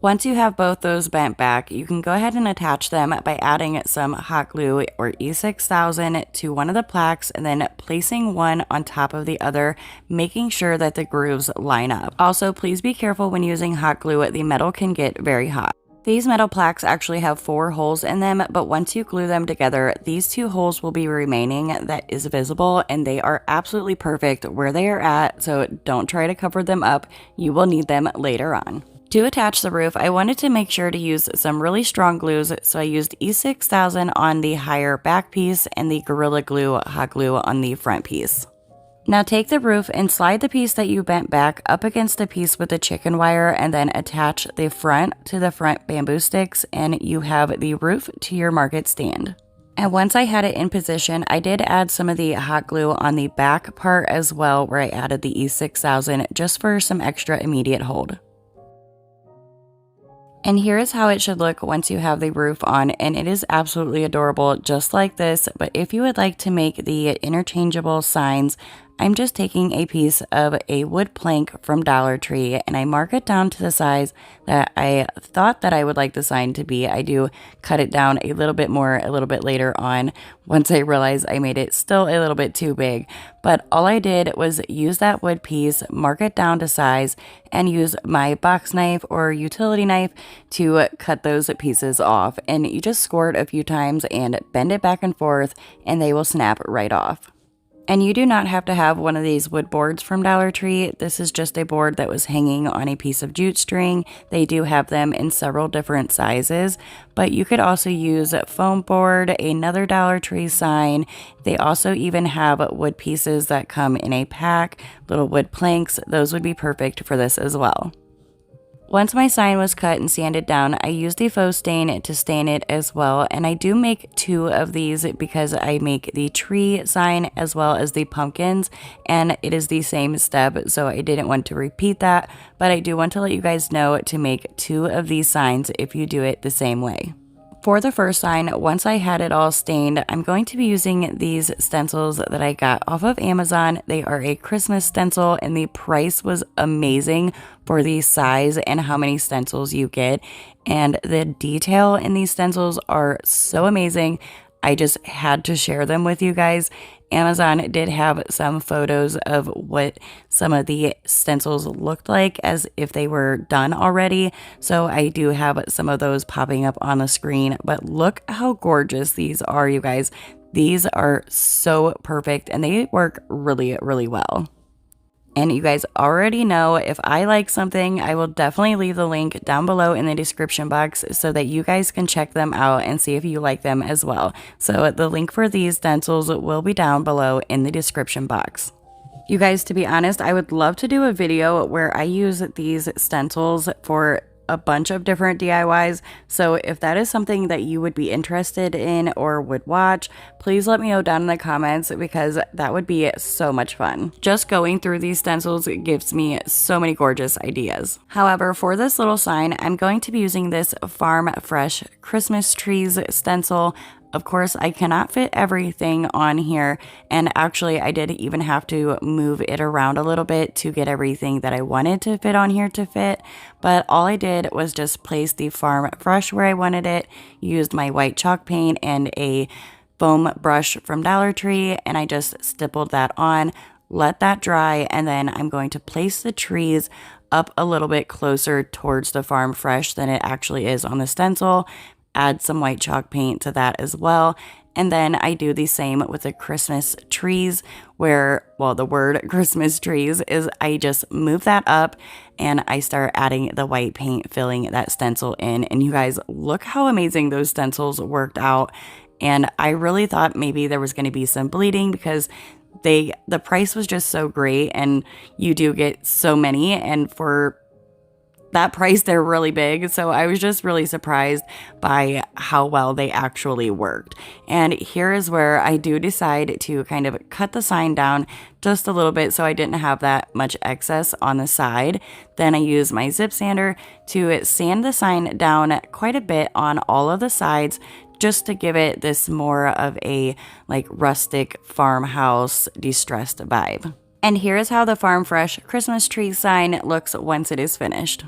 Once you have both those bent back, you can go ahead and attach them by adding some hot glue or E6000 to one of the plaques and then placing one on top of the other, making sure that the grooves line up. Also, please be careful when using hot glue. The metal can get very hot. These metal plaques actually have 4 holes in them, but once you glue them together, these 2 holes will be remaining that is visible, and they are absolutely perfect where they are at, so don't try to cover them up. You will need them later on. To attach the roof, I wanted to make sure to use some really strong glues, so I used E6000 on the higher back piece and the Gorilla Glue hot glue on the front piece. Now take the roof and slide the piece that you bent back up against the piece with the chicken wire and then attach the front to the front bamboo sticks, and you have the roof to your market stand. And once I had it in position, I did add some of the hot glue on the back part as well, where I added the E6000 just for some extra immediate hold. And here is how it should look once you have the roof on, and it is absolutely adorable just like this. But if you would like to make the interchangeable signs, I'm just taking a piece of a wood plank from Dollar Tree and I mark it down to the size that I thought that I would like the sign to be. I do cut it down a little bit more a little bit later on once I realized I made it still a little bit too big. But all I did was use that wood piece, mark it down to size, and use my box knife or utility knife to cut those pieces off. And you just score it a few times and bend it back and forth and they will snap right off. And you do not have to have one of these wood boards from Dollar Tree. This is just a board that was hanging on a piece of jute string. They do have them in several different sizes, but you could also use a foam board, another Dollar Tree sign. They also even have wood pieces that come in a pack, little wood planks. Those would be perfect for this as well. Once my sign was cut and sanded down, I used a faux stain to stain it as well, and I do make 2 of these because I make the tree sign as well as the pumpkins, and it is the same step, so I didn't want to repeat that, but I do want to let you guys know to make 2 of these signs if you do it the same way. For the first sign, once I had it all stained, I'm going to be using these stencils that I got off of Amazon. They are a Christmas stencil and the price was amazing for the size and how many stencils you get. And the detail in these stencils are so amazing. I just had to share them with you guys. Amazon did have some photos of what some of the stencils looked like as if they were done already. So I do have some of those popping up on the screen, but look how gorgeous these are, you guys. These are so perfect and they work really, really well. And you guys already know if I like something, I will definitely leave the link down below in the description box so that you guys can check them out and see if you like them as well. So the link for these stencils will be down below in the description box. You guys, to be honest, I would love to do a video where I use these stencils for a bunch of different DIYs. So if that is something that you would be interested in or would watch, please let me know down in the comments because that would be so much fun. Just going through these stencils gives me so many gorgeous ideas. However, for this little sign, I'm going to be using this Farm Fresh Christmas Trees stencil. Of course, I cannot fit everything on here, and actually I did even have to move it around a little bit to get everything that I wanted to fit on here to fit, but all I did was just place the Farm Fresh where I wanted it, used my white chalk paint and a foam brush from Dollar Tree, and I just stippled that on, let that dry, and then I'm going to place the trees up a little bit closer towards the Farm Fresh than it actually is on the stencil. Add some white chalk paint to that as well. And then I do the same with the Christmas trees where, well, the word Christmas trees is I just move that up and I start adding the white paint, filling that stencil in. And you guys, look how amazing those stencils worked out. And I really thought maybe there was going to be some bleeding because the price was just so great and you do get so many, and for that price they're really big, so I was just really surprised by how well they actually worked. And here is where I do decide to kind of cut the sign down just a little bit so I didn't have that much excess on the side. Then I use my zip sander to sand the sign down quite a bit on all of the sides, just to give it this more of a like rustic farmhouse distressed vibe. And here is how the Farm Fresh Christmas tree sign looks once it is finished.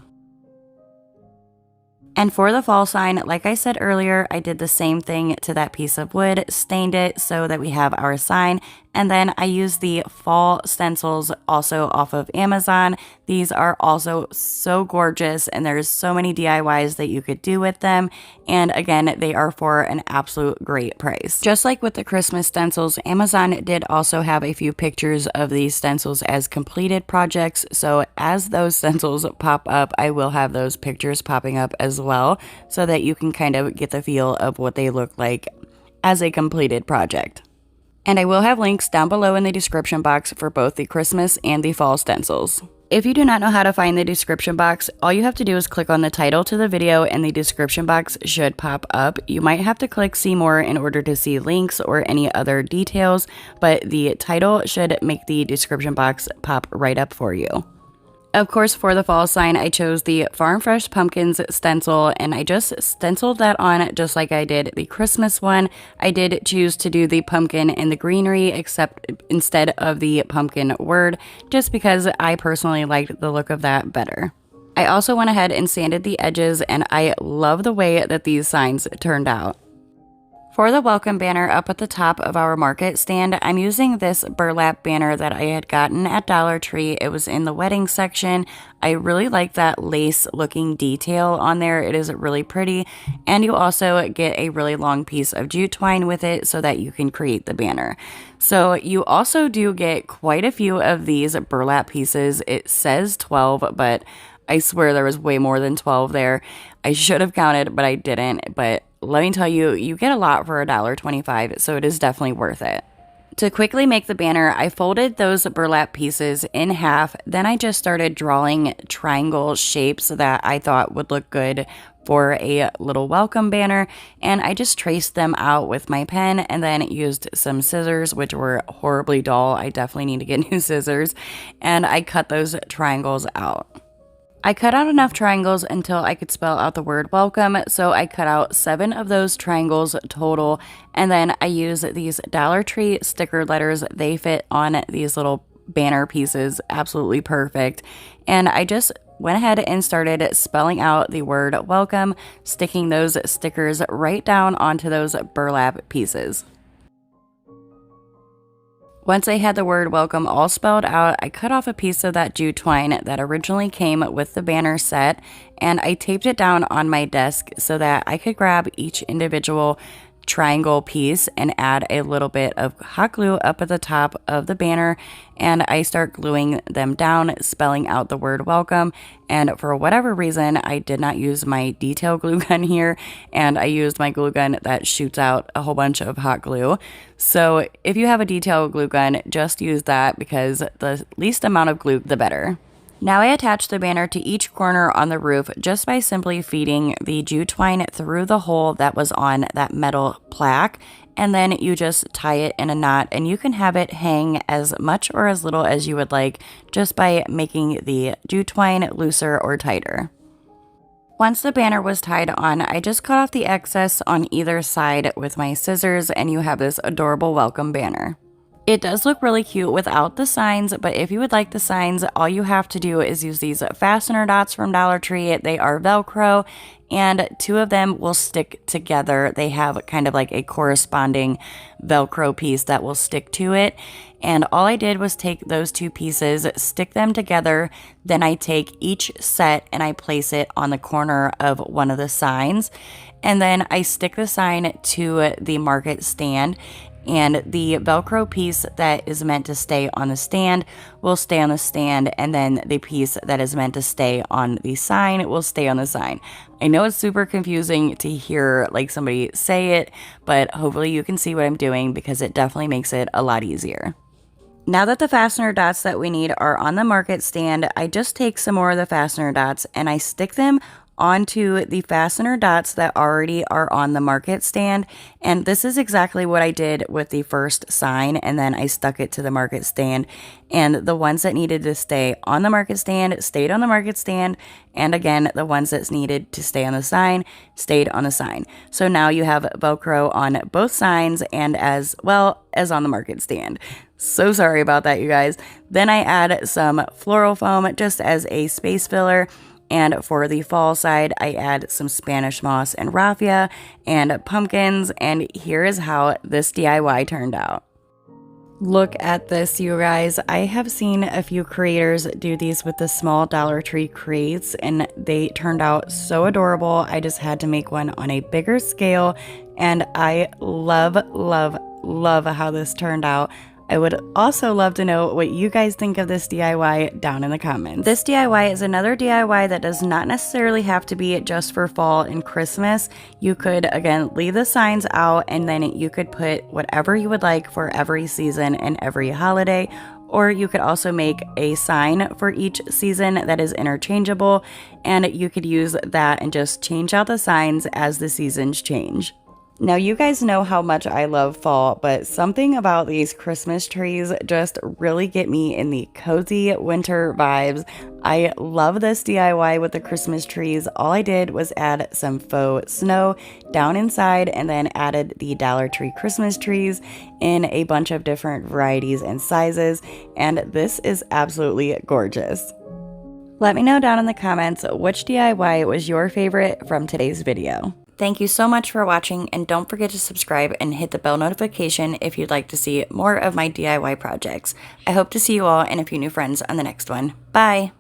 And for the fall sign, like I said earlier, I did the same thing to that piece of wood, stained it so that we have our sign, and then I used the fall stencils also off of Amazon. These are also so gorgeous and there's so many DIYs that you could do with them. And again, they are for an absolute great price. Just like with the Christmas stencils, Amazon did also have a few pictures of these stencils as completed projects. So as those stencils pop up, I will have those pictures popping up as well so that you can kind of get the feel of what they look like as a completed project. And I will have links down below in the description box for both the Christmas and the fall stencils. If you do not know how to find the description box, all you have to do is click on the title to the video and the description box should pop up. You might have to click see more in order to see links or any other details, but the title should make the description box pop right up for you. Of course, for the fall sign, I chose the Farm Fresh Pumpkins stencil, and I just stenciled that on just like I did the Christmas one. I did choose to do the pumpkin and the greenery, except instead of the pumpkin word, just because I personally liked the look of that better. I also went ahead and sanded the edges, and I love the way that these signs turned out. For the welcome banner up at the top of our market stand, I'm using this burlap banner that I had gotten at Dollar Tree. It was in the wedding section. I really like that lace looking detail on there. It is really pretty. And you also get a really long piece of jute twine with it so that you can create the banner. So you also do get quite a few of these burlap pieces. It says 12, but I swear there was way more than 12 there. I should have counted, but I didn't. But let me tell you, you get a lot for $1.25, so it is definitely worth it. To quickly make the banner, I folded those burlap pieces in half. Then I just started drawing triangle shapes that I thought would look good for a little welcome banner, and I just traced them out with my pen and then used some scissors, which were horribly dull. I definitely need to get new scissors, and I cut those triangles out. I cut out enough triangles until I could spell out the word welcome, so I cut out 7 of those triangles total, and then I use these Dollar Tree sticker letters. They fit on these little banner pieces absolutely perfect, and I just went ahead and started spelling out the word welcome, sticking those stickers right down onto those burlap pieces. Once I had the word welcome all spelled out, I cut off a piece of that jute twine that originally came with the banner set, and I taped it down on my desk so that I could grab each individual triangle piece and add a little bit of hot glue up at the top of the banner, and I start gluing them down, spelling out the word welcome. And for whatever reason, I did not use my detail glue gun here, and I used my glue gun that shoots out a whole bunch of hot glue. So if you have a detail glue gun, just use that, because the least amount of glue, the better. Now I attach the banner to each corner on the roof just by simply feeding the jute twine through the hole that was on that metal plaque, and then you just tie it in a knot, and you can have it hang as much or as little as you would like just by making the jute twine looser or tighter. Once the banner was tied on, I just cut off the excess on either side with my scissors, and you have this adorable welcome banner. It does look really cute without the signs, but if you would like the signs, all you have to do is use these fastener dots from Dollar Tree. They are Velcro, and 2 of them will stick together. They have kind of like a corresponding Velcro piece that will stick to it. And all I did was take those 2 pieces, stick them together, then I take each set and I place it on the corner of one of the signs. And then I stick the sign to the market stand, and the Velcro piece that is meant to stay on the stand will stay on the stand, and then the piece that is meant to stay on the sign will stay on the sign. I know it's super confusing to hear like somebody say it, but hopefully you can see what I'm doing, because it definitely makes it a lot easier. Now that the fastener dots that we need are on the market stand, I just take some more of the fastener dots and I stick them onto the fastener dots that already are on the market stand. And this is exactly what I did with the first sign, and then I stuck it to the market stand, and the ones that needed to stay on the market stand stayed on the market stand, and again the ones that needed to stay on the sign stayed on the sign. So now you have Velcro on both signs and as well as on the market stand. So sorry about that, you guys. Then I add some floral foam just as a space filler. And for the fall side, I add some Spanish moss and raffia and pumpkins, and here is how this DIY turned out. Look at this, you guys. I have seen a few creators do these with the small Dollar Tree crates, and they turned out so adorable. I just had to make one on a bigger scale, and I love, love, love how this turned out. I would also love to know what you guys think of this DIY down in the comments. This DIY is another DIY that does not necessarily have to be just for fall and Christmas. You could, again, leave the signs out, and then you could put whatever you would like for every season and every holiday. Or you could also make a sign for each season that is interchangeable, and you could use that and just change out the signs as the seasons change. Now, you guys know how much I love fall, but something about these Christmas trees just really get me in the cozy winter vibes. I love this DIY with the Christmas trees. All I did was add some faux snow down inside and then added the Dollar Tree Christmas trees in a bunch of different varieties and sizes, and this is absolutely gorgeous. Let me know down in the comments which DIY was your favorite from today's video. Thank you so much for watching, and don't forget to subscribe and hit the bell notification if you'd like to see more of my DIY projects. I hope to see you all and a few new friends on the next one. Bye!